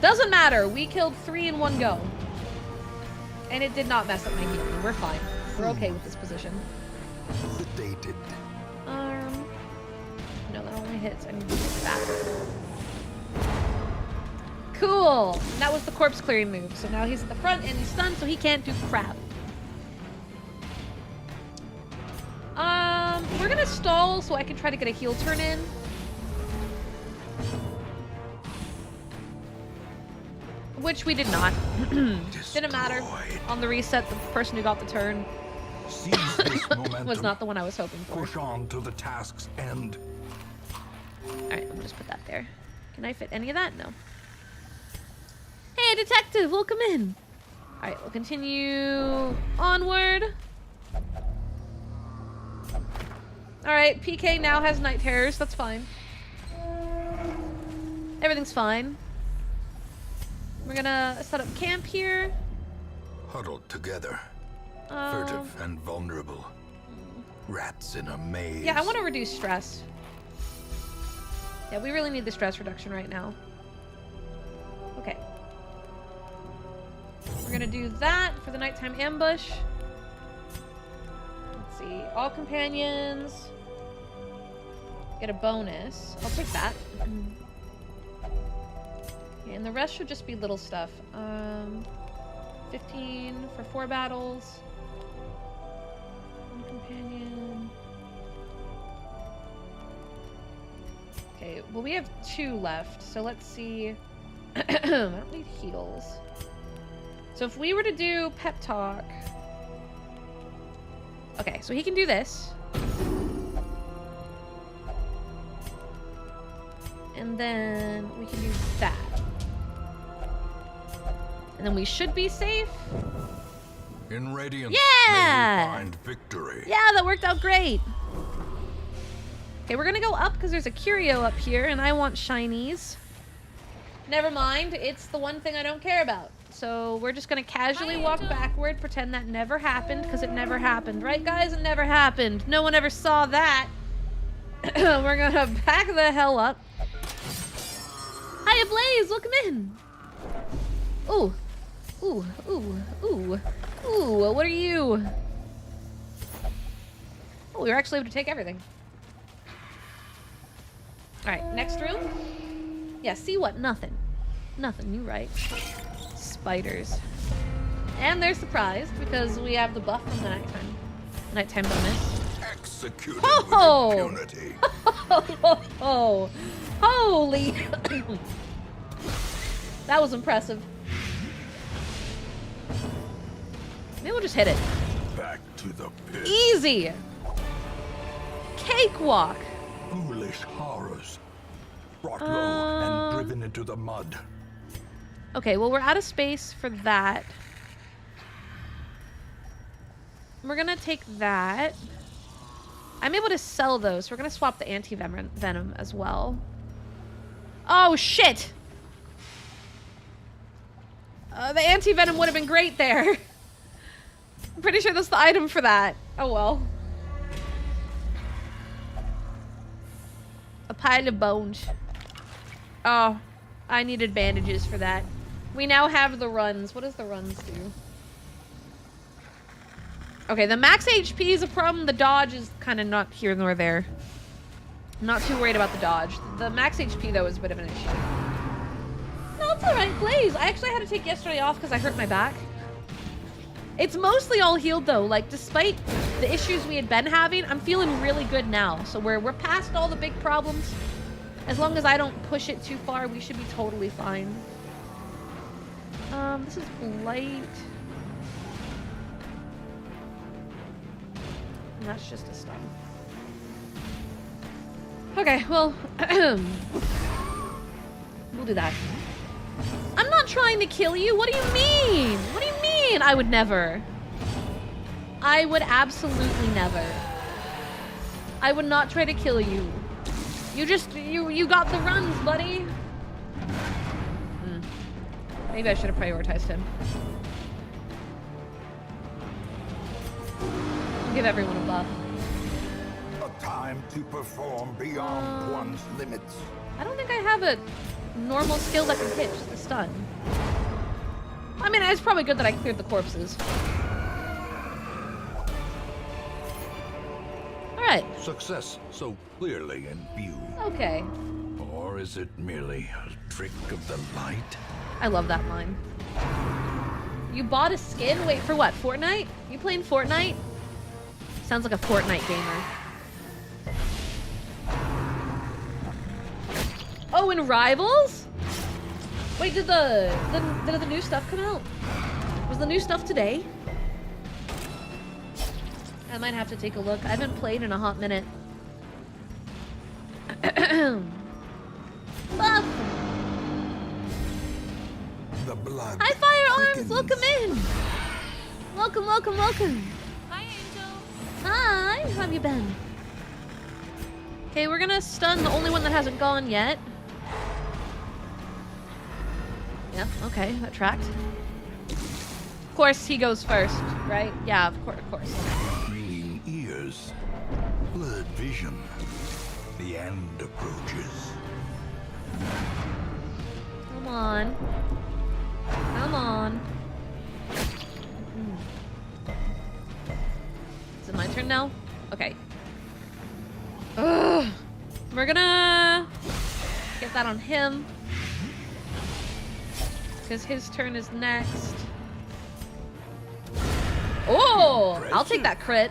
S3: Doesn't matter, we killed 3 in 1 go. And it did not mess up my healing, we're fine. We're okay with this position.
S5: Sedated.
S3: No, that only hits. I need to get back. Cool! And that was the corpse clearing move. So now he's at the front and he's stunned, so he can't do crap. We're gonna stall so I can try to get a heal turn in. Which we did not. Didn't matter. On the reset, the person who got the turn
S5: Seize this momentum.
S3: was not the one I was hoping for.
S5: Push on to the task's end.
S3: Alright, I'll just put that there. Can I fit any of that? No. Hey, detective, welcome in. Alright, we'll continue onward. Alright, PK now has night terrors. That's fine. Everything's fine. We're gonna set up camp here.
S5: Huddled together. Furtive and vulnerable. Rats in a maze.
S3: Yeah, I want to reduce stress. Yeah, we really need the stress reduction right now. Okay. We're gonna do that for the nighttime ambush. Let's see. All companions get a bonus. I'll take that. Okay, and the rest should just be little stuff. 15 for 4 battles. 1 Okay, well we have 2 left, so let's see. I don't need heals. So if we were to do pep talk... Okay, so he can do this. And then we can do that. And then we should be safe.
S5: In Radiance,
S3: Yeah!
S5: may we find victory.
S3: Yeah, that worked out great. Okay, we're gonna go up because there's a curio up here and I want shinies. Never mind, it's the one thing I don't care about. So we're just gonna casually walk backward, pretend that never happened because it never happened. Right, guys? It never happened. No one ever saw that. We're gonna back the hell up. Hiya, Blaze! Welcome in! Ooh. Ooh, ooh, ooh. Ooh, what are you? Oh, we were actually able to take everything. Alright, next room. Yeah, see what? Nothing. Nothing, you right. Spiders. And they're surprised because we have the buff from the nighttime. Nighttime bonus.
S5: Executed
S3: Oh!
S5: with impunity.
S3: Oh! Holy! That was impressive. Maybe we'll just hit it.
S5: Back to the pit.
S3: Easy! Cakewalk!
S5: Foolish horrors. Brought low
S3: Um,
S5: and driven into the mud.
S3: Okay, well, we're out of space for that. We're gonna take that. I'm able to sell those, so we're gonna swap the anti-venom as well. Oh, shit! The anti-venom would have been great there. I'm pretty sure that's the item for that. Oh, well. A pile of bones. Oh, I needed bandages for that. We now have the runs. What does the runs do? Okay, the max HP is a problem. The dodge is kind of not here nor there. I'm not too worried about the dodge. The max HP, though, is a bit of an issue. No, it's alright, Blaze. I actually had to take yesterday off because I hurt my back. It's mostly all healed, though. Like, despite the issues we had been having, I'm feeling really good now. So we're past all the big problems. As long as I don't push it too far, we should be totally fine. This is Blight. And that's just a stun. Okay, well, we'll do that. I'm not trying to kill you. What do you mean? What do you mean? I would never. I would absolutely never. I would not try to kill you. You got the runs, buddy. Maybe I should have prioritized him. I'll give everyone a buff.
S5: A time to perform beyond one's limits.
S3: I don't think I have a normal skill that can hit, just a stun. I mean, it's probably good that I cleared the corpses. Alright.
S5: Success so clearly in view.
S3: Okay.
S5: Or is it merely a trick of the light?
S3: I love that line. You bought a skin? Wait, for what? Fortnite? You playing Fortnite? Sounds like a Fortnite gamer. Oh, in Rivals? Wait, did the new stuff come out? Was the new stuff today? I might have to take a look. I haven't played in a hot minute. Buff!
S5: The blood.
S3: Hi, Firearms!
S5: quickens.
S3: Welcome in! Welcome, welcome, welcome!
S1: Hi, Angel.
S3: Hi! How have you been? Okay, we're gonna stun the only one that hasn't gone yet. Yeah, okay, that tracked. Of course, he goes first, right? Yeah, of course.
S5: Green ears. Blurred vision. The end approaches.
S3: Come on. Come on. Is it my turn now? Okay. Ugh. We're gonna get that on him. Because his turn is next. Oh! I'll take that crit.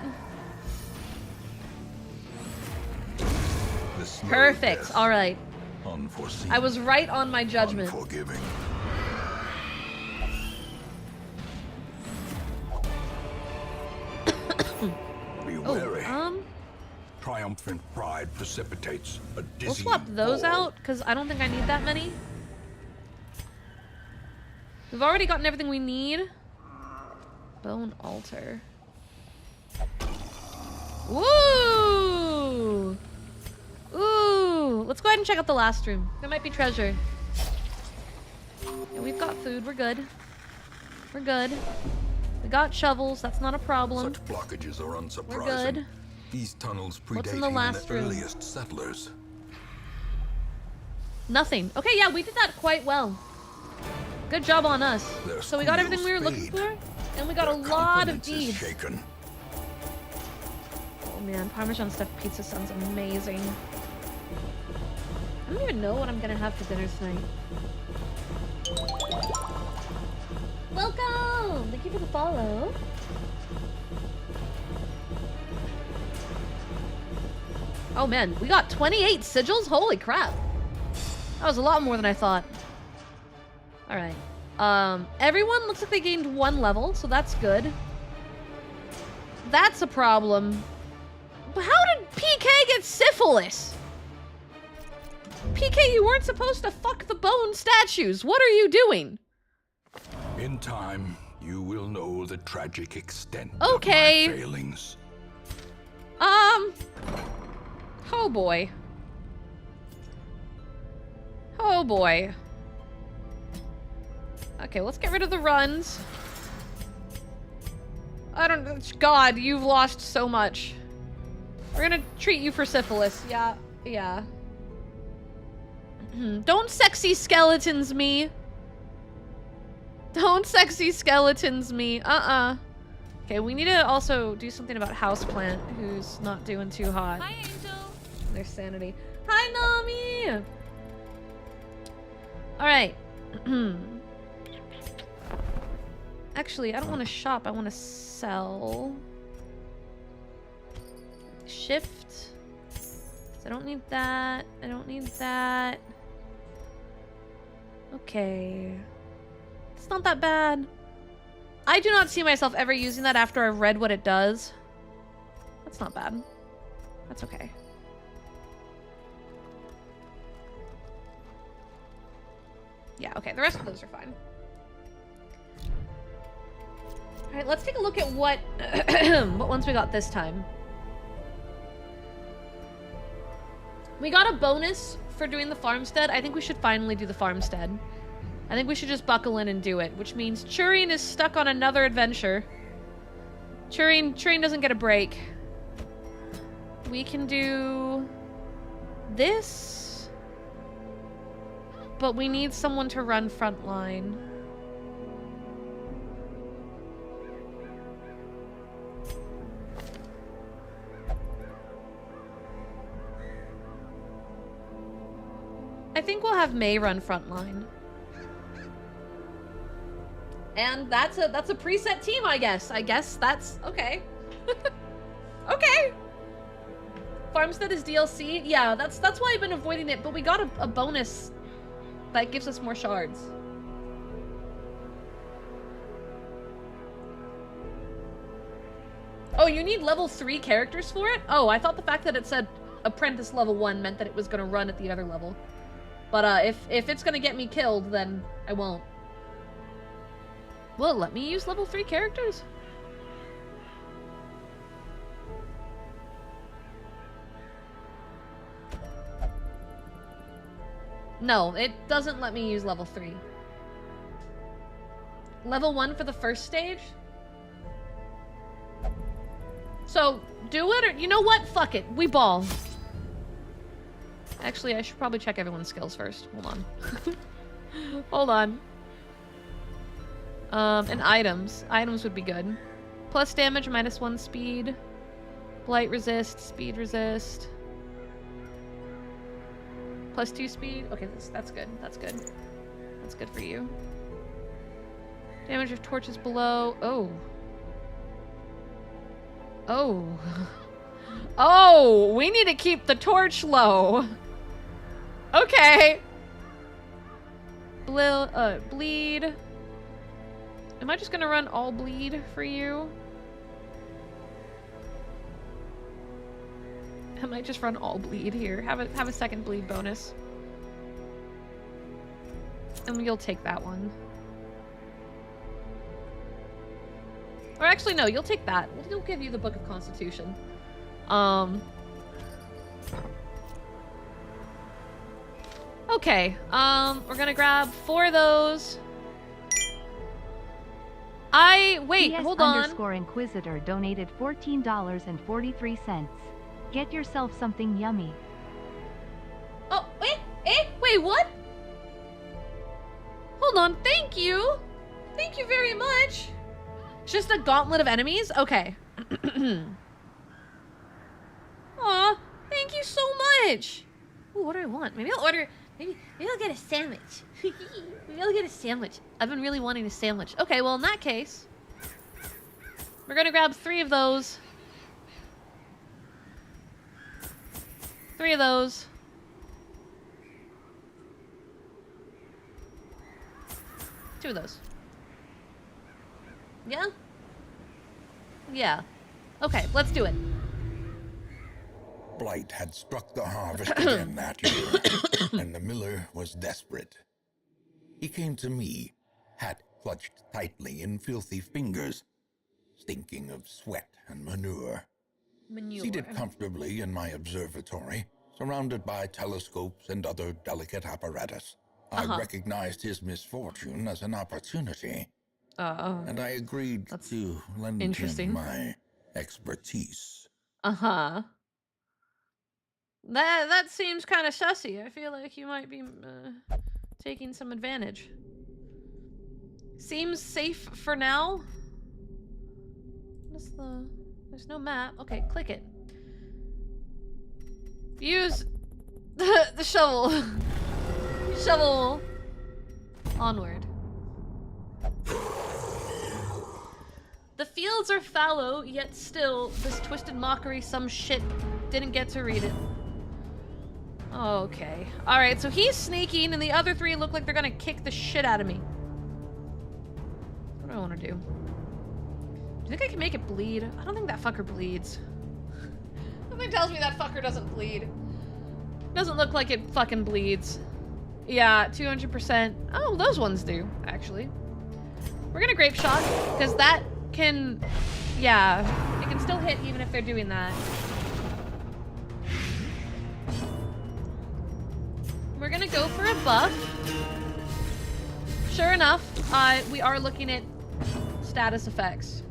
S5: the slow
S3: Perfect.
S5: death.
S3: All right.
S5: Unforeseen.
S3: I was right on my judgment.
S5: Unforgiving. Be wary. Triumphant pride precipitates a dizzy
S3: We'll swap those
S5: fall.
S3: out, because I don't think I need that many. We've already gotten everything we need. Bone altar. Woo! Ooh! Let's go ahead and check out the last room. There might be treasure. Yeah, we've got food. We're good. We're good. We got shovels. That's not a problem.
S5: Such blockages are unsurprising.
S3: We're good.
S5: These tunnels
S3: What's
S5: predate
S3: in the
S5: even
S3: last
S5: the
S3: room?
S5: earliest settlers.
S3: Nothing. Okay, yeah, we did that quite well. Good job on us.
S5: Their
S3: So we got everything we were
S5: squeals
S3: looking
S5: fade.
S3: for, and we got a
S5: Their
S3: lot of
S5: confidence is
S3: deeds.
S5: shaken.
S3: Oh man, Parmesan stuffed pizza sounds amazing. I don't even know what I'm gonna have for dinner tonight. Welcome! Thank you for the follow. Oh man, we got 28 sigils? Holy crap. That was a lot more than I thought. Alright. Everyone looks like they gained 1 level, so that's good. That's a problem. But how did PK get syphilis? PK, you weren't supposed to fuck the bone statues. What are you doing?
S5: In time, you will know the tragic extent
S3: Okay.
S5: of my failings.
S3: Oh boy. Oh boy. Okay, let's get rid of the runs. I don't... God, you've lost so much. We're gonna treat you for syphilis. Yeah, yeah. Don't sexy skeletons me. Don't sexy skeletons me. Okay, we need to also do something about Houseplant, who's not doing too hot.
S1: Hi, Angel.
S3: Their sanity. Hi, Nami! Alright. Actually, I don't want to shop. I want to sell. Shift. I don't need that. I don't need that. Okay. It's not that bad. I do not see myself ever using that after I've read what it does. That's not bad. That's okay. Yeah, okay. The rest of those are fine. Alright, let's take a look at what what ones we got this time. We got a bonus for doing the farmstead. I think we should finally do the farmstead. I think we should just buckle in and do it, which means Turing is stuck on another adventure. Turing doesn't get a break. We can do this, but we need someone to run frontline. I think we'll have May run frontline. And that's a preset team, I guess. I guess that's okay. Okay. Farmstead is DLC. Yeah, that's why I've been avoiding it, but we got a bonus that gives us more shards. Oh, you need level 3 characters for it? Oh, I thought the fact that it said apprentice level 1 meant that it was gonna run at the other level. But if it's gonna get me killed, then I won't. Will it let me use level 3 characters? No, it doesn't let me use level 3. Level 1 for the first stage? So, do it, or you know what? Fuck it. We ball. Actually, I should probably check everyone's skills first. Hold on. Hold on. And items. Items would be good. Plus damage, -1 speed. Blight resist, speed resist. +2 speed. Okay, that's good. That's good. That's good for you. Damage of torches below. Oh. Oh. Oh, we need to keep the torch low. Okay. Bleed. Am I just gonna run all bleed for you? I might just run all bleed here. Have a second bleed bonus. And you'll take that one. Or actually, no, you'll take that. We'll give you the Book of Constitution. Okay, we're gonna grab 4 of those. Wait, hold on.
S4: _Inquisitor donated $14.43. Get yourself something yummy.
S3: Oh, wait, what? Hold on, thank you. Thank you very much. Just a gauntlet of enemies? Okay. Aw, thank you so much. Ooh, what do I want? Maybe I'll order, maybe I'll get a sandwich. Maybe I'll get a sandwich. I've been really wanting a sandwich. Okay, well in that case, we're gonna grab 3 of those. 3 of those. 2 of those. Yeah? Yeah. Okay, let's do it.
S5: Blight had struck the harvest again that year, and the miller was desperate. He came to me, hat clutched tightly in filthy fingers, stinking of sweat and manure. Seated comfortably in my observatory, surrounded by telescopes and other delicate apparatus, I recognized his misfortune as an opportunity, and I agreed to lend him my expertise.
S3: That seems kind of sussy. I feel like you might be taking some advantage. Seems safe for now. What's the... There's no map. Okay, click it. Use the shovel. Shovel. Onward. The fields are fallow, yet still, this twisted mockery, some shit didn't get to read it. Okay. Alright, so he's sneaking, and the other 3 look like they're gonna kick the shit out of me. What do I want to do? Do you think I can make it bleed? I don't think that fucker bleeds. Something tells me that fucker doesn't bleed. Doesn't look like it fucking bleeds. Yeah, 200%. Oh, those ones do, actually. We're gonna grape shot, because that can... Yeah, it can still hit even if they're doing that. We're gonna go for a buff. Sure enough, we are looking at status effects.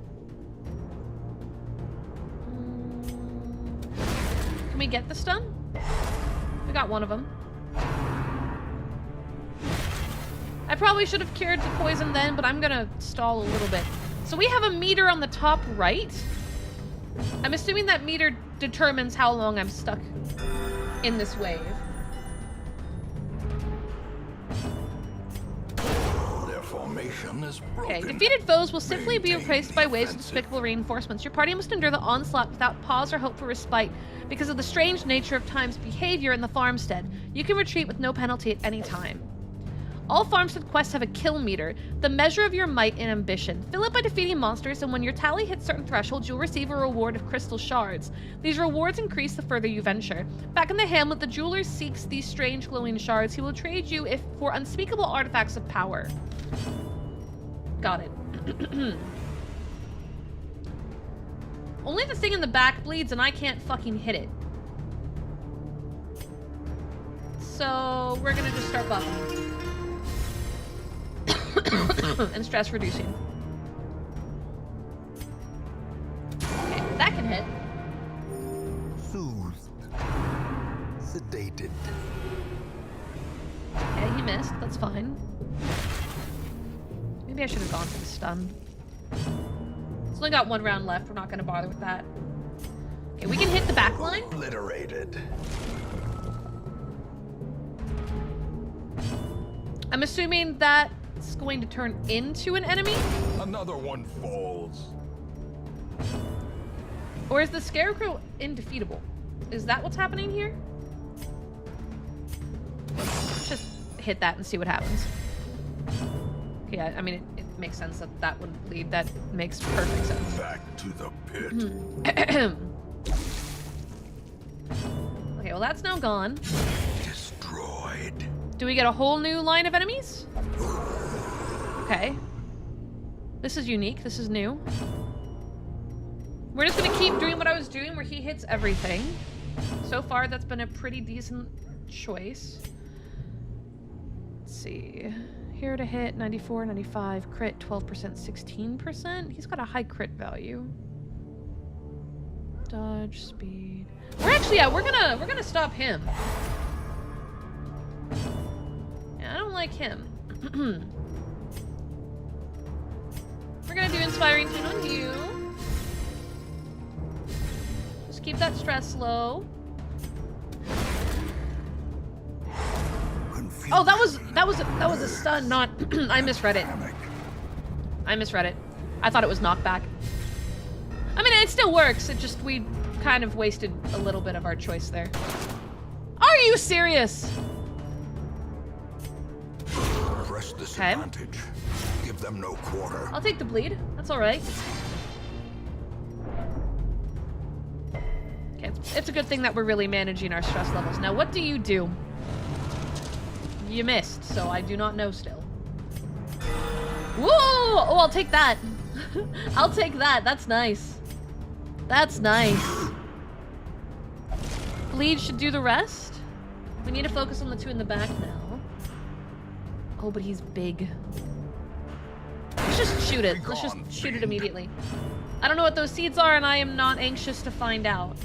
S3: Can we get the stun? We got one of them. I probably should have cured the poison then, but I'm gonna stall a little bit. So we have a meter on the top right. I'm assuming that meter determines how long I'm stuck in this wave.
S5: Formation is broken.
S3: Okay, defeated foes will simply be replaced by waves of despicable reinforcements. Your party must endure the onslaught without pause or hope for respite because of the strange nature of Time's behavior in the farmstead. You can retreat with no penalty at any time. All farmstead quests have a kill meter, the measure of your might and ambition. Fill it by defeating monsters, and when your tally hits certain thresholds, you'll receive a reward of crystal shards. These rewards increase the further you venture. Back in the hamlet, the jeweler seeks these strange glowing shards. He will trade you for unspeakable artifacts of power. Got it. Only the thing in the back bleeds and I can't fucking hit it. So we're gonna just start buffing. And stress reducing. Okay, that can hit.
S5: Soothed. Sedated.
S3: Okay, he missed. That's fine. Maybe I should have gone for the stun. It's only got 1 round left. We're not going to bother with that. Okay, we can hit the back line.
S5: Obliterated.
S3: I'm assuming that's going to turn into an enemy.
S5: Another one falls.
S3: Or is the Scarecrow indefeatable? Is that what's happening here? Let's just hit that and see what happens. Okay, I mean, it makes sense that that wouldn't bleed. That makes perfect sense.
S5: Back to the pit.
S3: Okay, well that's now gone.
S5: Destroyed.
S3: Do we get a whole new line of enemies? Okay. This is unique. This is new. We're just gonna keep doing what I was doing where he hits everything. So far, that's been a pretty decent choice. Let's see. Here to hit, 94, 95, crit, 12%, 16%. He's got a high crit value. Dodge, speed. We're actually, yeah, we're gonna stop him. Yeah, I don't like him. We're gonna do Inspiring Tune on you. Just keep that stress low. Oh, that was a stun, not I misread it. I misread it. I thought it was knockback. I mean, it still works. It just we kind of wasted a little bit of our choice there. Are you serious?
S5: Press this advantage. Give them no quarter.
S3: I'll take the bleed. That's all right. Okay, it's a good thing that we're really managing our stress levels. Now, what do? You missed, so I do not know still. Whoa! Oh, I'll take that. I'll take that. That's nice. That's nice. Bleed should do the rest. We need to focus on the two in the back now. Oh, but he's big. Let's just shoot it. Let's just shoot it immediately. I don't know what those seeds are, and I am not anxious to find out.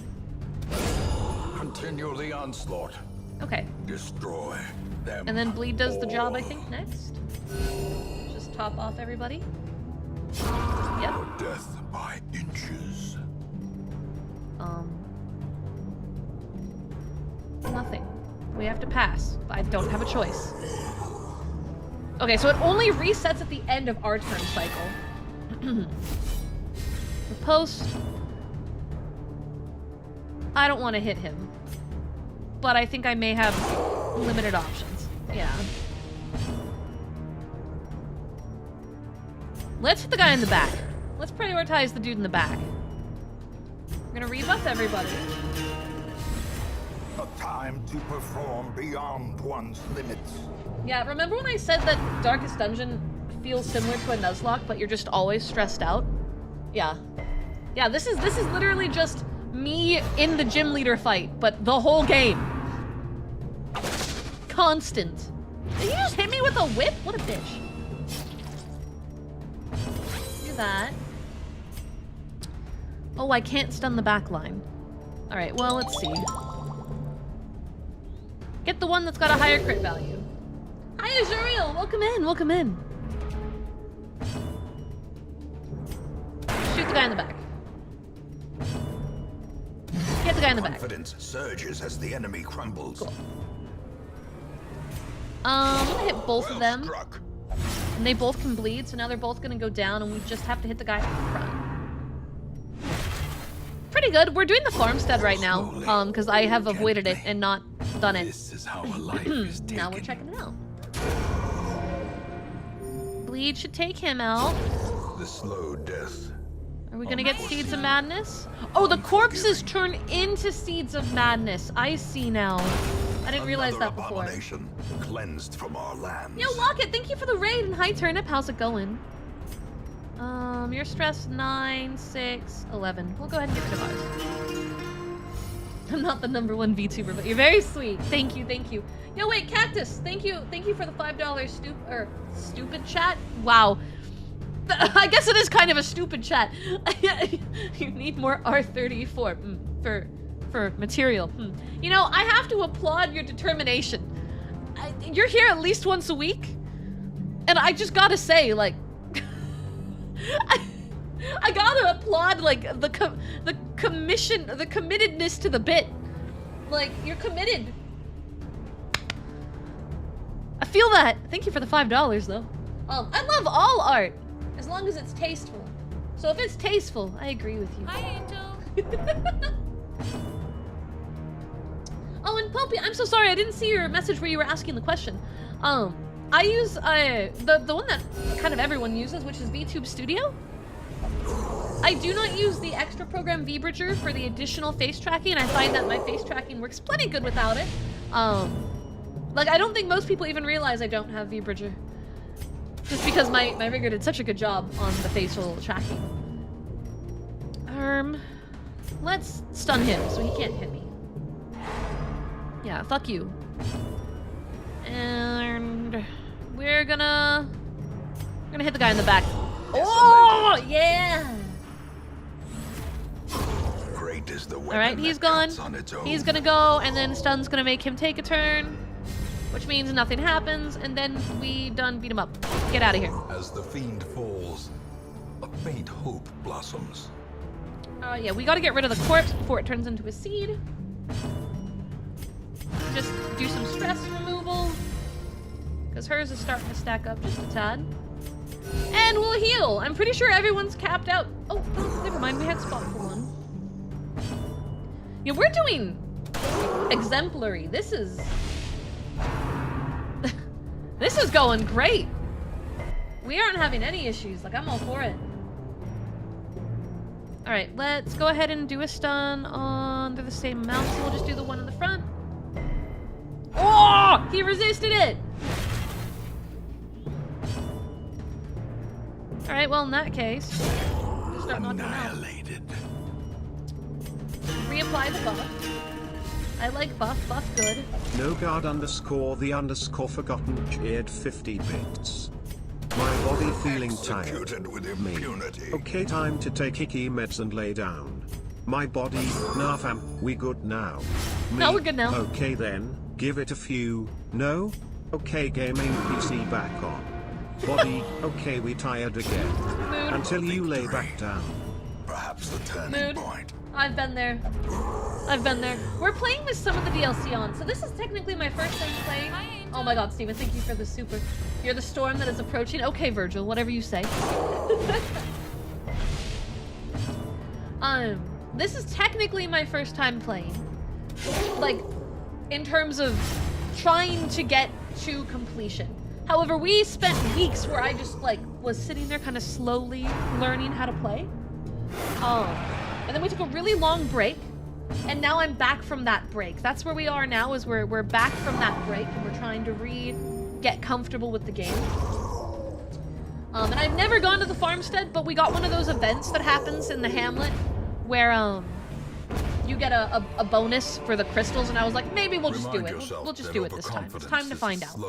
S5: Continue the onslaught.
S3: Okay.
S5: Destroy them.
S3: And then bleed does the job, I think, next. Just top off everybody. Yep.
S5: Death by inches.
S3: Nothing. We have to pass. I don't have a choice. Okay, so it only resets at the end of our turn cycle. The post. I don't want to hit him. But I think I may have limited options. Yeah. Let's hit the guy in the back. Let's prioritize the dude in the back. We're gonna rebuff everybody.
S5: A time to perform beyond one's limits.
S3: Yeah, remember when I said that Darkest Dungeon feels similar to a Nuzlocke, but you're just always stressed out? Yeah. Yeah, this is literally just me in the gym leader fight, but the whole game. Constant. Did you just hit me with a whip? What a bitch. Do that. Oh, I can't stun the back line. Alright, well, let's see. Get the one that's got a higher crit value. Hi, Azuriel! Welcome in, welcome in. Shoot the guy in the back. Get the guy in the back.
S5: Confidence surges as the enemy crumbles.
S3: Cool. I'm gonna hit both of them.
S5: Struck.
S3: And they both can bleed, so now they're both gonna go down, and we just have to hit the guy in front. Pretty good. We're doing the farmstead right now, because I have avoided it and not done it.
S5: This is how a life is taken.
S3: Now we're checking it out. Bleed should take him out.
S5: The slow death.
S3: Are we gonna get Seeds of Madness? Oh, the corpses turn into Seeds of Madness. I see now. I didn't realize that before.
S5: Abomination cleansed from our lands.
S3: Yo, Locket, thank you for the raid, and hi, Turnip. How's it going? Your stress 9, 6, 11. We'll go ahead and get rid of ours. I'm not the #1 VTuber, but you're very sweet. Thank you, thank you. Yo, wait, Cactus, thank you for the $5 stupid chat. Wow. I guess it is kind of a stupid chat. You need more R34 for material. You know, I have to applaud your determination. You're here at least once a week, and I just gotta say, like, I gotta applaud, like, the committedness to the bit. Like, you're committed. I feel that. Thank you for the $5 though. I love all art, as long as it's tasteful. So if it's tasteful, I agree with you.
S1: Hi, Angel.
S3: Oh, and Poppy, I'm so sorry. I didn't see your message where you were asking the question. I use the one that kind of everyone uses, which is VTube Studio. I do not use the extra program VBridger for the additional face tracking, and I find that my face tracking works plenty good without it. Like, I don't think most people even realize I don't have VBridger. Just because my rigger did such a good job on the facial tracking. Let's stun him so he can't hit me. Yeah, fuck you. And we're gonna hit the guy in the back. Oh, yeah!
S5: Great is the weapon.
S3: All right, he's gone. He's gonna go, and then stun's gonna make him take a turn, which means nothing happens, and then we done beat him up. Get out of here.
S5: As the fiend falls, a faint hope blossoms.
S3: Yeah, we gotta get rid of the corpse before it turns into a seed. Just do some stress removal, because hers is starting to stack up just a tad. And we'll heal. I'm pretty sure everyone's capped out. Oh, never mind. We had spot for one. Yeah, we're doing exemplary. This is this is going great. We aren't having any issues. Like, I'm all for it. All right, let's go ahead and do a stun on the same amount. So we'll just do the one in the front. Oh, he resisted it. All right, well, in that case, just start knocking him out.
S5: Annihilated.
S3: Reapply the buff. I like buff good.
S2: No guard underscore the underscore forgotten cheered 50 bits. My body feeling tired.
S5: Executed with
S2: Me.
S5: impunity.
S2: Okay, time to take hickey meds and lay down. My body, nah fam, we good now. Me.
S3: No, we're good now.
S2: Okay then, give it a few. No? Okay, gaming PC back on. Body, okay, we tired again.
S3: Mood.
S2: Until you lay back down.
S5: Perhaps the turning
S3: Mood.
S5: point.
S3: I've been there. I've been there. We're playing with some of the DLC on, so this is technically my first time playing. Oh my god, Steven, thank you for the super. You're the storm that is approaching. Okay, Virgil, whatever you say. This is technically my first time playing. Like, in terms of trying to get to completion. However, we spent weeks where I just, like, was sitting there kind of slowly learning how to play. And then we took a really long break, and now I'm back from that break. That's where we are now, is we're back from that break, and we're trying to get comfortable with the game. And I've never gone to the farmstead, but we got one of those events that happens in the hamlet where, you get a bonus for the crystals, and I was like, maybe we'll just do it. We'll just do it this time. It's time to find out.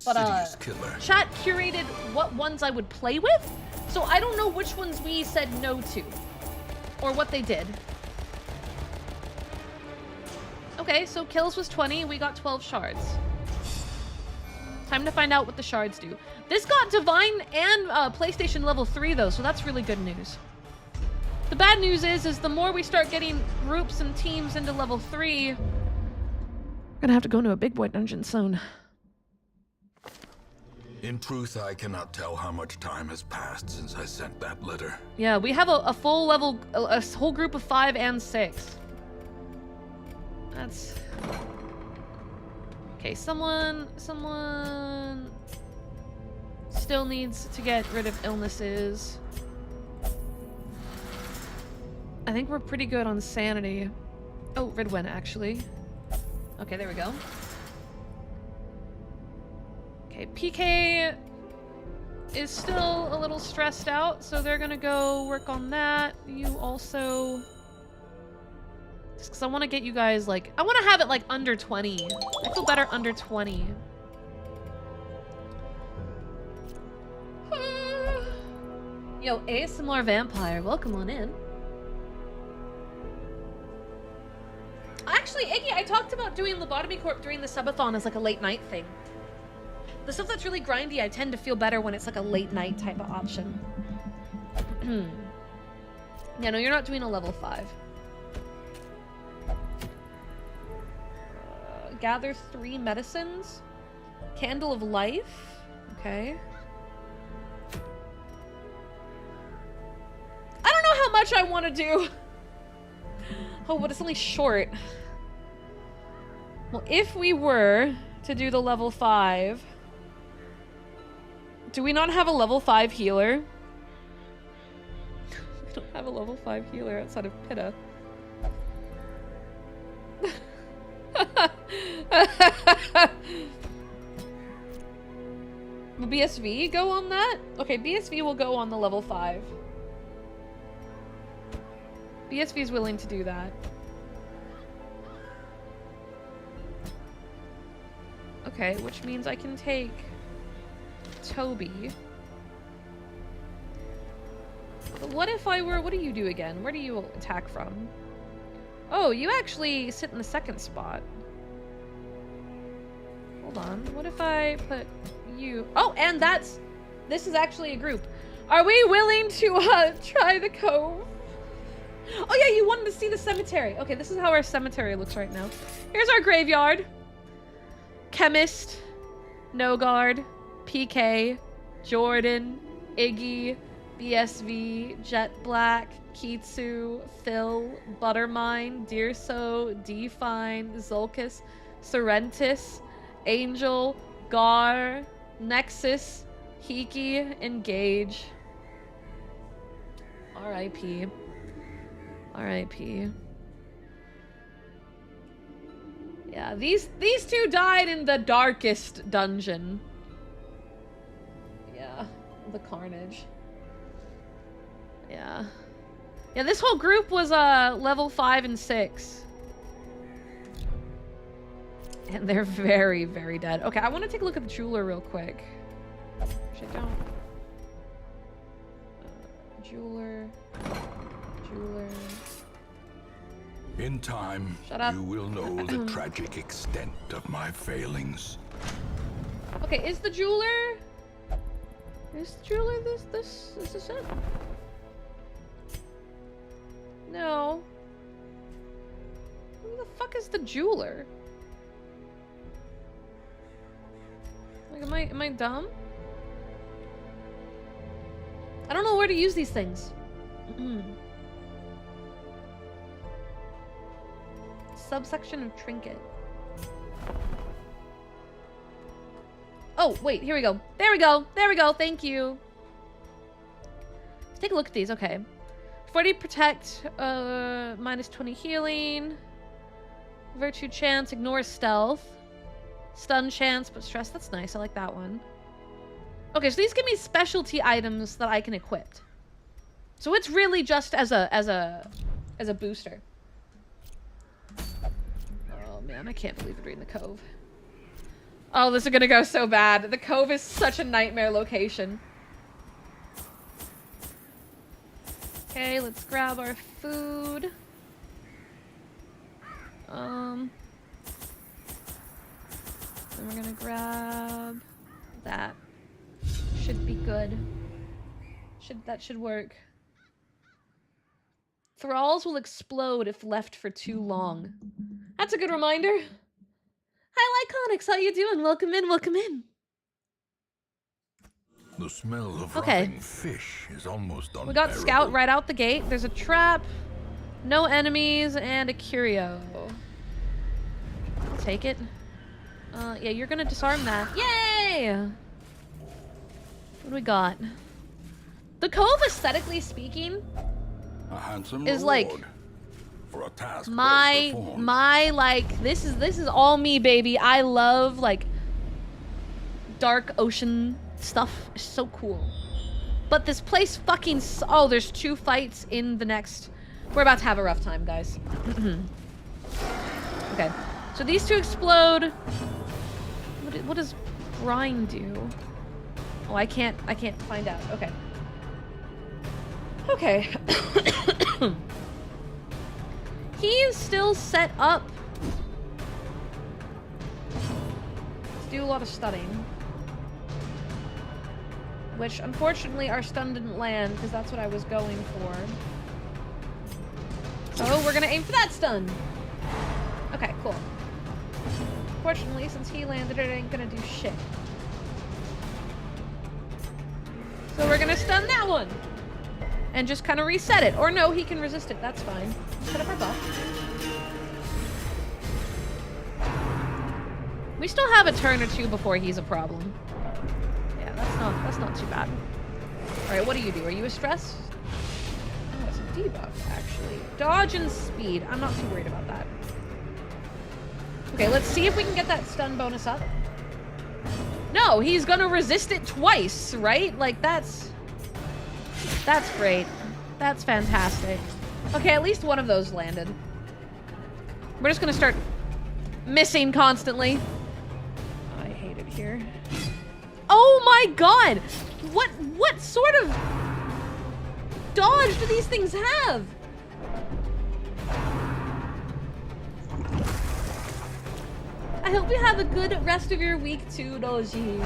S3: But, chat curated what ones I would play with, so I don't know which ones we said no to. Or what they did. Okay, so kills was 20, we got 12 shards. Time to find out what the shards do. This got Divine and PlayStation level 3 though, so that's really good news. The bad news is the more we start getting groups and teams into level 3, we're gonna have to go into a big boy dungeon soon.
S5: In truth, I cannot tell how much time has passed since I sent that letter.
S3: Yeah, we have a full level, a whole group of 5 and 6. That's... Okay, someone still needs to get rid of illnesses. I think we're pretty good on sanity. Oh, Ridwen, actually. Okay, there we go. Okay, PK is still a little stressed out, so they're gonna go work on that. You also... Just because I want to get you guys, like... I want to have it, like, under 20. I feel better under 20. Yo, ASMR Vampire, welcome on in. Actually, Iggy, I talked about doing Lobotomy Corp during the Subathon as, like, a late night thing. The stuff that's really grindy, I tend to feel better when it's like a late night type of option. Yeah, no, you're not doing a level 5. Gather 3 medicines. Candle of Life. Okay. I don't know how much I want to do. Oh, but it's only short. Well, if we were to do the level 5... Do we not have a level 5 healer? We don't have a level 5 healer outside of Pitta. Will BSV go on that? Okay, BSV will go on the level 5. BSV is willing to do that. Okay, which means I can take Toby. But what if I were... What do you do again? Where do you attack from? Oh, you actually sit in the second spot. Hold on. What if I put you... Oh, and that's... This is actually a group. Are we willing to try the cove? Oh yeah, you wanted to see the cemetery. Okay, this is how our cemetery looks right now. Here's our graveyard. Chemist, Nogard, PK, Jordan, Iggy, BSV, Jet Black, Kitsu, Phil, Buttermine, Deerso, Define, Zulkus, Serentis, Angel, Gar, Nexus, Hiki, Engage. R.I.P. R.I.P. Yeah, these two died in the darkest dungeon. Yeah, the carnage. Yeah. Yeah, this whole group was level 5 and 6. And they're very, very dead. Okay, I want to take a look at the jeweler real quick. Actually, don't. Jeweler.
S5: In time,
S3: Shut up.
S5: you will know the tragic extent of my failings.
S3: Okay, is the jeweler... Is the jeweler this is it? No. Who the fuck is the jeweler? Like, am I dumb? I don't know where to use these things. Subsection of trinket. Oh, wait, here we go. There we go. There we go. Thank you. Let's take a look at these. Okay. 40 protect, minus 20 healing. Virtue chance, ignore stealth. Stun chance, but stress. That's nice. I like that one. Okay, so these give me specialty items that I can equip. So it's really just as a booster. Oh man, I can't believe we're doing the cove. Oh, this is gonna go so bad. The cove is such a nightmare location. Okay, let's grab our food. Then we're gonna grab that. Should be good. That should work. Thralls will explode if left for too long. That's a good reminder. Hi, Lyconics. How you doing? Welcome in. Welcome in.
S5: The smell of
S3: Okay.
S5: rotting fish is almost unbearable.
S3: We got Scout right out the gate. There's a trap, no enemies, and a curio. I'll take it. Yeah, you're gonna disarm that. Yay! What do we got? The cove, aesthetically speaking,
S5: A handsome
S3: is
S5: reward
S3: like
S5: for a task well performed.
S3: my like this is all me, baby. I love like dark ocean stuff. It's so cool. But this place fucking oh, there's 2 fights in the next. We're about to have a rough time, guys. Okay. So these 2 explode. What does brine do? Oh, I can't find out. Okay. Okay. He is still set up to do a lot of stunning. Which, unfortunately, our stun didn't land, because that's what I was going for. So, we're gonna aim for that stun! Okay, cool. Fortunately, since he landed, it ain't gonna do shit. So we're gonna stun that one! and just kind of reset it. Or no, he can resist it. That's fine. Set up our buff. We still have a turn or two before he's a problem. Yeah, that's not too bad. All right, what do? Are you a stress? Oh, it's a debuff, actually. Dodge and speed. I'm not too worried about that. Okay, let's see if we can get that stun bonus up. No, he's gonna resist it twice, right? Like, that's great. That's fantastic. Okay, at least one of those landed. We're just gonna start missing constantly. I hate it here. Oh my god! What sort of dodge do these things have? I hope you have a good rest of your week too, Doji.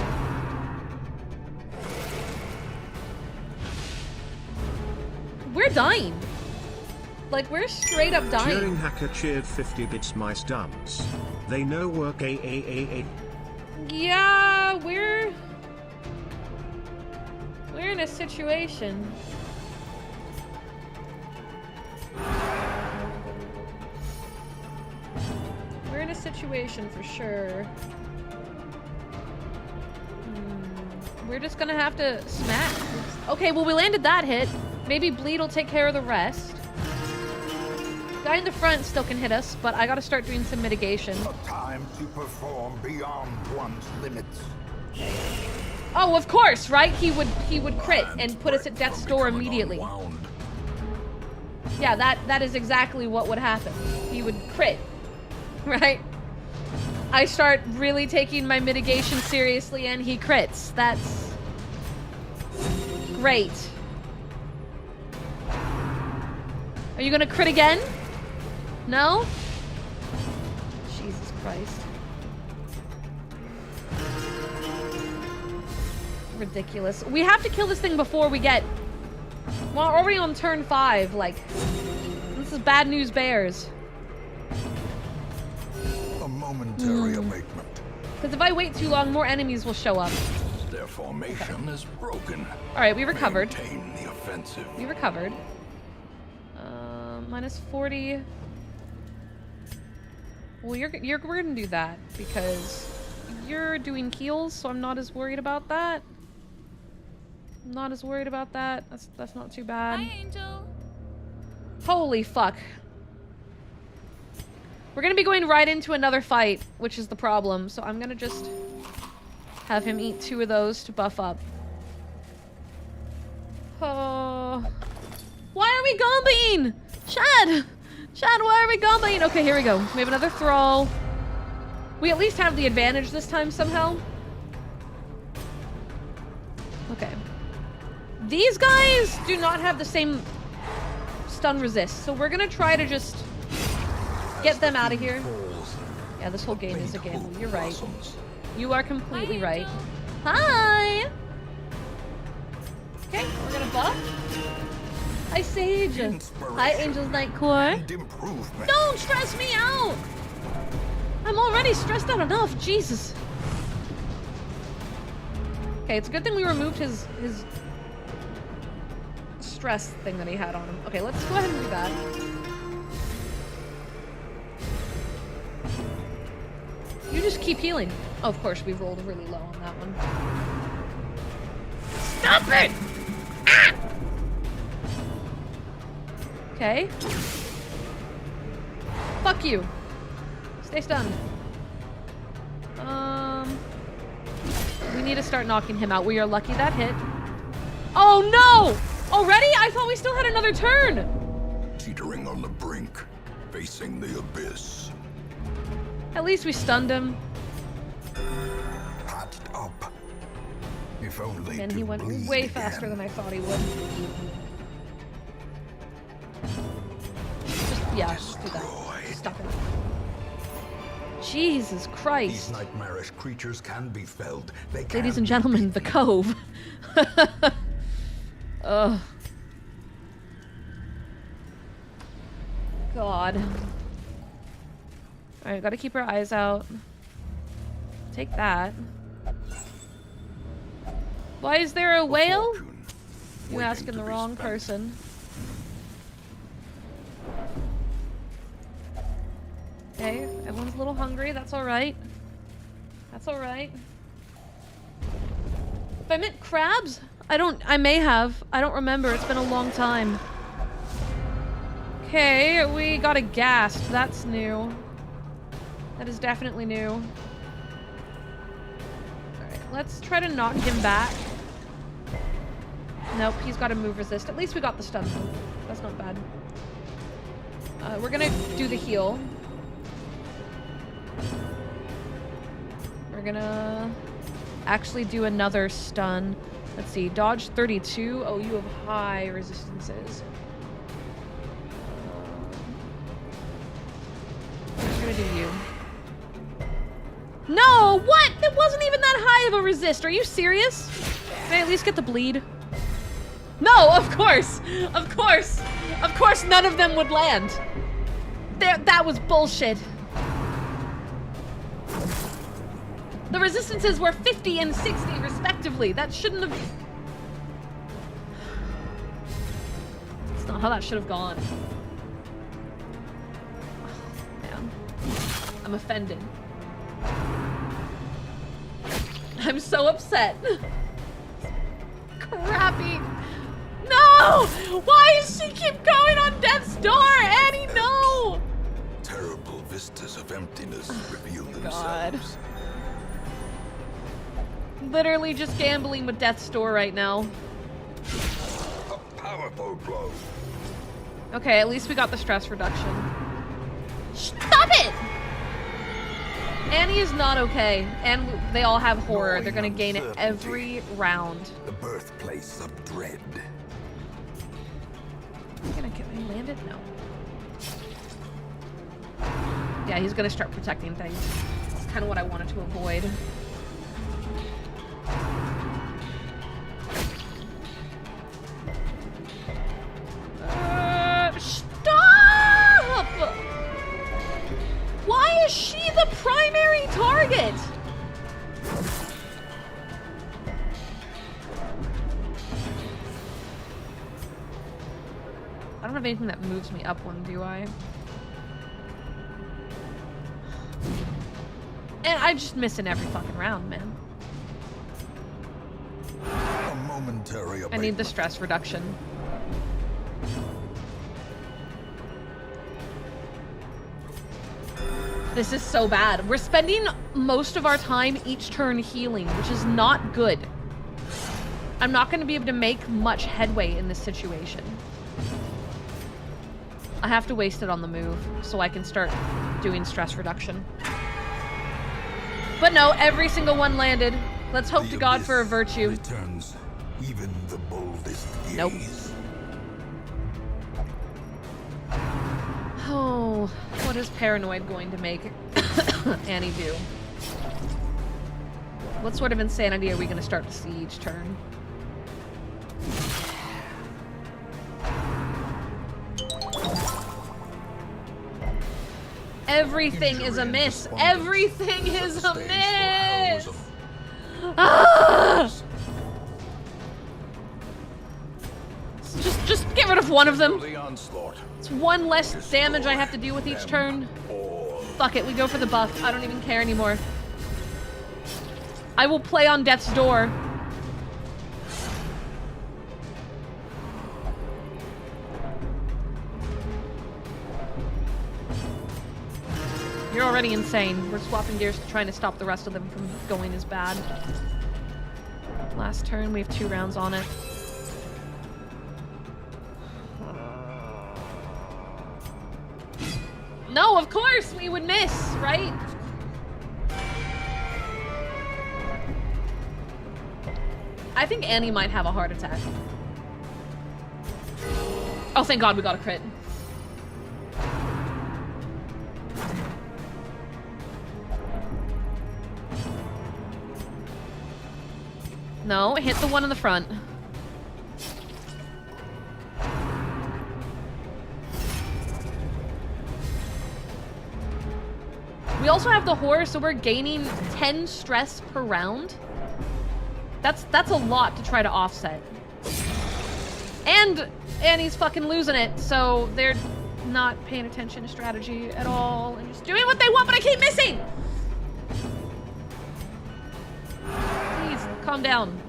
S3: We're dying. Like, we're straight up dying.
S2: Cheering Hacker cheered 50 bits my stuns. They know work a.
S3: Yeah, we're in a situation. We're in a situation for sure. We're just gonna have to smack. Okay, well, we landed that hit. Maybe Bleed will take care of the rest. Guy in the front still can hit us, but I gotta start doing some mitigation.
S5: A time to perform beyond one's limits.
S3: Oh, of course, right? He would crit and put us at death's door immediately. Yeah, that is exactly what would happen. He would crit, right? I start really taking my mitigation seriously and he crits. That's great. Are you gonna crit again? No? Jesus Christ. Ridiculous. We have to kill this thing before we get... Well, we're already on turn 5, like... This is bad news bears.
S5: A momentary abatement.
S3: Because if I wait too long, more enemies will show up.
S5: Their formation is broken.
S3: Alright, we recovered.
S5: Maintain the offensive.
S3: We recovered. Minus 40. Well, we're gonna do that because you're doing heals, so I'm not as worried about that. I'm not as worried about that. That's not too bad.
S1: Hi, Angel.
S3: Holy fuck. We're gonna be going right into another fight, which is the problem. So I'm gonna just have him eat 2 of those to buff up. Oh. Why are we gombing? Shad! Shad, why are we gombing? Okay, here we go. We have another throw. We at least have the advantage this time somehow. Okay. These guys do not have the same stun resist, so we're gonna try to just get them out of here. Yeah, this whole game is a gamble. You're right. You are completely right. Hi! Okay, we're gonna buff. Hi, Sage. Hi, Angel's Night Core. Don't stress me out! I'm already stressed out enough, Jesus. Okay, it's a good thing we removed his stress thing that he had on him. Okay, let's go ahead and do that. You just keep healing. Oh, of course, we rolled really low on that one. Stop it! Ah! Okay. Fuck you. Stay stunned. We need to start knocking him out. We are lucky that hit. Oh no! Already? I thought we still had another turn.
S5: Teetering on the brink, facing the abyss.
S3: At least we stunned him.
S5: Patched up. If only
S3: And
S5: to
S3: he went
S5: bleed
S3: way
S5: again.
S3: faster than I thought he would. Just, yeah, just do that. Stop it. Jesus
S5: These
S3: Christ.
S5: nightmarish creatures can be felled. They can
S3: Ladies and
S5: be
S3: gentlemen, the Cove. Ugh. God. Alright, gotta keep our eyes out. Take that. Why is there a whale?
S5: fortune.
S3: You asking the wrong person. Okay, everyone's a little hungry. That's alright. That's alright. If I meant crabs? I may have. I don't remember. It's been a long time. Okay, we got a ghast. That's new. That is definitely new. Alright, let's try to knock him back. Nope, he's got a move resist. At least we got the stun move. That's not bad. We're gonna do the heal. We're gonna actually do another stun. Let's see, dodge 32. Oh, you have high resistances. We're gonna do you. No, what? That wasn't even that high of a resist. Are you serious? Can I at least get the bleed? No, of course. Of course. Of course none of them would land. That was bullshit. The resistances were 50 and 60 respectively. That shouldn't have... That's not how that should have gone. Oh, man. I'm offended. I'm so upset. Crappy. No! Why does she keep going on death's door? Annie, no!
S5: Terrible vistas of emptiness reveal
S3: God.
S5: themselves.
S3: Literally just gambling with death's door right now.
S5: A powerful blow.
S3: Okay, at least we got the stress reduction. Stop it! Annie is not okay, and they all have horror. They're gonna gain it every round.
S5: The birthplace of dread.
S3: He's gonna get me landed? No. Yeah, he's gonna start protecting things. That's kind of what I wanted to avoid. Stop! Why is she the primary target? I don't have anything that moves me up one, do I? And I just miss in every fucking round, man.
S5: A momentary
S3: I need the stress reduction. This is so bad. We're spending most of our time each turn healing, which is not good. I'm not going to be able to make much headway in this situation. I have to waste it on the move so I can start doing stress reduction. But no, every single one landed. Let's hope to God for a virtue.
S5: Returns even the boldest gaze.
S3: Nope. Oh, what is Paranoid going to make Annie do? What sort of insanity are we going to start to see each turn? Everything is a miss. Everything is a miss. Ah! Just get rid of one of them. It's one less damage I have to deal with each turn. Fuck it, we go for the buff. I don't even care anymore. I will play on death's door. You're already insane. We're swapping gears trying to stop the rest of them from going as bad. Last turn, we have 2 rounds on it. No, of course we would miss, right? I think Annie might have a heart attack. Oh, thank God we got a crit. No, hit the one in the front. We also have the horror, so we're gaining 10 stress per round. That's a lot to try to offset. And Annie's fucking losing it, so they're not paying attention to strategy at all and just doing what they want, but I keep missing! Please, calm down.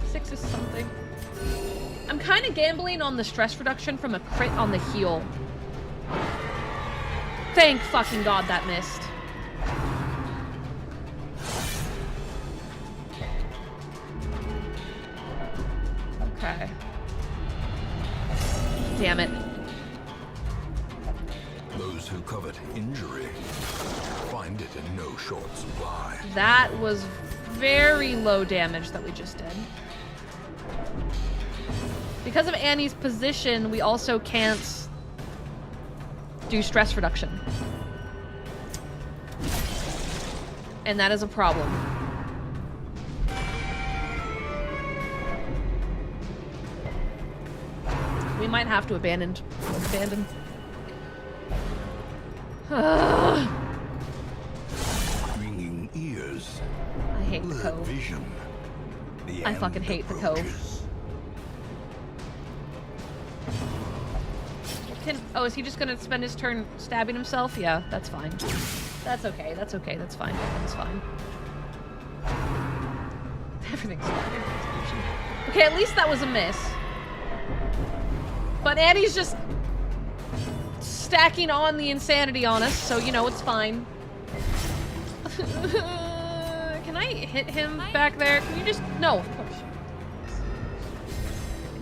S3: 6 is something. I'm kind of gambling on the stress reduction from a crit on the heal. Thank fucking God that missed. Okay. Damn it.
S5: Those who covet injury find it in no short supply.
S3: That was very low damage that we just did. Because of Annie's position, we also can't do stress reduction. And that is a problem. We might have to abandon.
S5: Ringing ears.
S3: I hate the
S5: Blurred
S3: cove.
S5: vision. The
S3: I
S5: end
S3: fucking hate the cove.
S5: approaches.
S3: Oh, is he just gonna spend his turn stabbing himself? Yeah, that's fine. That's okay, that's okay, that's fine. Everything's fine. Everything's fine. Okay, at least that was a miss. But Annie's just stacking on the insanity on us, so you know it's fine. Can I hit him back there? Can you just... No, of course.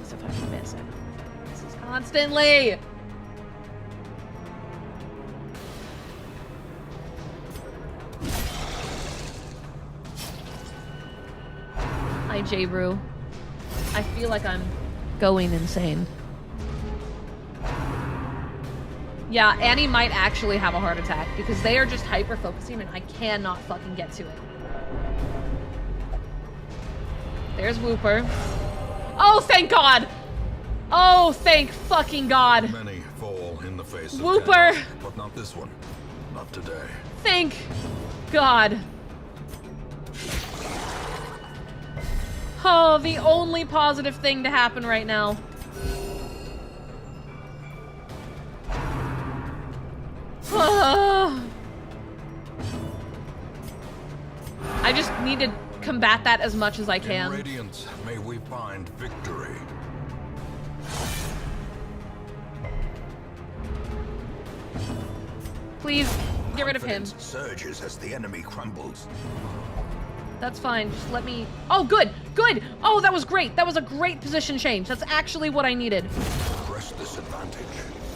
S3: It's a fucking miss. This is constantly... Hi, J-Brew. I feel like I'm going insane. Yeah, Annie might actually have a heart attack because they are just hyper-focusing and I cannot fucking get to it. There's Whooper. Oh, thank God! Oh, thank fucking God!
S5: Many fall in the face of
S3: Whooper!
S5: chaos, but not this one. Not today.
S3: Thank God. Oh, the only positive thing to happen right now. I just need to combat that as much as I
S5: In
S3: can.
S5: Radiance, may we find victory.
S3: Please, get rid of him.
S5: Confidence surges as the enemy crumbles.
S3: That's fine. Just let me... Oh, good! Good! Oh, that was great! That was a great position change. That's actually what I needed.
S5: Press this advantage.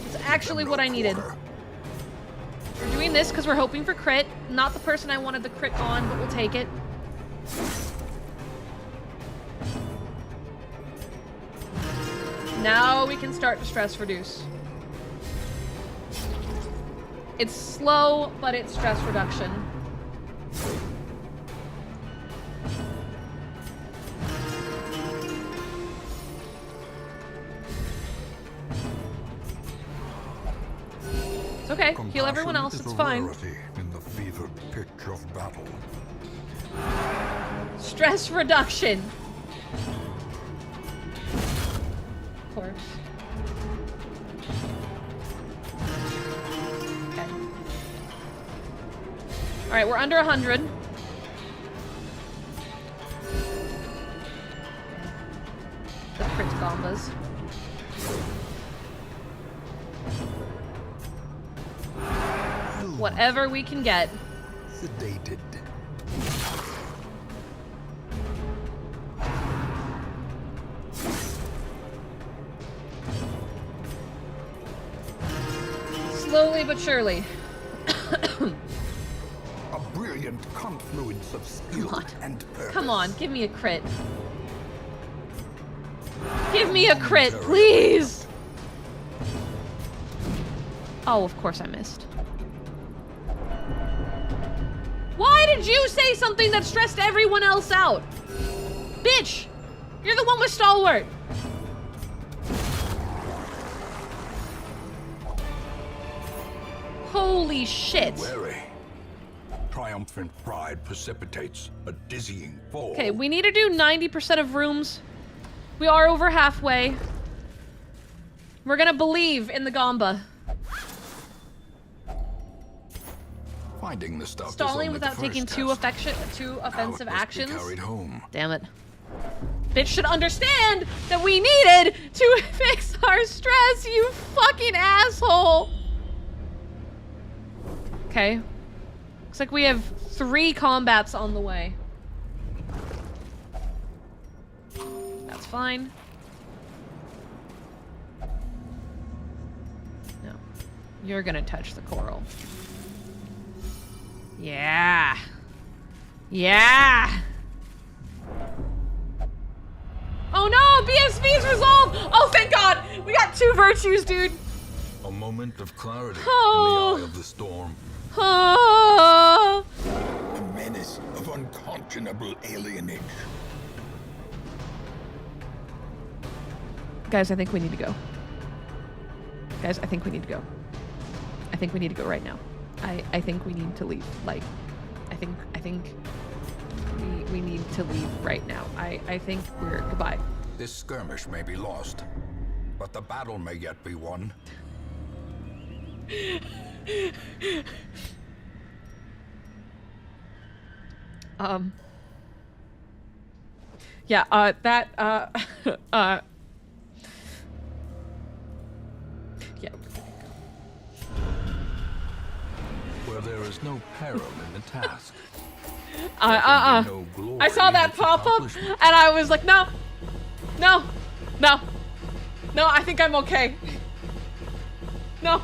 S3: It's actually what I needed. We're doing this because we're hoping for crit. Not the person I wanted the crit on, but we'll take it. Now we can start to stress reduce. It's slow, but it's stress reduction. It's okay. Heal everyone else. It's fine.
S5: In the fevered pitch of battle.
S3: Stress reduction. Of course. Okay. All right, we're under 100. The crit bombas. Whatever we can get.
S5: Sedated.
S3: Slowly but surely.
S5: A brilliant confluence of skill and purpose.
S3: Come on, give me a crit. Give me a crit, please! Oh, of course I missed. Why did you say something that stressed everyone else out? Bitch! You're the one with Stalwart! Holy shit.
S5: Wary. Triumphant pride precipitates a dizzying fall.
S3: Okay, we need to do 90% of rooms. We are over halfway. We're gonna believe in the Gamba.
S5: Finding the stuff is
S3: Stalling
S5: only
S3: without
S5: the
S3: taking
S5: first
S3: two
S5: test.
S3: offensive
S5: Now it must be
S3: actions.
S5: carried home.
S3: Damn it. Bitch should understand that we needed to fix our stress, you fucking asshole. Okay. Looks like we have 3 combats on the way. That's fine. No. You're gonna touch the coral. Yeah. Yeah. Oh no, BSV's resolved! Oh, thank God! We got 2 virtues, dude.
S5: A moment of clarity
S3: Oh.
S5: in the eye of the storm.
S3: Oh.
S5: A menace of unconscionable alienage.
S3: Guys, I think we need to go. Guys, I think we need to go. I think we need to go right now. I think we need to leave. Like, I think we need to leave right now. I think we're goodbye.
S5: This skirmish may be lost, but the battle may yet be won.
S3: Yeah, yeah.
S5: Where there is no peril in the task. No glory
S3: I saw
S5: in
S3: that
S5: its
S3: pop up,
S5: accomplishment.
S3: and I was like, no, no, no, no. I think I'm okay. No.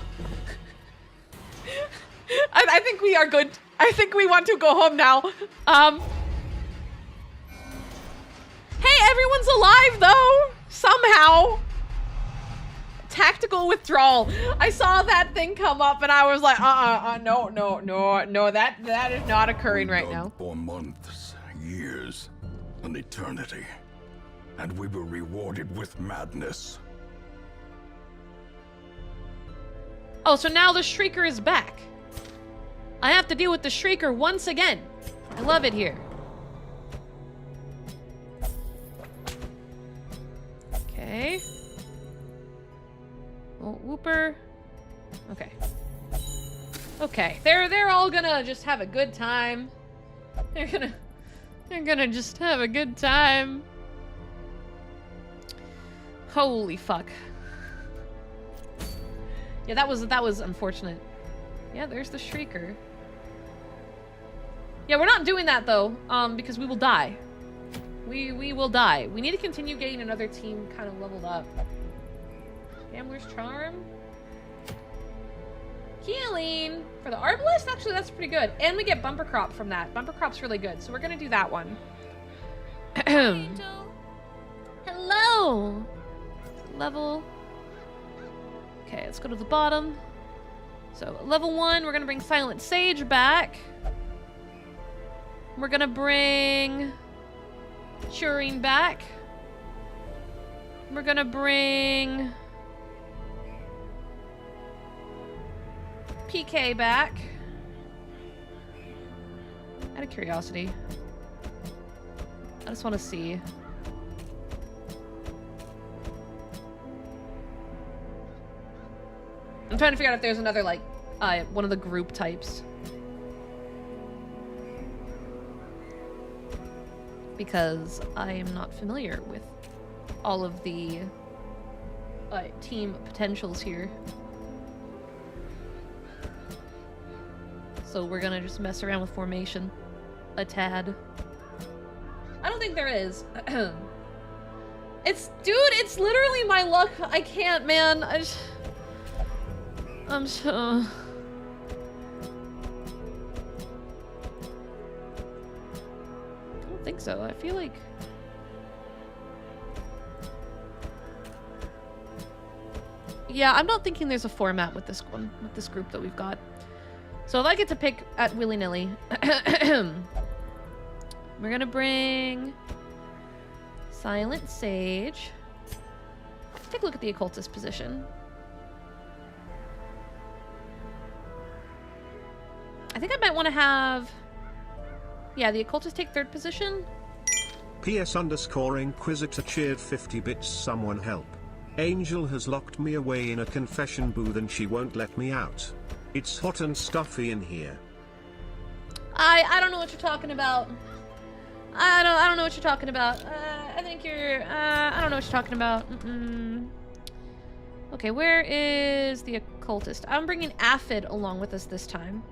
S3: I think we are good. I think we want to go home now. Hey, everyone's alive though. Somehow. Tactical withdrawal. I saw that thing come up and I was like, no, that is not occurring right now.
S5: For months, years, an eternity, and we were rewarded with madness.
S3: Oh, so now the Shrieker is back. I have to deal with the Shrieker once again. I love it here. Okay. Oh, Whooper. Okay. Okay. They're all gonna just have a good time. They're gonna just have a good time. Holy fuck. Yeah, that was unfortunate. Yeah, there's the Shrieker. Yeah, we're not doing that though, because we will die. We will die. We need to continue getting another team kind of leveled up. Gambler's Charm. Healing for the Arbalist? Actually, that's pretty good. And we get Bumper Crop from that. Bumper Crop's really good, so we're gonna do that one. Hello! Level. Okay, let's go to the bottom. So, level 1, we're gonna bring Silent Sage back. We're gonna bring Turing back. We're gonna bring PK back. Out of curiosity. I just want to see. I'm trying to figure out if there's another, like, one of the group types. Because I am not familiar with all of the team potentials here. So we're gonna just mess around with formation a tad. I don't think there is. It's literally my luck. I can't, man. I'm so... I don't think so. I feel like... Yeah, I'm not thinking there's a format with this one, with this group that we've got. So if I get to pick at willy-nilly, we're gonna bring Silent Sage. Take a look at the occultist position. I think I might want to have... Yeah, the occultist take 3rd position.
S2: PS_Inquisitor cheered 50 bits. Someone help. Angel has locked me away in a confession booth and she won't let me out. It's hot and stuffy in here.
S3: I don't know what you're talking about. I don't know what you're talking about. I think you're I don't know what you're talking about. Okay, where is the occultist? I'm bringing Aphid along with us this time.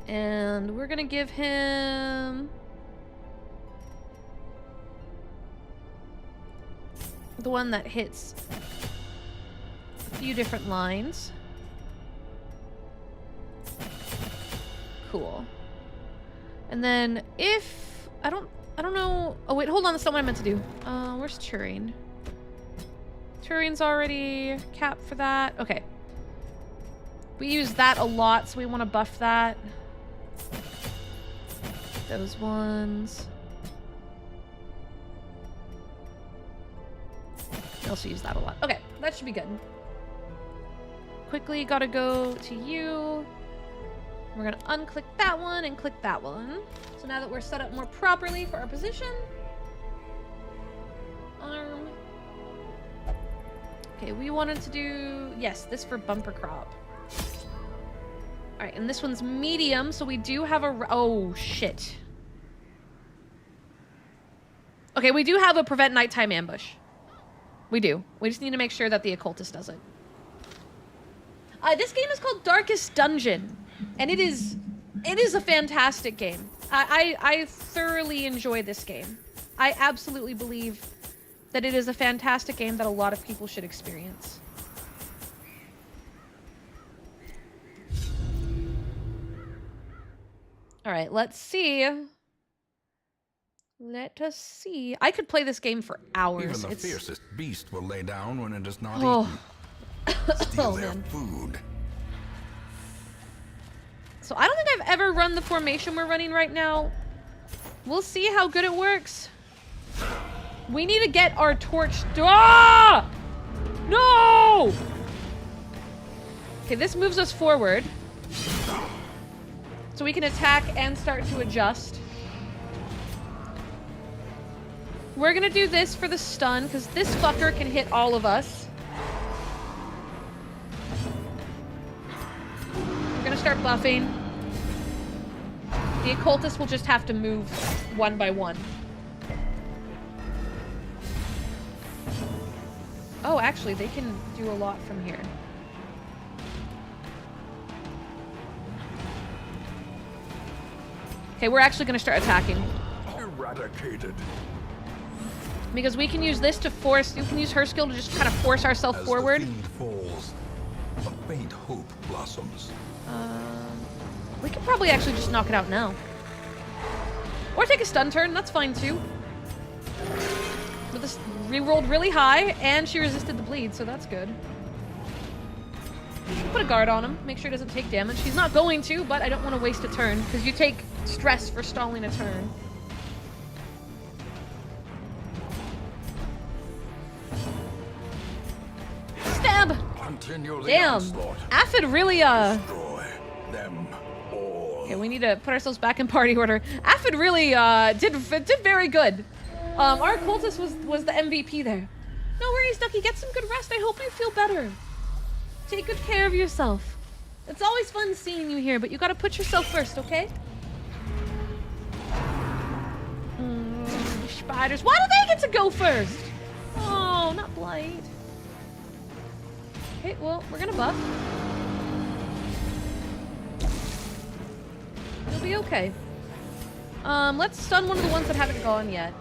S3: And we're gonna give him the one that hits a few different lines. Cool. And then if I don't know. Oh wait, hold on, that's not what I meant to do. Where's Turing? Turing's already capped for that. Okay. We use that a lot, so we want to buff that. Those ones. We also use that a lot. Okay, that should be good. Quickly gotta go to you. We're gonna unclick that one and click that one. So now that we're set up more properly for our position. Arm. Okay, we wanted to do, yes, this for bumper crop. Alright, and this one's medium, so we do have a, oh shit. Okay, we do have a prevent nighttime ambush. We do. We just need to make sure that the occultist does it. This game is called Darkest Dungeon, and it is a fantastic game. I thoroughly enjoy this game. I absolutely believe that it is a fantastic game that a lot of people should experience. All right, let's see. Let us see. I could play this game for hours.
S5: Even the fiercest beast will lay down when it is not
S3: Oh.
S5: eaten. Steal their
S3: Man.
S5: food.
S3: So I don't think I've ever run the formation we're running right now. We'll see how good it works. We need to get our torch. Ah! No! Okay, this moves us forward. So we can attack and start to adjust. We're gonna do this for the stun, because this fucker can hit all of us. We're gonna start buffing. The occultist will just have to move one by one. Oh, actually, they can do a lot from here. Okay, we're actually gonna start attacking.
S5: Eradicated.
S3: Because we can use this to force, you can use her skill to just kind of force ourselves
S5: As
S3: forward.
S5: the fiend falls, a faint hope blossoms.
S3: We could probably actually just knock it out now. Or take a stun turn, that's fine too. But this re-rolled really high, and she resisted the bleed, so that's good. Put a guard on him, make sure he doesn't take damage. He's not going to, but I don't want to waste a turn, because you take stress for stalling a turn. Stab!
S5: Continue the
S3: Damn.
S5: onslaught.
S3: Aphid really,
S5: Destroy them all.
S3: Okay, we need to put ourselves back in party order. Aphid really, did very good. Our cultist was the MVP there. No worries, Ducky. Get some good rest. I hope you feel better. Take good care of yourself. It's always fun seeing you here, but you gotta put yourself first, okay? Spiders. Why do they get to go first? Oh, not Blight. Okay, well, we're gonna buff. You'll be okay. Let's stun one of the ones that haven't gone yet.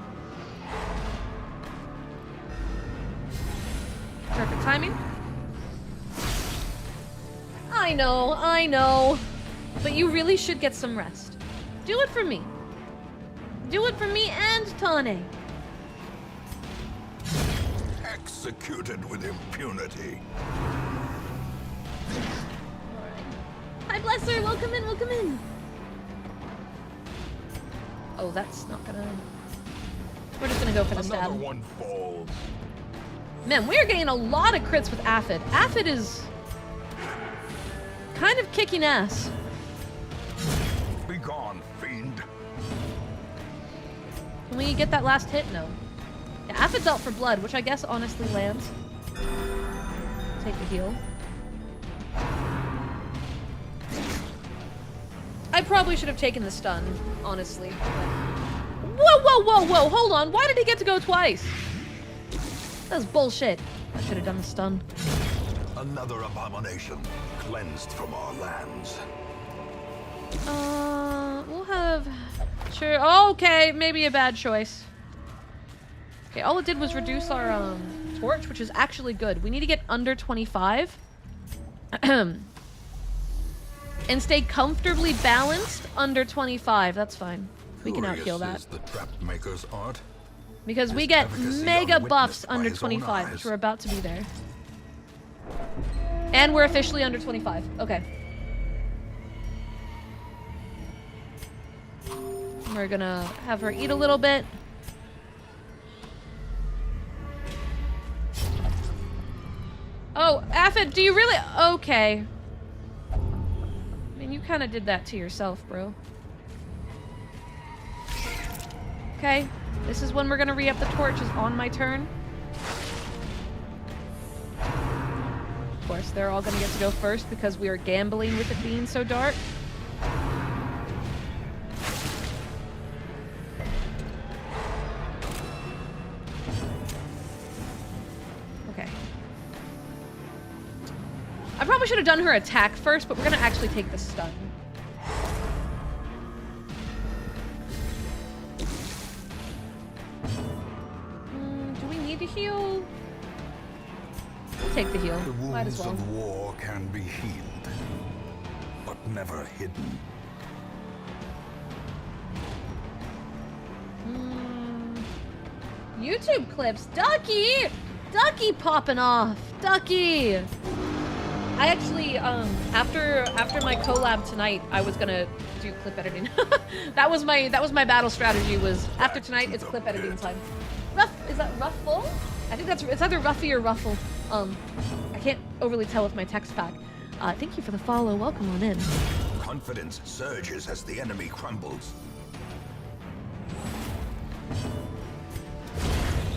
S3: Perfect timing. I know. But you really should get some rest. Do it for me. Do it for me and Tane.
S5: Executed with impunity.
S3: Hi, Blesser. Welcome in, welcome in. Oh, that's not gonna... We're just gonna go for the
S5: Another
S3: stab.
S5: one falls.
S3: Man, we're getting a lot of crits with Aphid. Aphid is kind of kicking ass.
S5: Be gone, fiend.
S3: Can we get that last hit? No. Yeah, Aphid's out for blood, which I guess honestly lands. Take the heal. I probably should have taken the stun, honestly. Whoa, whoa, whoa, whoa, hold on. Why did he get to go twice? That's bullshit. I should have done the stun.
S5: Another abomination cleansed from our lands.
S3: We'll have... Sure, oh, okay, maybe a bad choice. Okay, all it did was reduce our, torch, which is actually good. We need to get under 25. And stay comfortably balanced under 25. That's fine. We can out-heal that.
S5: The trap maker's art.
S3: Because we get mega buffs under 25, which we're about to be there. And we're officially under 25. Okay. We're gonna have her eat a little bit. Oh, Aphid, do you really? Okay. I mean, you kind of did that to yourself, bro. Okay. This is when we're gonna re-up the torches on my turn. Of course, they're all gonna get to go first because we are gambling with it being so dark. Okay. I probably should have done her attack first, but we're gonna actually take the stun. Do we need to heal? We'll take the heal.
S5: The
S3: Might as
S5: wounds
S3: well.
S5: of war can be healed, but never hidden.
S3: YouTube clips. Ducky! Ducky popping off. Ducky! I actually, after my collab tonight, I was gonna do clip editing. that was my battle strategy. Was after tonight, it's clip editing time. Is that ruffle? I think it's either Ruffy or Ruffle. I can't overly tell with my text pack. Thank you for the follow. Welcome on in.
S5: Confidence surges as the enemy crumbles.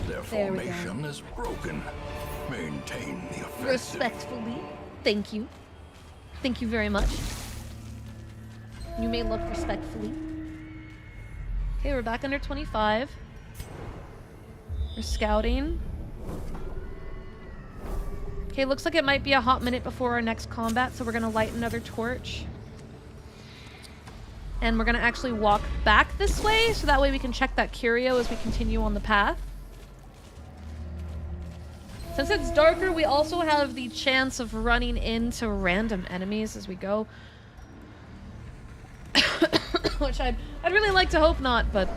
S5: Their
S3: There we go.
S5: formation is broken. Maintain the offensive.
S3: Respectfully. Thank you. Thank you very much. You may look respectfully. Okay, we're back under 25. We're scouting. Okay, looks like it might be a hot minute before our next combat, so we're gonna light another torch. And we're gonna actually walk back this way, so that way we can check that curio as we continue on the path. Since it's darker, we also have the chance of running into random enemies as we go. Which I'd really like to hope not, but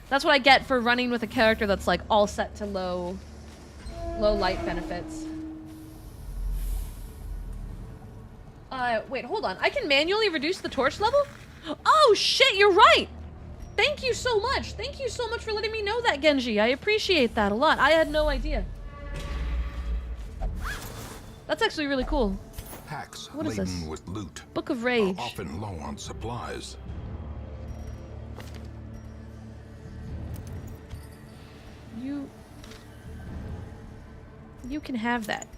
S3: that's what I get for running with a character that's like all set to low light benefits. Wait, hold on. I can manually reduce the torch level? Oh shit, you're right! Thank you so much! Thank you so much for letting me know that, Genji. I appreciate that a lot. I had no idea. That's actually really cool.
S5: Packs
S3: What is
S5: laden
S3: this?
S5: with loot
S3: Book of
S5: are
S3: Rage.
S5: often low on supplies.
S3: You can have that.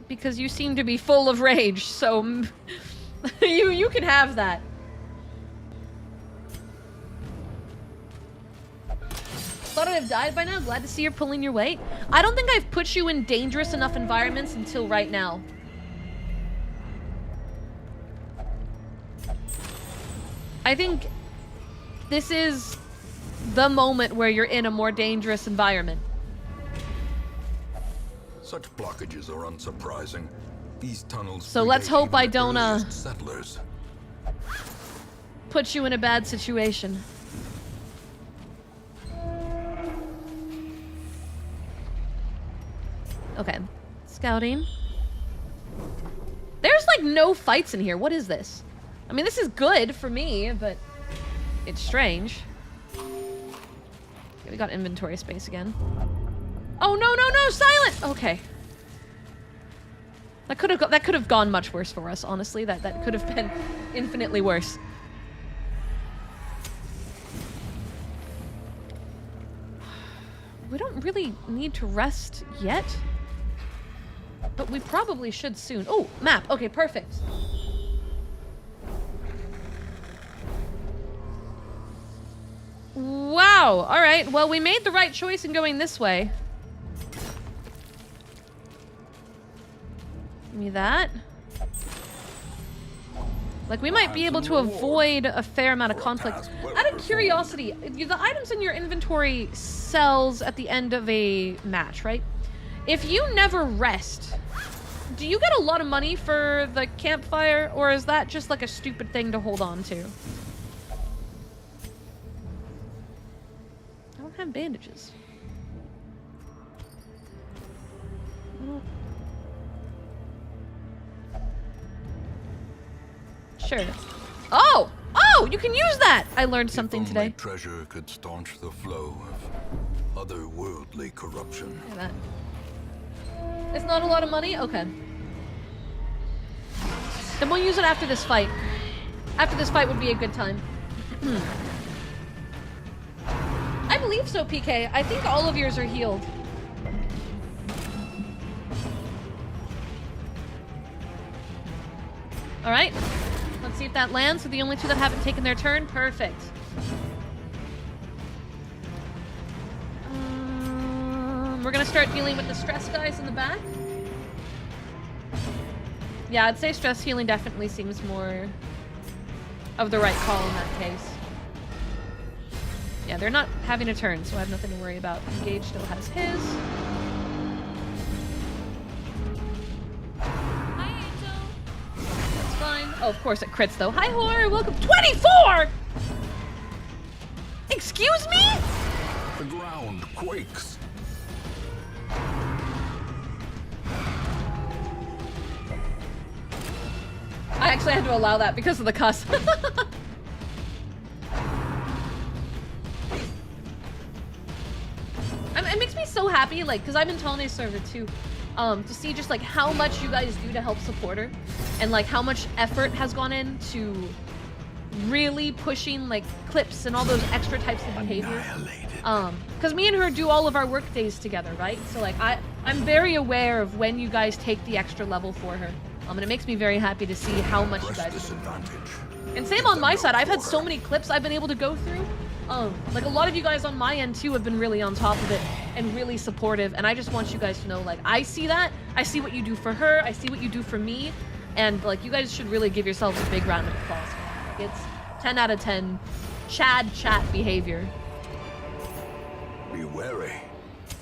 S3: Because you seem to be full of rage, so... you can have that. Thought I'd have died by now. Glad to see you're pulling your weight. I don't think I've put you in dangerous enough environments until right now. I think this is the moment where you're in a more dangerous environment.
S5: Such blockages are unsurprising. These tunnels.
S3: So let's
S5: predate
S3: hope
S5: even
S3: I
S5: the
S3: don't,
S5: earliest settlers.
S3: Put you in a bad situation. Okay. Scouting. There's like no fights in here. What is this? I mean, this is good for me, but it's strange. Okay, we got inventory space again. Oh, no, no, no, silent! Okay. That could have gone much worse for us, honestly. That could have been infinitely worse. We don't really need to rest yet. But we probably should soon. Oh, map. Okay, perfect. Wow. All right. Well, we made the right choice in going this way. Give me that. Like, we might be able to avoid a fair amount of conflict. Out of curiosity, the items in your inventory sells at the end of a match, right? If you never rest, do you get a lot of money for the campfire, or is that just like a stupid thing to hold on to? I don't have bandages. Well, sure. Oh! Oh! You can use that! I learned something
S5: If only
S3: today.
S5: treasure could staunch the flow of otherworldly corruption.
S3: Look at that. It's not a lot of money? Okay. Then we'll use it after this fight. After this fight would be a good time. I believe so, PK. I think all of yours are healed. Alright. Let's see if that lands. So the only two that haven't taken their turn. Perfect. We're gonna start dealing with the stress guys in the back. Yeah, I'd say stress healing definitely seems more of the right call in that case. Yeah, they're not having a turn, so I have nothing to worry about. Engage still has his.
S1: Hi, Angel.
S3: That's fine. Oh, of course it crits though. Hi, Horror. Welcome. 24! Excuse me?
S5: The ground quakes.
S3: I actually had to allow that because of the cuss. It makes me so happy, like, because I'm in Talne's server too, to see just like how much you guys do to help support her, and like how much effort has gone into really pushing like clips and all those extra types of behavior. Because me and her do all of our work days together, right? So like I'm very aware of when you guys take the extra level for her. And it makes me very happy to see how much you guys do. And same on my side. I've had so many clips I've been able to go through. Like a lot of you guys on my end too have been really on top of it and really supportive. And I just want you guys to know, like, I see that. I see what you do for her. I see what you do for me. And like, you guys should really give yourselves a big round of applause. Like, it's 10 out of 10 Chad chat behavior.
S5: Be wary.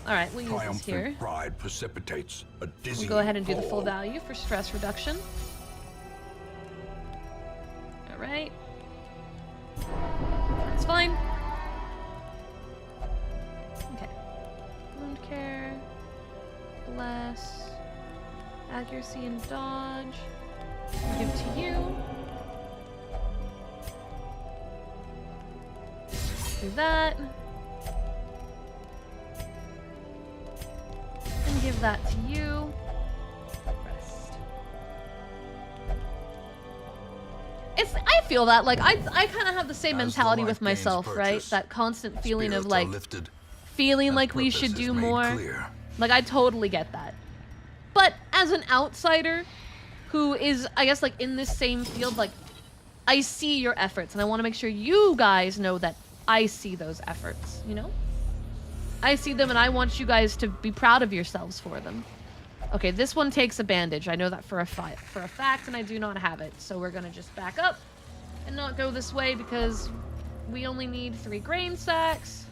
S3: All right, we'll use this here.
S5: Triumphant pride precipitates a dizzying
S3: We'll go ahead and do the full
S5: fall.
S3: value for stress reduction. All right. That's fine. Okay. Wound care. Bless. Accuracy and dodge. Give to you. Do that. And give that to you. Rest. I feel that, like, I kind of have the same
S5: As the
S3: mentality
S5: life
S3: with
S5: gains
S3: myself, right?
S5: purchase,
S3: That constant feeling of,
S5: spirits are
S3: like,
S5: lifted,
S3: feeling
S5: and
S3: like we
S5: purpose
S3: should
S5: is
S3: do
S5: made
S3: more.
S5: clear.
S3: Like, I totally get that. But as an outsider who is, I guess, like, in this same field, like, I see your efforts, and I want to make sure you guys know that I see those efforts, you know? I see them, and I want you guys to be proud of yourselves for them. Okay, this one takes a bandage. I know that for a fact, and I do not have it. So we're gonna just back up and not go this way because we only need 3 grain sacks.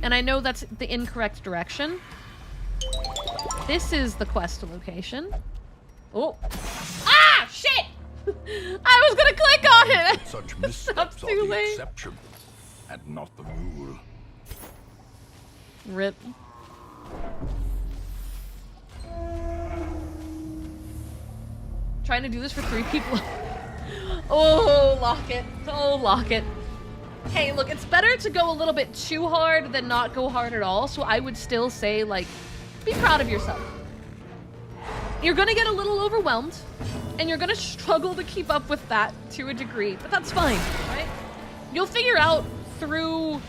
S3: And I know that's the incorrect direction. This is the quest location. Oh. Ah! Shit! I was gonna click on it!
S5: Such
S3: Up
S5: missteps are
S3: too
S5: the
S3: late.
S5: exception, and not the rule.
S3: Rip. Trying to do this for 3 people. Oh, lock it. Oh, lock it. Hey, look, it's better to go a little bit too hard than not go hard at all. So I would still say, like, be proud of yourself. You're gonna get a little overwhelmed, and you're gonna struggle to keep up with that to a degree, but that's fine, right? You'll figure out through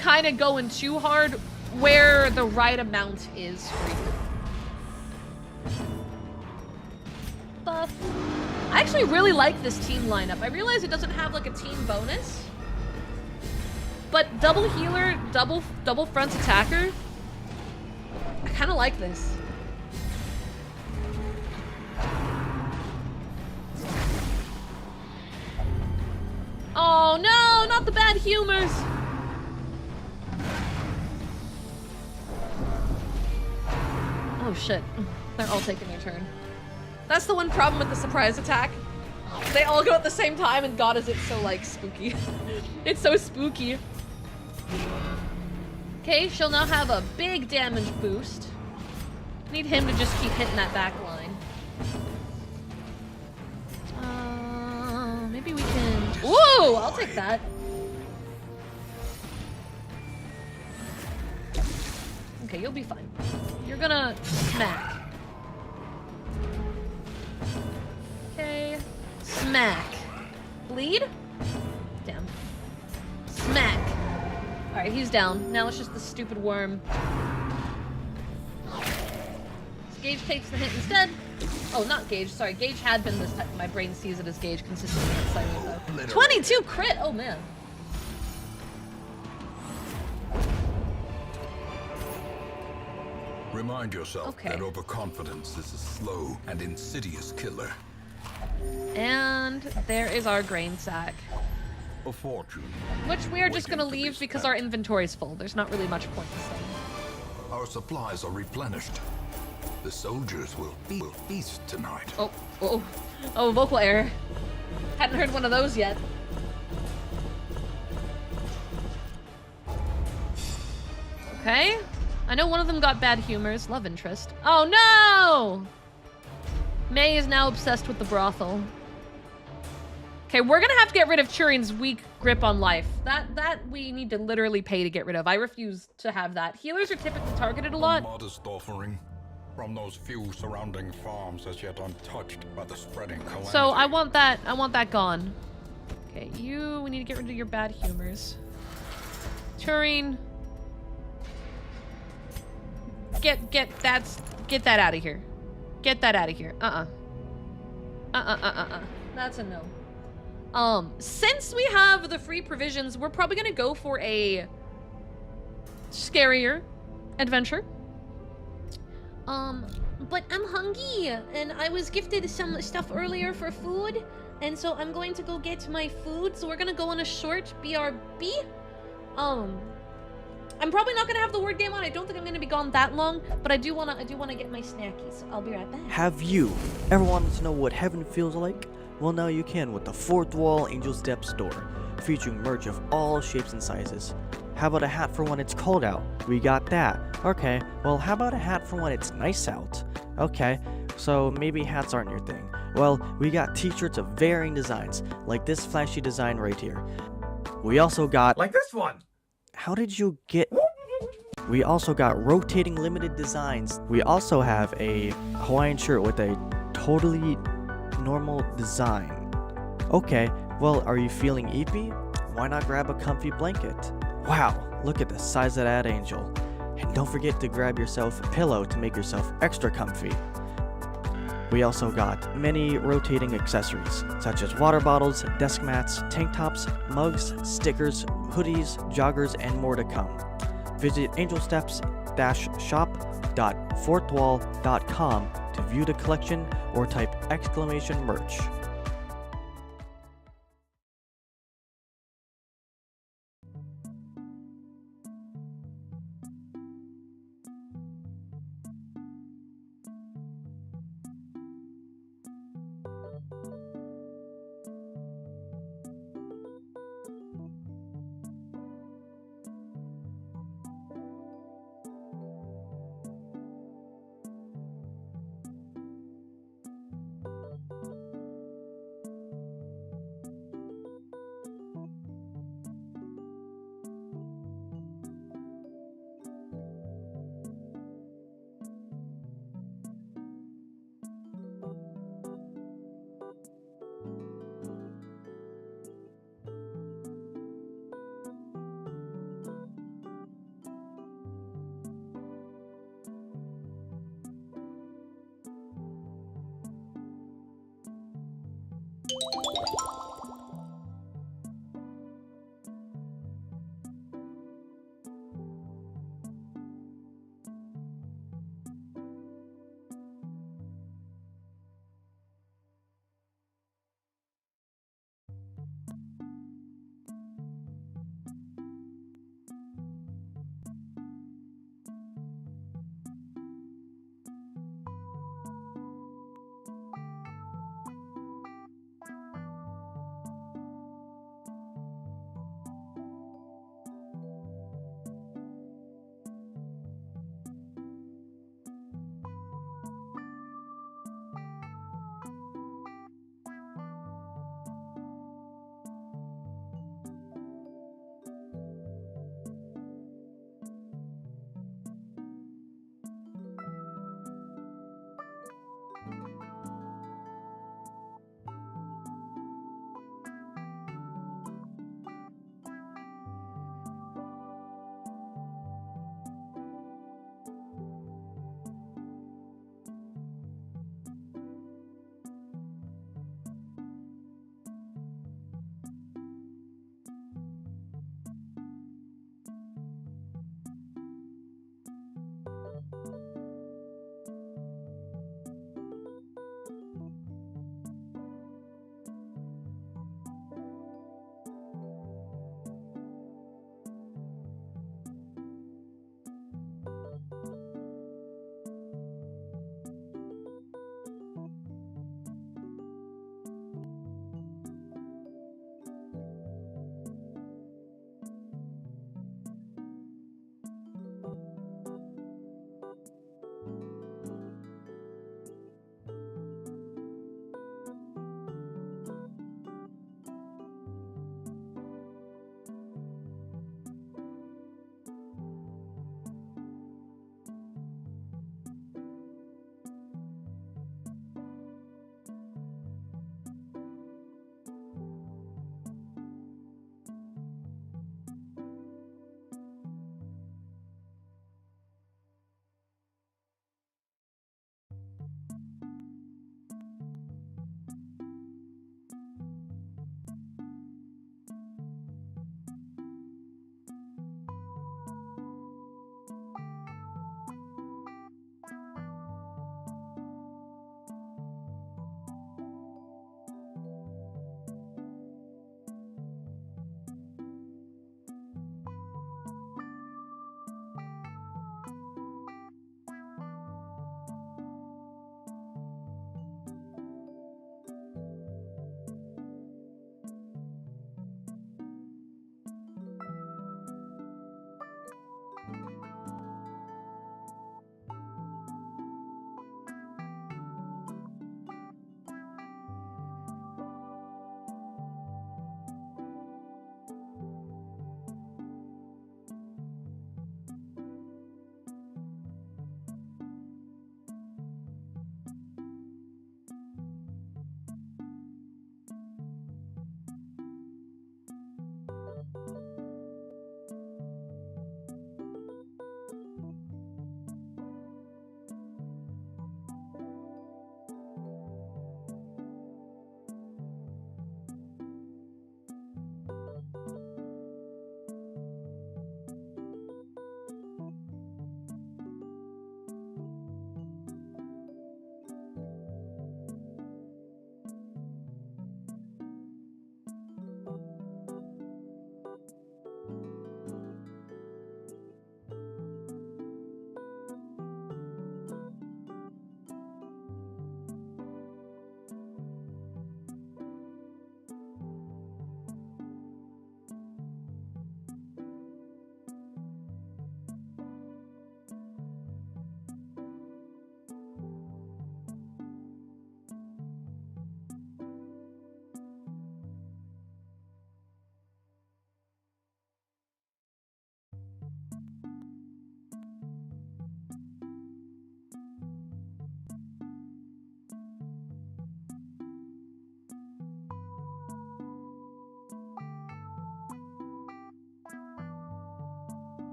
S3: kind of going too hard where the right amount is for you. Buff. I actually really like this team lineup. I realize it doesn't have like a team bonus, but double healer, double front attacker. I kind of like this. Oh no, not the bad humors. Oh shit, they're all taking their turn. That's the one problem with the surprise attack. They all go at the same time, and God, is it so, like, spooky. It's so spooky. Okay, she'll now have a big damage boost. Need him to just keep hitting that back line. Maybe we can... Whoa! I'll take that. Okay, you'll be fine. You're gonna smack. Okay. Smack. Bleed? Damn. Smack. Alright, he's down. Now it's just the stupid worm. Gage takes the hit instead. Oh, not Gage. Sorry, Gage had been this time. My brain sees it as Gage consistently outside though. 22 crit! Oh, man.
S5: Remind yourself
S3: Okay.
S5: that overconfidence is a slow and insidious killer.
S3: And there is our grain sack.
S5: A fortune.
S3: Which we are just
S5: waiting
S3: gonna
S5: to be
S3: leave because
S5: spent.
S3: our inventory's full. There's not really much point in staying.
S5: Our supplies are replenished. The soldiers will feast tonight.
S3: Oh, vocal error. Hadn't heard one of those yet. Okay. I know one of them got bad humors. Love interest. Oh no! May is now obsessed with the brothel. Okay, we're gonna have to get rid of Turin's weak grip on life. That we need to literally pay to get rid of. I refuse to have that. Healers are typically targeted a lot.
S5: Modest offering from those few surrounding farms as yet untouched by the spreading calamity.
S3: So I want that gone. Okay, we need to get rid of your bad humors. Turin. Get that out of here. Get that out of here. That's a no. Since we have the free provisions, we're probably gonna go for a scarier adventure. But I'm hungry, and I was gifted some stuff earlier for food, and so I'm going to go get my food. So we're gonna go on a short BRB. I'm probably not gonna have the word game on. I don't think I'm gonna be gone that long, but I do wanna get my snackies. I'll be right back.
S6: Have you ever wanted to know what heaven feels like? Well, now you can with the Fourth Wall Angel Step store, featuring merch of all shapes and sizes. How about a hat for when it's cold out? We got that. Okay, well, how about a hat for when it's nice out? Okay, so maybe hats aren't your thing. Well, we got t-shirts of varying designs, like this flashy design right here. We also got...
S7: Like this one!
S6: How did you get... We also got rotating limited designs. We also have a Hawaiian shirt with a totally normal design. Okay, well, are you feeling eepy? Why not grab a comfy blanket? Wow, look at the size of that angel. And don't forget to grab yourself a pillow to make yourself extra comfy. We also got many rotating accessories, such as water bottles, desk mats, tank tops, mugs, stickers, hoodies, joggers, and more to come. Visit angelsteps-shop.fourthwall.com to view the collection or type !merch.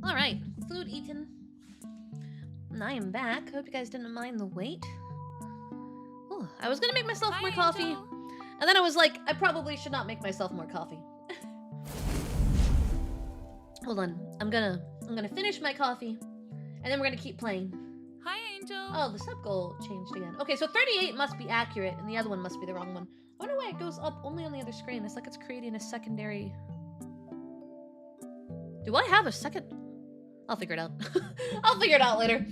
S3: Alright, food eaten. And I am back. Hope you guys didn't mind the wait. Ooh, I was gonna make myself more coffee. And then I was like, I probably should not make myself more coffee. Hold on. I'm gonna finish my coffee. And then we're gonna keep playing.
S1: Hi, Angel.
S3: Oh, the sub goal changed again. Okay, so 38 must be accurate, and the other one must be the wrong one. I wonder why it goes up only on the other screen. It's like it's creating a secondary... Do I have a second? I'll figure it out. I'll figure it out later.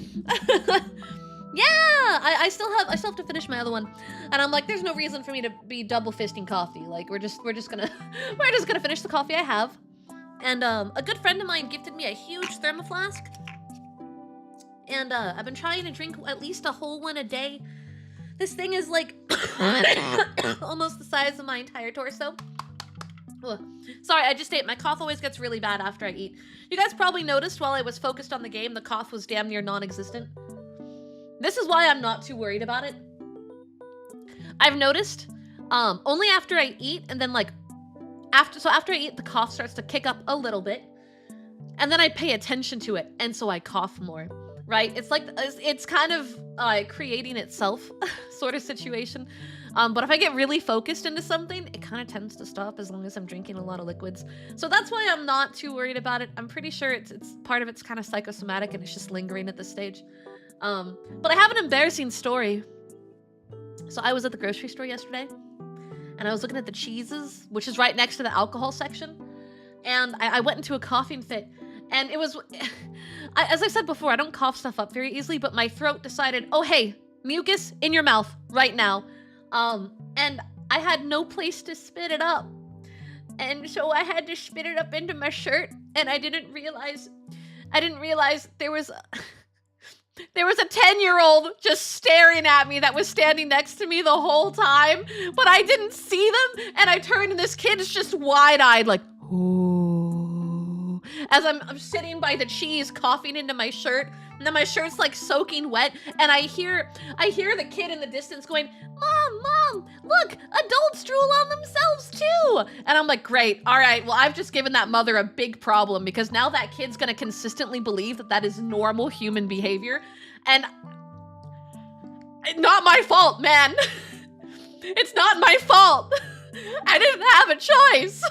S3: Yeah! I still have to finish my other one. And I'm like, there's no reason for me to be double fisting coffee. Like, we're just gonna finish the coffee I have. And a good friend of mine gifted me a huge thermoflask. And I've been trying to drink at least a whole one a day. This thing is like almost the size of my entire torso. Ugh. Sorry, I just ate. My cough always gets really bad after I eat. You guys probably noticed while I was focused on the game, the cough was damn near non-existent. This is why I'm not too worried about it. I've noticed only after I eat, and then like after I eat, the cough starts to kick up a little bit, and then I pay attention to it, and so I cough more. Right? It's like, it's kind of creating itself sort of situation. But if I get really focused into something, it kind of tends to stop as long as I'm drinking a lot of liquids. So that's why I'm not too worried about it. I'm pretty sure it's part of it's kind of psychosomatic and it's just lingering at this stage. But I have an embarrassing story. So I was at the grocery store yesterday and I was looking at the cheeses, which is right next to the alcohol section. And I went into a coughing fit. And it was, as I said before, I don't cough stuff up very easily, but my throat decided, oh, hey, mucus in your mouth right now. And I had no place to spit it up. And so I had to spit it up into my shirt, and I didn't realize there was a 10-year-old just staring at me that was standing next to me the whole time, but I didn't see them, and I turned, and this kid is just wide-eyed, like, ooh. As I'm sitting by the cheese, coughing into my shirt, and then my shirt's like soaking wet, and I hear the kid in the distance going, Mom, look, adults drool on themselves too. And I'm like, great, all right, well, I've just given that mother a big problem because now that kid's gonna consistently believe that that is normal human behavior, and not my fault, man. It's not my fault. I didn't have a choice.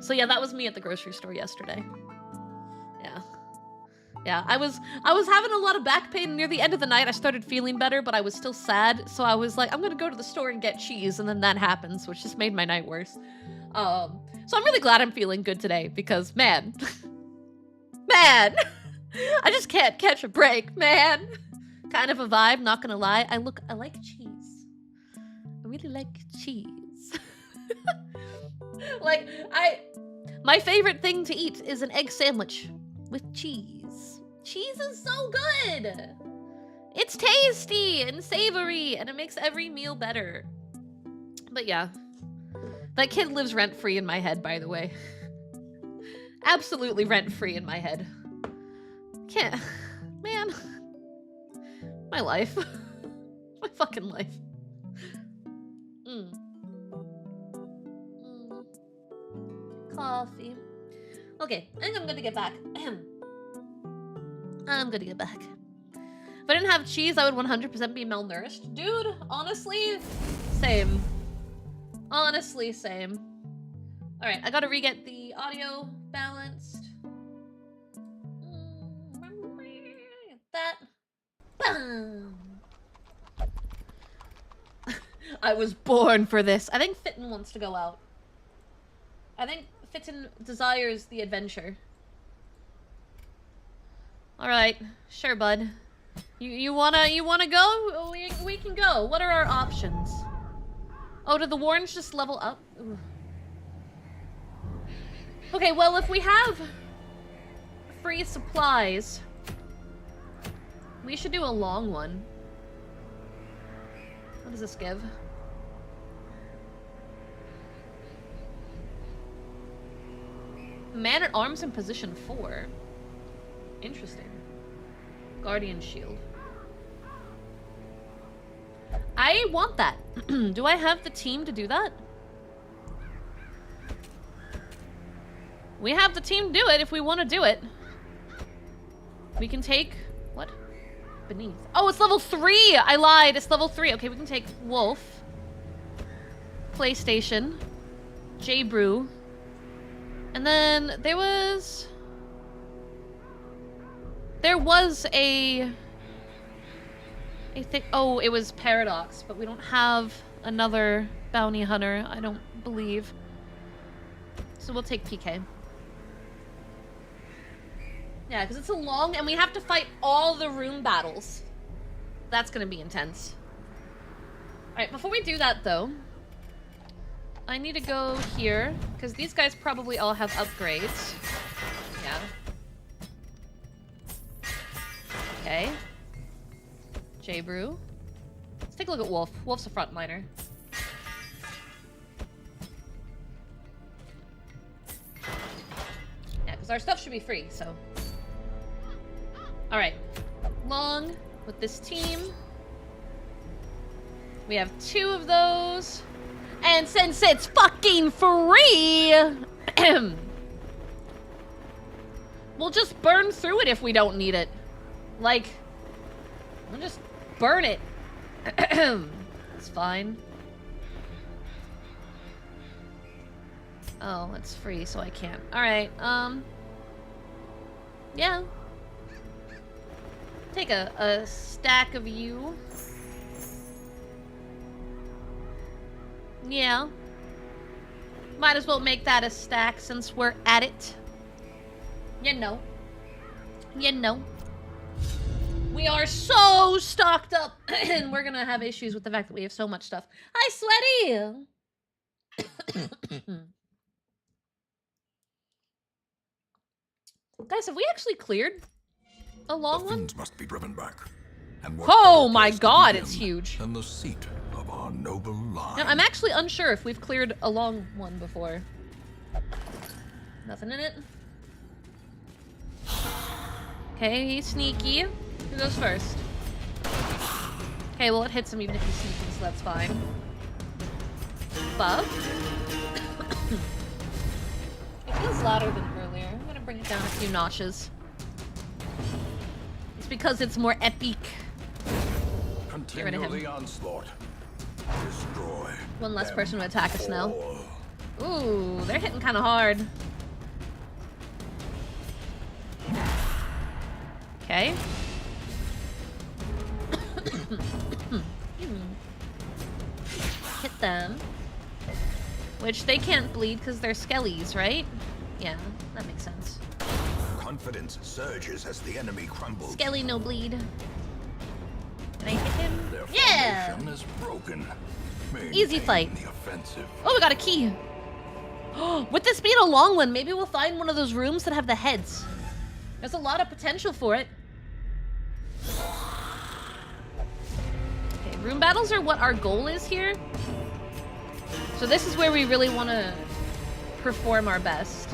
S3: So yeah, that was me at the grocery store yesterday. Yeah, I was having a lot of back pain. Near the end of the night, I started feeling better, but I was still sad. So I was like, I'm gonna go to the store and get cheese, and then that happens, which just made my night worse. So I'm really glad I'm feeling good today because, man, I just can't catch a break, man. Kind of a vibe, not gonna lie. I like cheese. I really like cheese. Like, my favorite thing to eat is an egg sandwich with cheese. Cheese is so good. It's tasty and savory, and it makes every meal better. But yeah, that kid lives rent-free in my head, by the way. Absolutely rent-free in my head. Can't, man. My life. My fucking life. Coffee. Okay, I think I'm gonna get back. I'm gonna get back. If I didn't have cheese, I would 100% be malnourished. Dude, honestly, same. Honestly, same. Alright, I gotta re-get the audio balanced. That. Boom. I was born for this. I think Fitton wants to go out. I think Fitton desires the adventure. All right, sure, bud. You wanna go? We can go. What are our options? Oh, did the Warrens just level up? Ooh. Okay, well, if we have free supplies, we should do a long one. What does this give? Man at arms in position 4. Interesting. Guardian shield. I want that. Do I have the team to do that? We have the team to do it if we want to do it. We can take... What? Beneath. Oh, it's level 3! I lied. It's level 3. Okay, we can take Wolf. PlayStation. J-Brew. And then there was a thing. Oh, it was Paradox, but we don't have another bounty hunter, I don't believe. So we'll take PK. Yeah, because it's a long, and we have to fight all the room battles. That's gonna be intense. Alright, before we do that though, I need to go here, because these guys probably all have upgrades. Yeah. Okay. J-Brew. Let's take a look at Wolf. Wolf's a frontliner. Yeah, because our stuff should be free, so... Alright. Long with this team. We have 2 of those. And since it's fucking free, we'll just burn through it if we don't need it. Like, we'll just burn it. It's fine. Oh, it's free, so I can't. Alright, yeah. Take a stack of you. Yeah. Might as well make that a stack since we're at it. You know. You know. We are so stocked up, and we're gonna have issues with the fact that we have so much stuff. Hi, Sweaty! Guys, have we actually cleared a long one?
S5: Fiends must be driven back. And
S3: Oh my god, it's huge.
S5: And the seat of our noble line.
S3: Now, I'm actually unsure if we've cleared a long one before. Nothing in it. Okay, he's sneaky. Who goes first? Okay, well it hits him even if he's sneaky, so that's fine. Buff. It feels louder than earlier. I'm gonna bring it down a few notches. It's because it's more epic. Get rid of him.
S5: The onslaught. Destroy.
S3: One less person to attack us now. Ooh, they're hitting kind of hard. Okay. Hit them. Which they can't bleed because they're skellies, right? Yeah, that makes sense.
S5: Confidence surges as the enemy crumbles.
S3: Skelly no bleed. Can I hit him?
S5: Their
S3: Yeah!
S5: formation is broken.
S3: Easy fight.
S5: Maintain the offensive.
S3: Oh, we got a key. With this being a long one, maybe we'll find one of those rooms that have the heads. There's a lot of potential for it. Okay, room battles are what our goal is here. So this is where we really want to perform our best.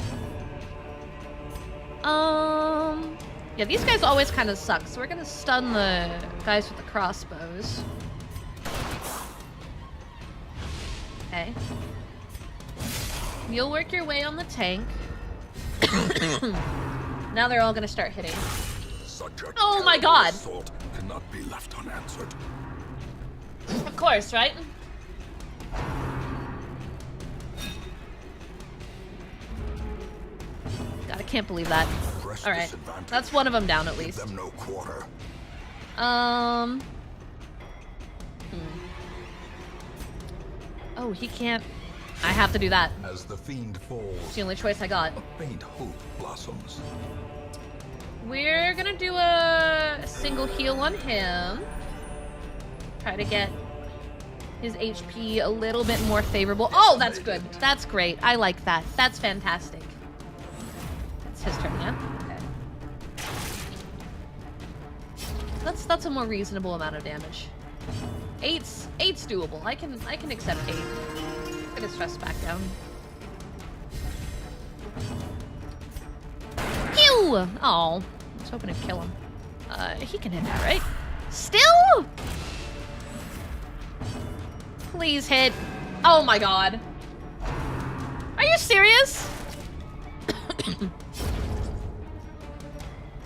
S3: Yeah, these guys always kind of suck, so we're gonna stun the guys with the crossbows. Okay. You'll work your way on the tank. Now they're all gonna start hitting.
S5: Such a
S3: Oh my god!
S5: assault cannot be left unanswered.
S3: Of course, right? God, I can't believe that. Alright, that's one of them down at least.
S5: Them no quarter.
S3: Oh, he can't. I have to do that.
S5: As the fiend falls,
S3: It's the only choice I got.
S5: a faint hope blossoms.
S3: We're gonna do a single heal on him. Try to get his HP a little bit more favorable. Oh, that's good. That's great. I like that. That's fantastic. It's his turn, yeah? Okay. That's a more reasonable amount of damage. Eight's doable. I can accept 8. Get his stress back down. Pew! Oh, I was hoping to kill him. He can hit that, right? Still? Please hit. Oh my god. Are you serious?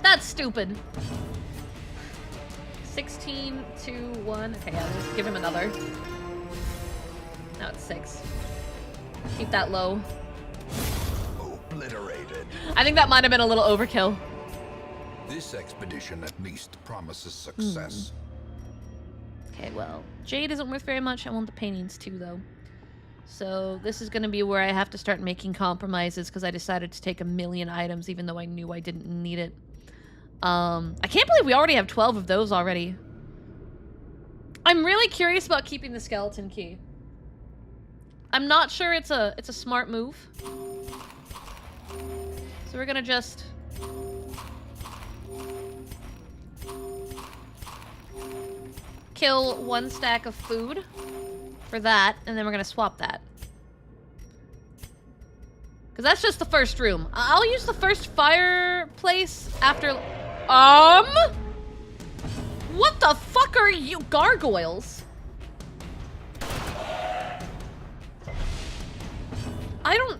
S3: That's stupid. 16, 2, 1. Okay, yeah, let's give him another. Now it's 6. Keep that low.
S5: Obliterated.
S3: I think that might have been a little overkill.
S5: This expedition at least promises success.
S3: Okay, well, jade isn't worth very much. I want the paintings too, though. So this is going to be where I have to start making compromises because I decided to take 1,000,000 items even though I knew I didn't need it. I can't believe we already have 12 of those already. I'm really curious about keeping the skeleton key. I'm not sure it's a smart move. So we're gonna just kill 1 stack of food for that, and then we're gonna swap that. Because that's just the first room. I'll use the first fireplace after... What the fuck are you? Gargoyles? I don't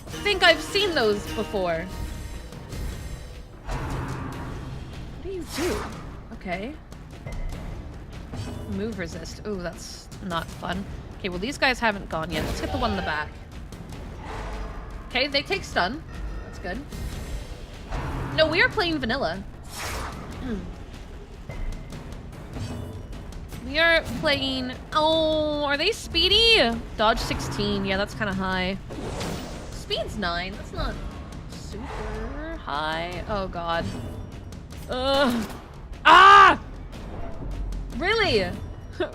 S3: think I've seen those before. What do you do? Okay. Move resist. Ooh, that's not fun. Okay, well these guys haven't gone yet. Let's hit the one in the back. Okay, they take stun. That's good. No, we are playing vanilla. We are playing... Oh, are they speedy? Dodge 16. Yeah, that's kind of high. Speed's 9. That's not super high. Oh, God. Ugh. Ah! Really?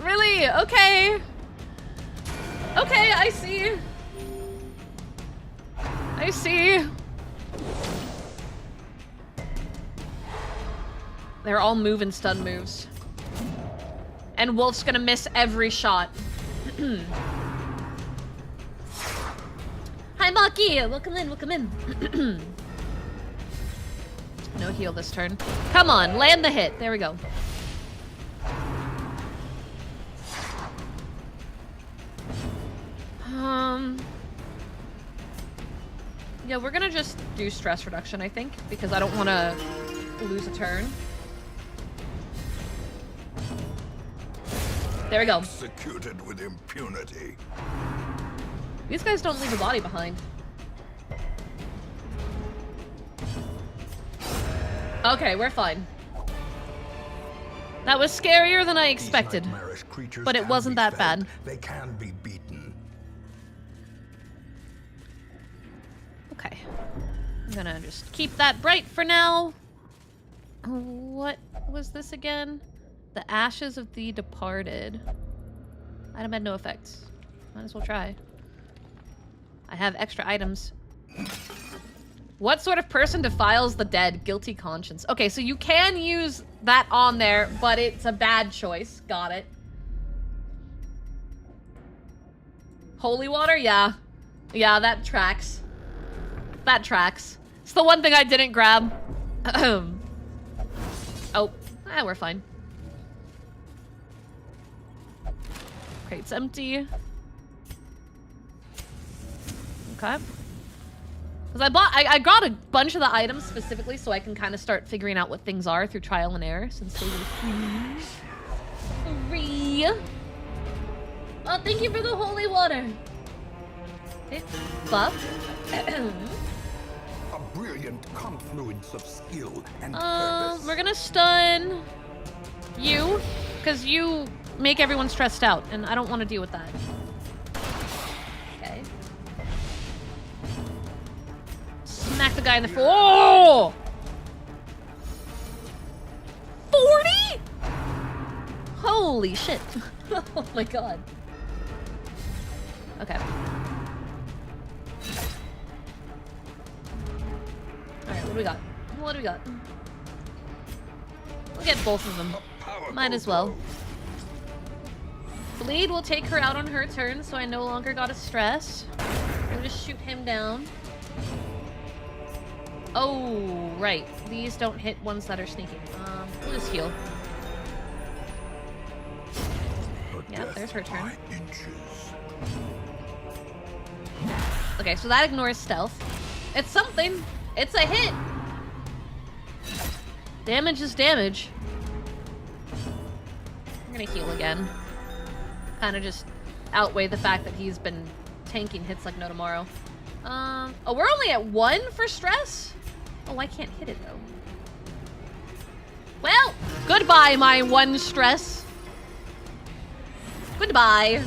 S3: Really? Okay. Okay, I see. I see. They're all move and stun moves. And Wolf's gonna miss every shot. Hi, Maki! Welcome in, welcome in. No heal this turn. Come on, land the hit. There we go. Yeah, we're gonna just do stress reduction, I think, because I don't want to lose a turn. There we go.
S5: Executed with impunity.
S3: These guys don't leave a body behind. Okay, we're fine. That was scarier than I expected, but it wasn't that bad.
S5: They can be beaten.
S3: Okay. I'm gonna just keep that bright for now. What was this again? The ashes of the departed. Item had no effects. Might as well try. I have extra items. What sort of person defiles the dead? Guilty conscience. Okay, so you can use that on there, but it's a bad choice. Got it. Holy water? Yeah. Yeah, that tracks. That tracks. It's the one thing I didn't grab. Oh, we're fine. Crate's empty. Okay. Because I got a bunch of the items specifically so I can kind of start figuring out what things are through trial and error since they were free. Oh, thank you for the holy water. Okay, buff.
S5: A brilliant confluence of skill and purpose.
S3: We're gonna stun you because you make everyone stressed out, and I don't want to deal with that. Okay. Smack the guy in the face. Oh! 40? Holy shit. Oh my god. Okay. Alright, what do we got? What do we got? We'll get both of them. Might as well. Bleed will take her out on her turn, so I no longer gotta stress. We'll just shoot him down. Oh, right. These don't hit ones that are sneaking. We'll just heal. Yeah, there's her turn. Okay, so that ignores stealth. It's something. It's a hit. Damage is damage. I'm gonna heal again. Kind of just outweigh the fact that he's been tanking hits like no tomorrow. Oh, we're only at 1 for stress? Oh, I can't hit it though. Well, goodbye, my 1 stress. Goodbye.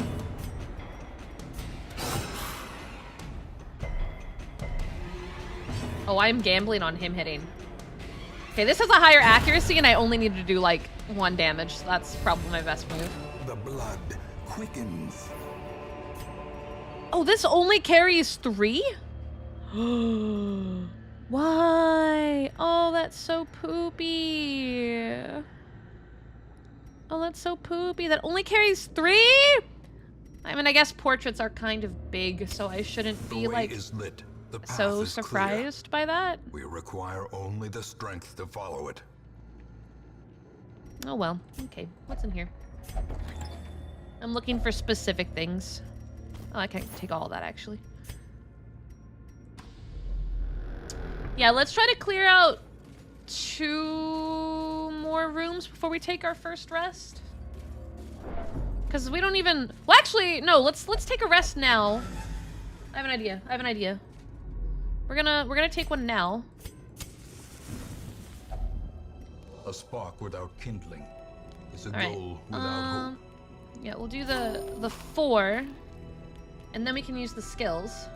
S3: Oh, I'm gambling on him hitting. Okay, this has a higher accuracy and I only need to do like 1 damage. So that's probably my best move.
S5: The blood quickens.
S3: Oh, this only carries 3? Why? Oh, that's so poopy. Oh, that's so poopy. That only carries 3? I mean, I guess portraits are kind of big, so I shouldn't be like
S5: Is lit. The path
S3: so
S5: is
S3: surprised by that.
S5: clear. We require only the strength to follow it.
S3: Oh well. Okay, what's in here? I'm looking for specific things. Oh, I can take all that actually. Yeah, let's try to clear out 2 more rooms before we take our first rest. Because we don't even... Well, actually, no. Let's take a rest now. I have an idea. We're gonna take one now.
S5: A spark without kindling is a
S3: All right.
S5: goal without hope.
S3: Yeah, we'll do the 4, and then we can use the skills.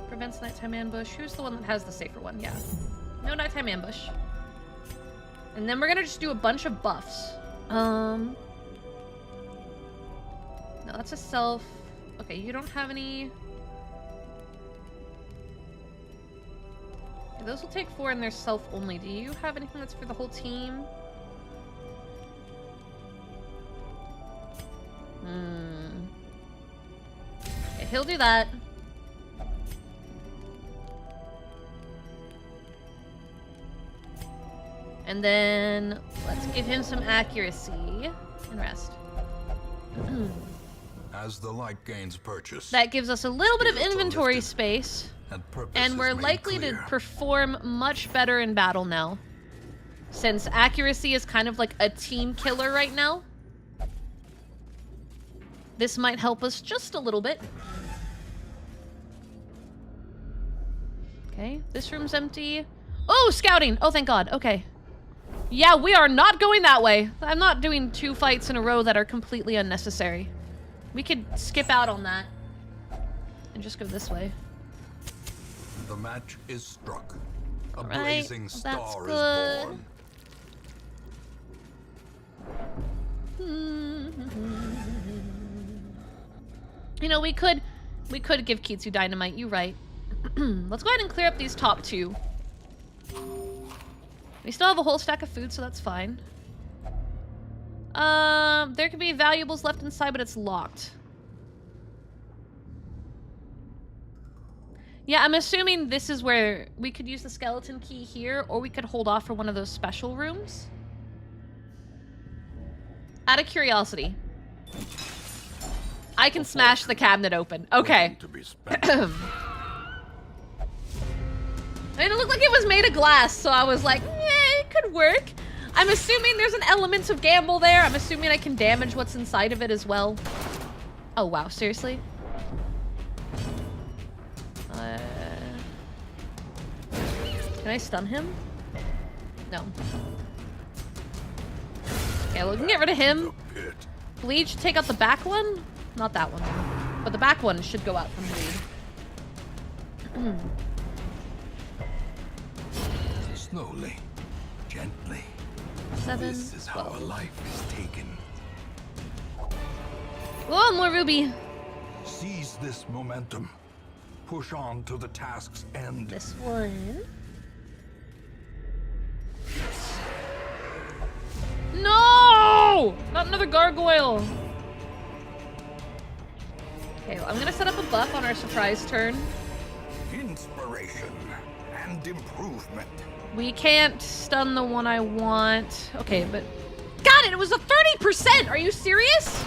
S3: Prevents nighttime ambush. Who's the one that has the safer one? Yeah. No nighttime ambush. And then we're gonna just do a bunch of buffs. No, that's a self. Okay, you don't have any. Okay, those will take 4 and they're self only. Do you have anything that's for the whole team? Okay, he'll do that. And then let's give him some accuracy and rest.
S5: As the light gains purchase,
S3: That gives us a little bit of
S5: spirits are
S3: inventory
S5: lifted,
S3: space,
S5: purpose
S3: and
S5: is
S3: we're
S5: made
S3: likely to
S5: clear.
S3: perform much better in battle now. Since accuracy is kind of like a team killer right now. This might help us just a little bit. Okay, this room's empty. Oh, scouting! Oh, thank God. Okay. Yeah, we are not going that way. I'm not doing 2 fights in a row that are completely unnecessary. We could skip out on that. And just go this way.
S5: The match is struck. A
S3: All right,
S5: blazing
S3: that's
S5: star
S3: good.
S5: is born.
S3: You know, we could give Kitsu dynamite. You right. Let's go ahead and clear up these top 2. We still have a whole stack of food, so that's fine. There could be valuables left inside, but it's locked. Yeah, I'm assuming this is where we could use the skeleton key here, or we could hold off for one of those special rooms. Out of curiosity. I can smash the cabinet open. Okay.
S5: To be spent.
S3: I mean, it looked like it was made of glass, so I was like, eh, it could work. I'm assuming there's an element of gamble there. I'm assuming I can damage what's inside of it as well. Oh, wow. Seriously? Can I stun him? No. Okay, we can get rid of him.
S5: Pit.
S3: Bleed, take out the back one? Not that one. But the back one should go out from bleed.
S5: Slowly, gently.
S3: 7,
S5: This is how
S3: 12.
S5: a life is taken.
S3: Oh, more ruby.
S5: Seize this momentum. Push on to the task's end.
S3: This one. No! Not another gargoyle. Okay, well, I'm gonna set up a buff on our surprise turn.
S5: Inspiration and improvement.
S3: We can't stun the one I want. Okay, but... Got it! It was a 30%! Are you serious?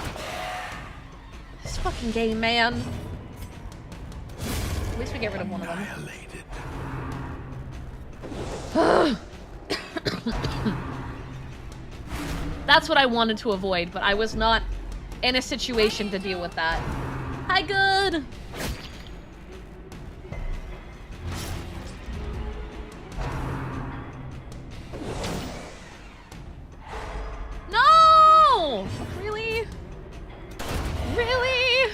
S3: This fucking game, man. At least we get rid of one of them.
S5: Annihilated.
S3: That's what I wanted to avoid, but I was not in a situation to deal with that. Hi, good! No! Really? Really?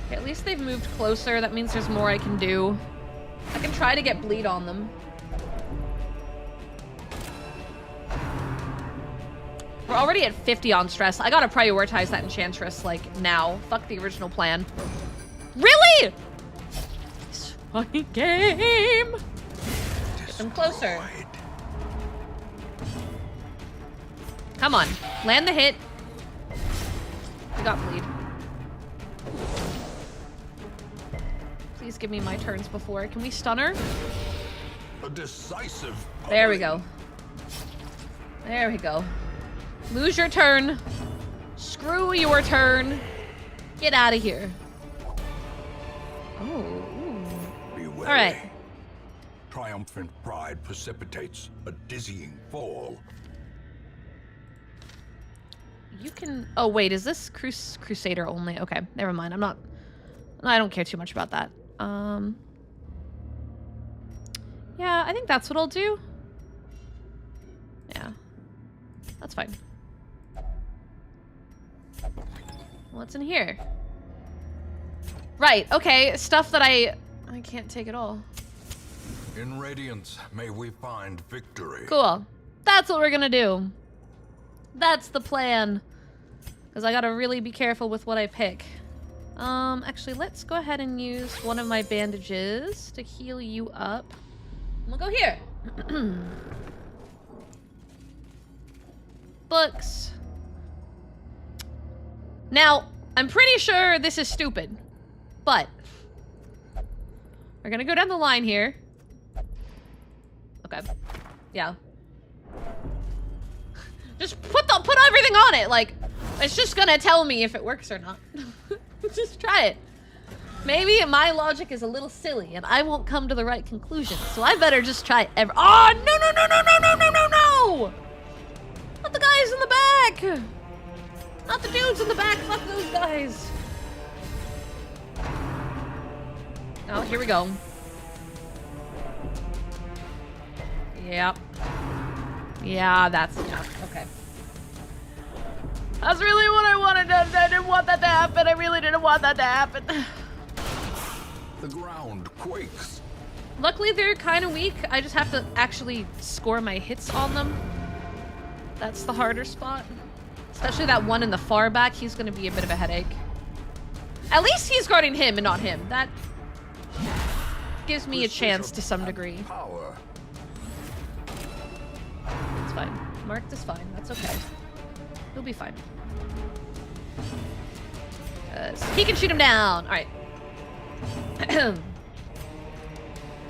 S3: Okay, at least they've moved closer. That means there's more I can do. I can try to get bleed on them. We're already at 50 on stress. I gotta prioritize that Enchantress, like, now. Fuck the original plan. Really? This fucking game! Get them closer. Come on. Land the hit. We got bleed. Please give me my turns before. Can we stun her?
S5: A decisive.
S3: There we go. There we go. Lose your turn. Screw your turn. Get out of here. Oh.
S5: Be wary.
S3: All right.
S5: Triumphant pride precipitates a dizzying fall.
S3: You can... Oh, wait. Is this Crusader only? Okay. Never mind. I don't care too much about that. Yeah, I think that's what I'll do. Yeah. That's fine. What's in here? Right, okay. Stuff that I can't take at all.
S5: In Radiance, may we find victory.
S3: Cool. That's what we're gonna do. That's the plan. Because I gotta really be careful with what I pick. Actually, let's go ahead and use one of my bandages to heal you up. We'll go here. Books. Now, I'm pretty sure this is stupid, but we're gonna go down the line here. Okay. Yeah. Just put everything on it. Like, it's just gonna tell me if it works or not. Just try it. Maybe my logic is a little silly and I won't come to the right conclusion. So I better just try Oh, no! Not the guys in the back! Not the dudes in the back. Fuck those guys. Oh, here we go. Yep. Yeah, that's enough. Okay. That's really what I wanted. I didn't want that to happen. I really didn't want that to happen.
S5: The ground quakes.
S3: Luckily, they're kind of weak. I just have to actually score my hits on them. That's the harder spot. Especially that one in the far back. He's going to be a bit of a headache. At least he's guarding him and not him. That gives me a chance to some degree.
S5: Power.
S3: It's fine. Marked is fine. That's okay. He'll be fine. He can shoot him down. All right. The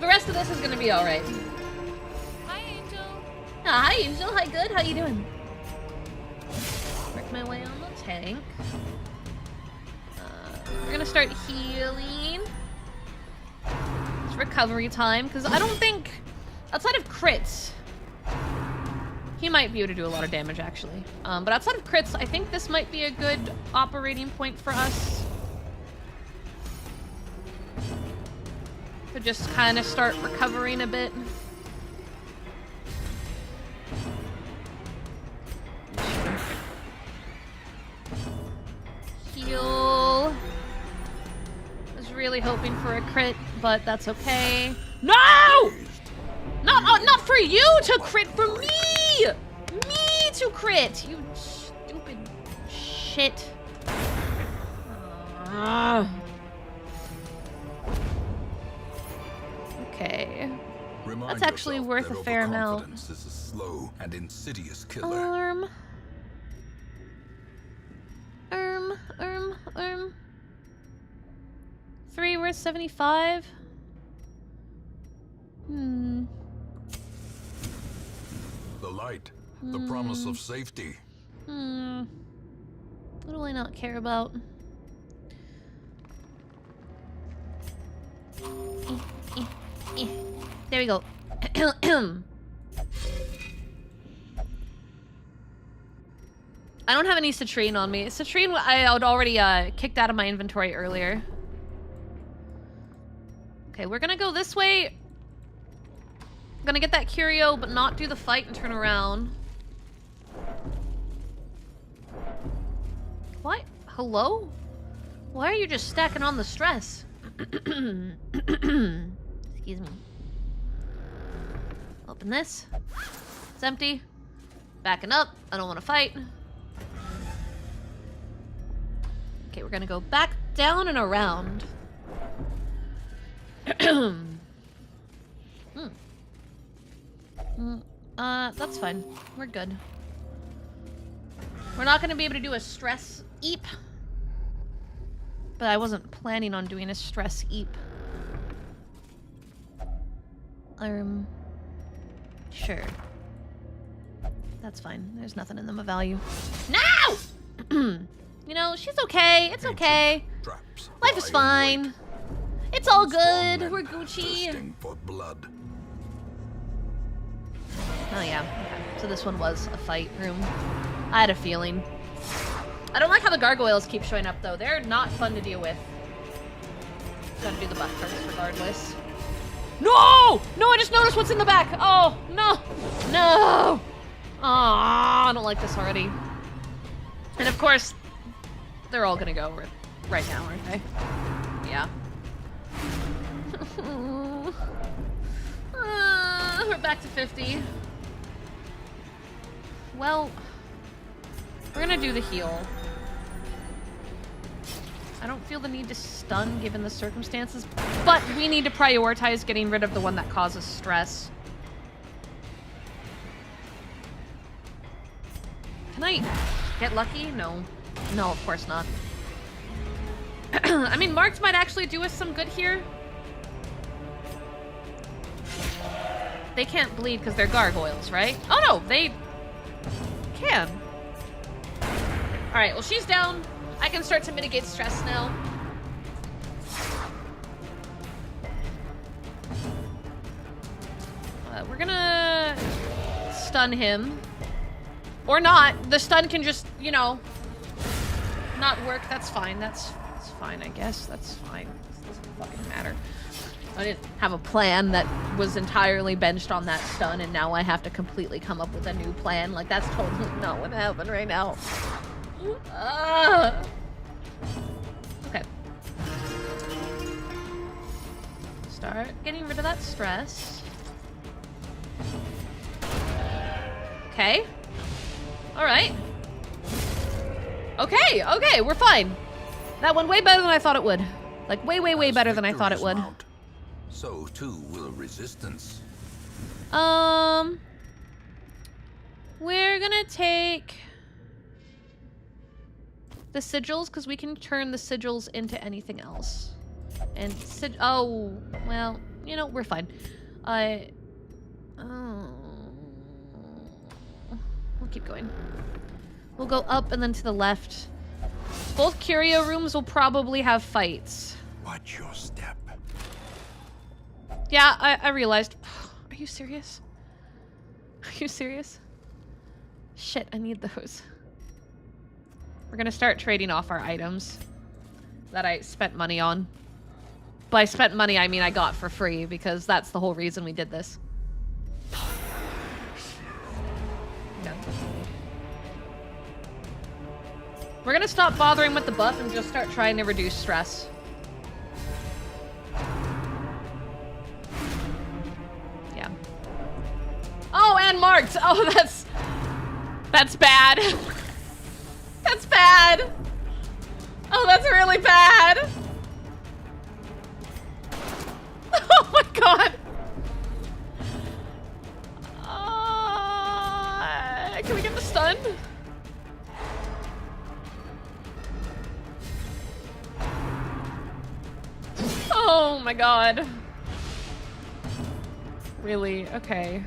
S3: rest of this is gonna be all right.
S1: Hi, Angel.
S3: Hi, Angel. Hi, good. How you doing? Work my way on the tank. We're gonna start healing. It's recovery time because I don't think outside of crits. He might be able to do a lot of damage, actually. But outside of crits, I think this might be a good operating point for us. To just kind of start recovering a bit. Heal. I was really hoping for a crit, but that's okay. No! Not for you to crit, for me! Me to crit! You stupid shit. Okay.
S5: Remind
S3: That's actually
S5: yourself
S3: worth
S5: that
S3: a fair amount.
S5: overconfidence is a slow and insidious killer.
S3: Arm. 3 worth 75.
S5: The light, the promise of safety.
S3: What do I not care about? There we go. I don't have any citrine on me. Citrine I had already kicked out of my inventory earlier. Okay, we're gonna go this way. I'm gonna get that curio, but not do the fight and turn around. What? Hello? Why are you just stacking on the stress? Excuse me. Open this. It's empty. Backing up. I don't want to fight. Okay, we're gonna go back down and around. That's fine. We're good. We're not gonna be able to do a stress eep. But I wasn't planning on doing a stress eep. Sure. That's fine. There's nothing in them of value. No! You know, she's okay. It's okay. Life is fine. It's all good. We're Gucci.
S5: For blood.
S3: Oh yeah. Okay. So this one was a fight room. I had a feeling. I don't like how the gargoyles keep showing up though. They're not fun to deal with. Gotta do the buff first regardless. No! No, I just noticed what's in the back. Oh, no. No. Aw, I don't like this already. And of course, they're all gonna go right now, aren't they? Yeah. We're back to 50. Well, we're gonna do the heal. I don't feel the need to stun given the circumstances, but we need to prioritize getting rid of the one that causes stress. Can I get lucky? No. No, of course not. I mean, Marks might actually do us some good here. They can't bleed because they're gargoyles, right? Oh no, they can. Alright, well she's down. I can start to mitigate stress now. We're gonna stun him. Or not. The stun can just, you know, not work. That's fine. That's fine, I guess. That's fine. It doesn't fucking matter. I didn't have a plan that was entirely benched on that stun, and now I have to completely come up with a new plan. Like, that's totally not what happened right now. Okay. Start getting rid of that stress. Okay. Alright. Okay, okay, we're fine. That went way better than I thought it would. Like, way, way, way better than I thought it would.
S5: So too will resistance.
S3: We're gonna take the sigils, because we can turn the sigils into anything else. And oh, well, you know, we're fine. We'll keep going. We'll go up and then to the left. Both curio rooms will probably have fights.
S5: Watch your step.
S3: Yeah, I realized. Are you serious? Are you serious? Shit, I need those. We're gonna start trading off our items that I spent money on. By spent money, I mean I got for free, because that's the whole reason we did this. No. We're gonna stop bothering with the buff and just start trying to reduce stress. Yeah. Oh, and marked! Oh, that's bad. That's bad! Oh, that's really bad! Oh my god! Can we get the stun? Oh my god. Really? Okay.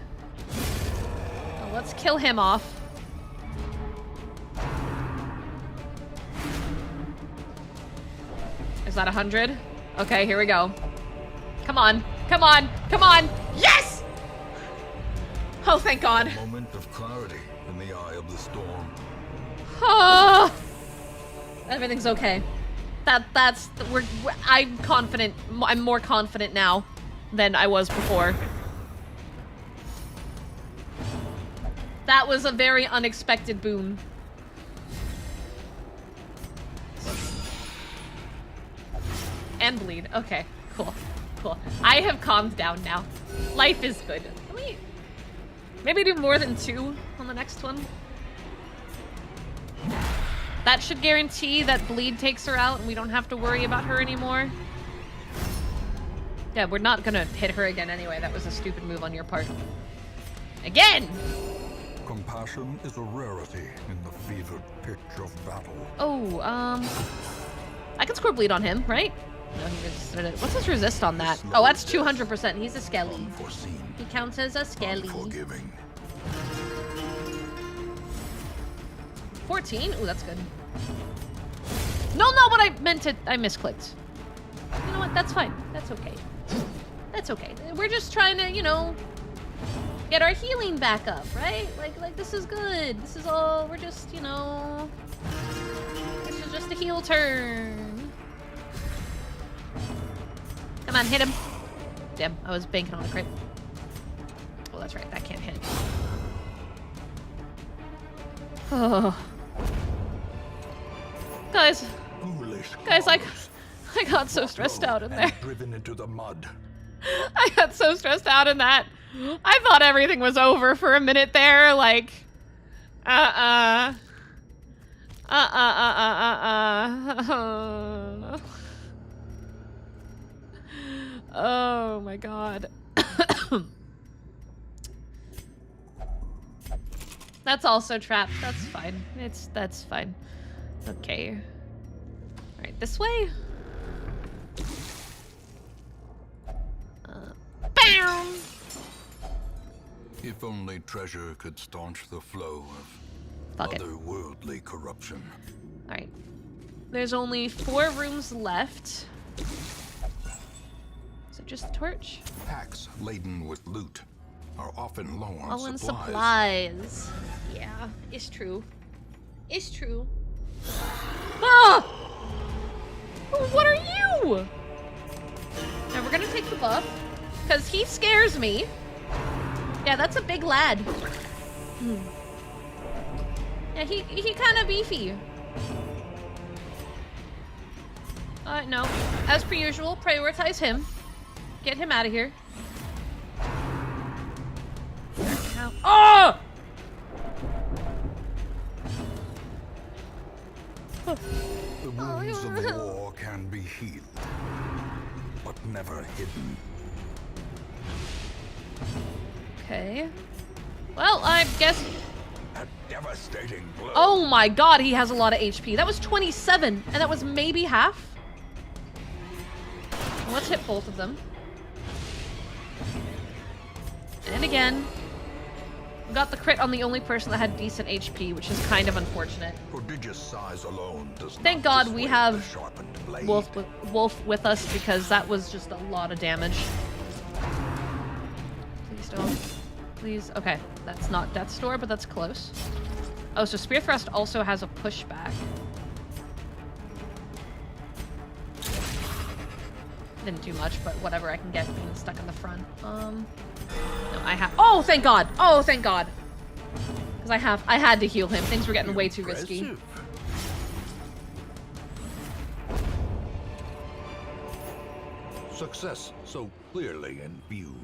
S3: Well, let's kill him off. Is that 100? Okay, here we go. Come on. Come on. Come on. Yes! Oh, thank God.
S7: Moment of clarity in the eye of the storm.
S3: Oh, everything's okay. I'm confident. I'm more confident now than I was before. That was a very unexpected boon. And bleed. Okay, cool. Cool. I have calmed down now. Life is good. Let me maybe do more than 2 on the next one. That should guarantee that bleed takes her out and we don't have to worry about her anymore. Yeah, we're not gonna hit her again anyway. That was a stupid move on your part. Again!
S7: Compassion is a rarity in the fevered pitch of battle.
S3: Oh, I can score bleed on him, right? No, he resisted it. What's his resist on that? Oh, that's 200%. He's a skelly.
S7: Unforeseen,
S3: He counts as a skelly.
S7: unforgiving.
S3: 14? Ooh, that's good. No, not what I meant to. I misclicked. You know what? That's fine. That's okay. That's okay. We're just trying to, you know, get our healing back up, right? Like this is good. This is all. We're just, you know. This is just a heal turn. Come on, hit him. Damn, I was banking on a crit. Oh, that's right. That can't hit. Oh. Guys, I got so stressed out in there.
S7: Driven into the mud.
S3: I got so stressed out in that. I thought everything was over for a minute there, like, Oh my God. That's also trapped. That's fine. That's fine. Okay. All right, this way. Bam!
S7: If only treasure could staunch the flow of
S3: Fuck it.
S7: otherworldly corruption.
S3: All right. There's only 4 rooms left. Is it just a torch?
S7: Packs laden with loot are often low on
S3: All in
S7: supplies.
S3: supplies. Yeah, it's true. It's true. Ah! What are you? Now we're gonna take the buff, because he scares me. Yeah, that's a big lad. Yeah, he kind of beefy. No. As per usual, prioritize him. Get him out of here. Oh!
S7: The wounds of the war can be healed, but never hidden.
S3: Okay. Well, I guess...
S7: A devastating blow.
S3: Oh my God, he has a lot of HP. That was 27, and that was maybe half. Let's hit both of them. And again. We got the crit on the only person that had decent HP, which is kind of unfortunate.
S7: Prodigious size alone does
S3: Thank
S7: not
S3: God we
S7: dissuade
S3: have
S7: the sharpened blade.
S3: Wolf with us, because that was just a lot of damage. Please don't. Please. Okay, that's not Death's Door, but that's close. Oh, so Spear Thrust also has a pushback. Didn't do much, but whatever, I can get being stuck in the front. No, I have. Oh, thank God! Oh, thank God! Because I had to heal him. Things were getting way too risky.
S7: Impressive. Success so clearly in view.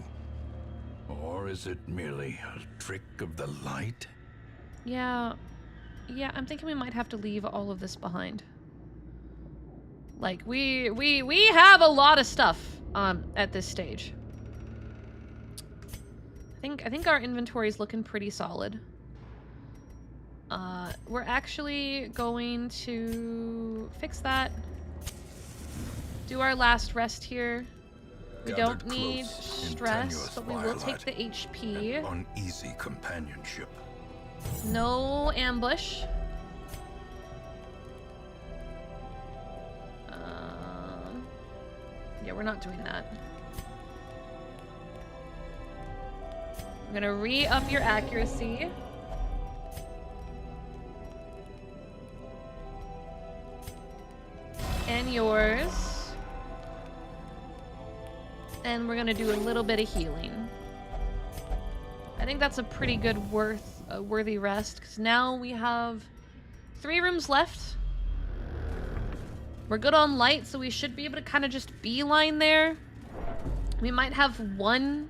S7: Or is it merely a trick of the light?
S3: Yeah, I'm thinking we might have to leave all of this behind. Like, we have a lot of stuff at this stage. I think our inventory is looking pretty solid. We're actually going to fix that. Do our last rest here. We don't
S7: Gathered
S3: need
S7: close in
S3: stress,
S7: tenuous
S3: but we will take
S7: twilight
S3: the HP.
S7: and uneasy companionship.
S3: No ambush. Yeah, we're not doing that. I'm gonna re-up your accuracy. And yours. And we're gonna do a little bit of healing. I think that's a pretty good worthy rest, because now we have 3 rooms left. We're good on light, so we should be able to kind of just beeline there. We might have 1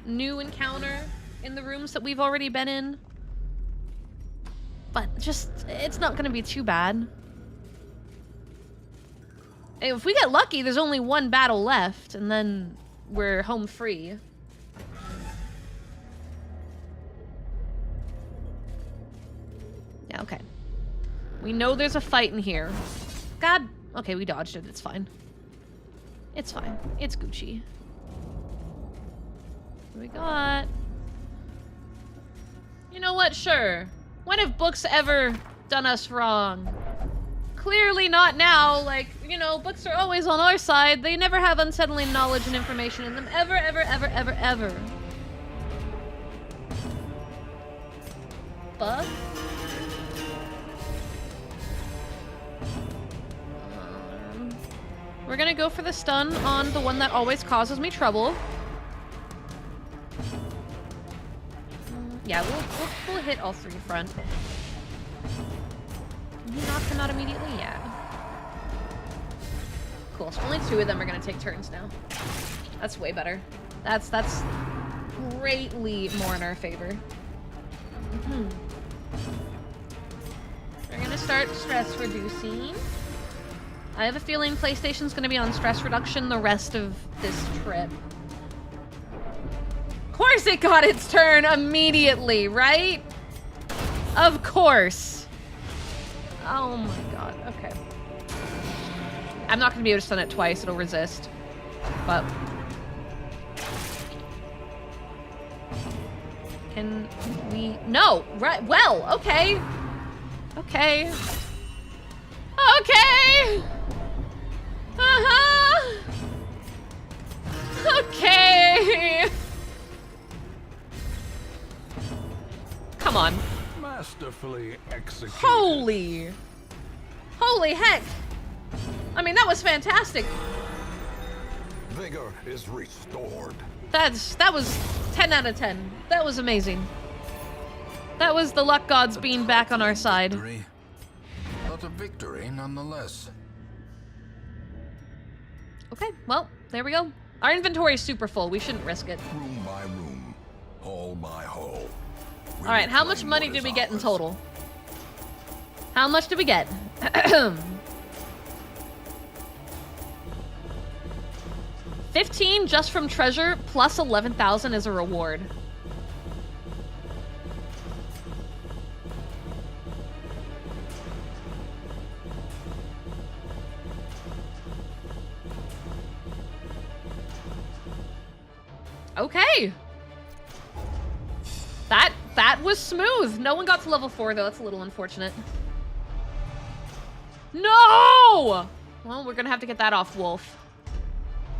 S3: new encounter in the rooms that we've already been in. But just, it's not gonna be too bad. If we get lucky, there's only 1 battle left, and then we're home free. Yeah, okay. We know there's a fight in here. God. Okay, we dodged it. It's fine. It's fine. It's Gucci. What we got? You know what? Sure. When have books ever done us wrong? Clearly not now. Like, you know, books are always on our side. They never have unsettling knowledge and information in them. Ever, ever, ever, ever, ever. Buff? We're gonna go for the stun on the one that always causes me trouble. Yeah, we'll hit all 3 front. Can you knock them out immediately? Yeah. Cool, so only 2 of them are gonna take turns now. That's way better. That's greatly more in our favor. We're gonna start stress reducing. I have a feeling PlayStation's gonna be on stress reduction the rest of this trip. Of course it got its turn immediately, right? Of course. Oh my god, okay. I'm not gonna be able to stun it twice, it'll resist. But... can we... No! Right, well, okay. Okay. Okay! Uh-huh! Okay! Come on.
S7: Masterfully executed.
S3: Holy heck! I mean, that was fantastic.
S7: Vigor is restored.
S3: That was 10 out of 10. That was amazing. That was the luck gods being back on our side.
S7: Victory, but a victory nonetheless.
S3: Okay, well, there we go. Our inventory is super full. We shouldn't risk it.
S7: Room by room, hall by hall.
S3: All right, how much money did we get in total? How much did we get? 15 just from treasure, plus 11,000 as a reward. Okay. That was smooth. No one got to level 4 though. That's a little unfortunate. No! Well, we're gonna have to get that off Wolf.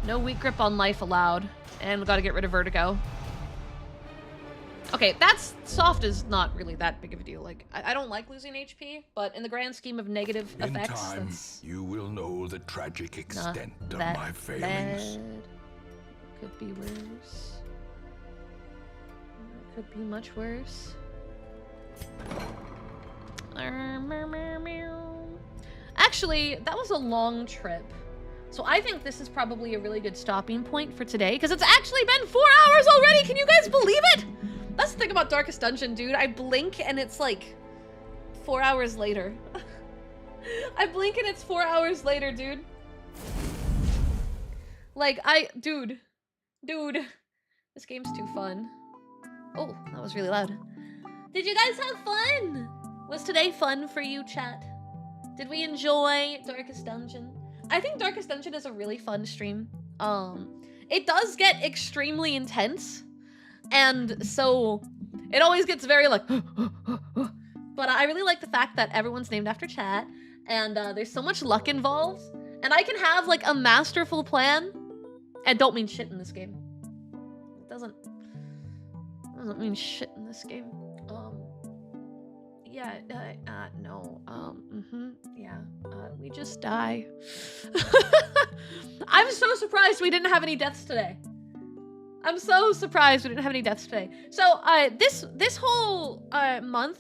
S3: No weak grip on life allowed. And we gotta get rid of vertigo. Okay, that's... soft is not really that big of a deal. Like, I don't like losing HP, but in the grand scheme of negative
S7: In
S3: effects,
S7: time,
S3: that's
S7: you will know the tragic
S3: not
S7: extent of
S3: that
S7: my failings.
S3: bad. Could be worse. Could be much worse. Actually, that was a long trip. So I think this is probably a really good stopping point for today, because it's actually been 4 hours already! Can you guys believe it? That's the thing about Darkest Dungeon, dude. I blink and it's like 4 hours later. I blink and it's 4 hours later, dude. Like, dude, this game's too fun. Oh, that was really loud. Did you guys have fun? Was today fun for you, chat? Did we enjoy Darkest Dungeon? I think Darkest Dungeon is a really fun stream. It does get extremely intense, and so it always gets very like, but I really like the fact that everyone's named after chat, and there's so much luck involved, and I can have like a masterful plan, and don't mean shit in this game. It Doesn't mean shit in this game. Yeah, no, we just die. I'm so surprised we didn't have any deaths today. I'm so surprised we didn't have any deaths today. So, this whole, month,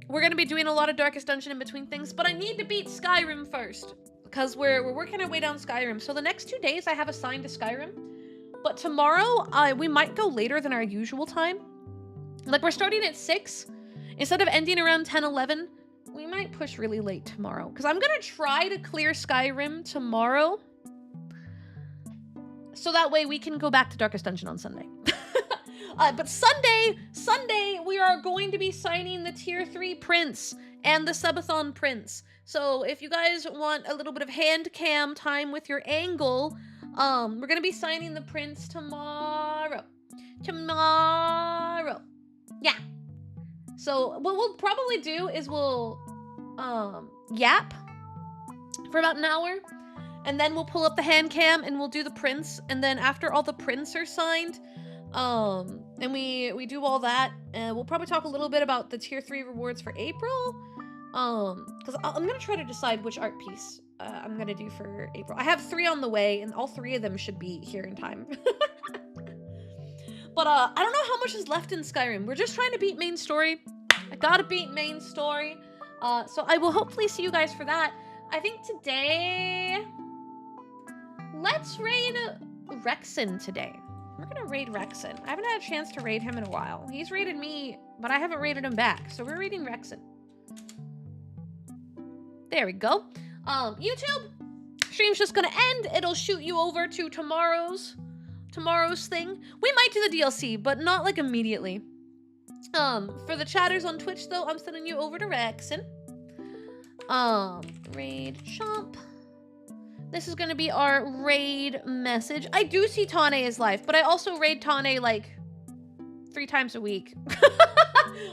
S3: we're gonna be doing a lot of Darkest Dungeon in between things, but I need to beat Skyrim first, because we're working our way down Skyrim. So the next 2 days I have assigned to Skyrim, but tomorrow, we might go later than our usual time. Like, we're starting at 6. Instead of ending around 10, 11, we might push really late tomorrow. Because I'm going to try to clear Skyrim tomorrow. So that way we can go back to Darkest Dungeon on Sunday. But Sunday, we are going to be signing the Tier 3 prints and the Subathon prints. So if you guys want a little bit of hand cam time with your angle, we're going to be signing the prints tomorrow. Yeah. So what we'll probably do is we'll yap for about an hour, and then we'll pull up the hand cam and we'll do the prints, and then after all the prints are signed, and we do all that, we'll probably talk a little bit about the Tier 3 rewards for April, because I'm gonna try to decide which art piece I'm gonna do for April. I have 3 on the way, and all 3 of them should be here in time. But I don't know how much is left in Skyrim. We're just trying to beat main story. I gotta beat main story. So I will hopefully see you guys for that. I think today, let's raid Rexon today. We're gonna raid Rexon. I haven't had a chance to raid him in a while. He's raided me, but I haven't raided him back. So we're raiding Rexon. There we go. YouTube, stream's just gonna end. It'll shoot you over to tomorrow's thing. We might do the DLC, but not like immediately. For the chatters on Twitch though, I'm sending you over to Rexon. Raid Chomp. This is gonna be our raid message. I do see Tane is live, but I also raid Tane like 3 times a week.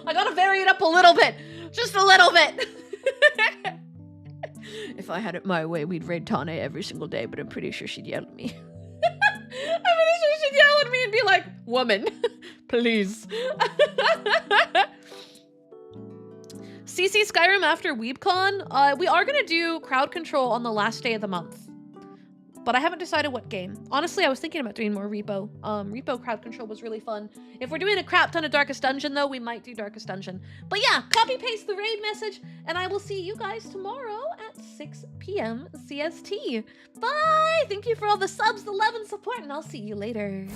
S3: I gotta vary it up a little bit. Just a little bit. If I had it my way, we'd raid Tane every single day, but I'm pretty sure she'd yell at me. I'm pretty sure she'd yell at me and be like, woman, please. CC Skyrim after WeebCon. We are going to do crowd control on the last day of the month. But I haven't decided what game. Honestly, I was thinking about doing more Repo. Repo crowd control was really fun. If we're doing a crap ton of Darkest Dungeon, though, we might do Darkest Dungeon. But yeah, copy-paste the raid message, and I will see you guys tomorrow at 6 p.m. CST. Bye! Thank you for all the subs, the love, and support, and I'll see you later.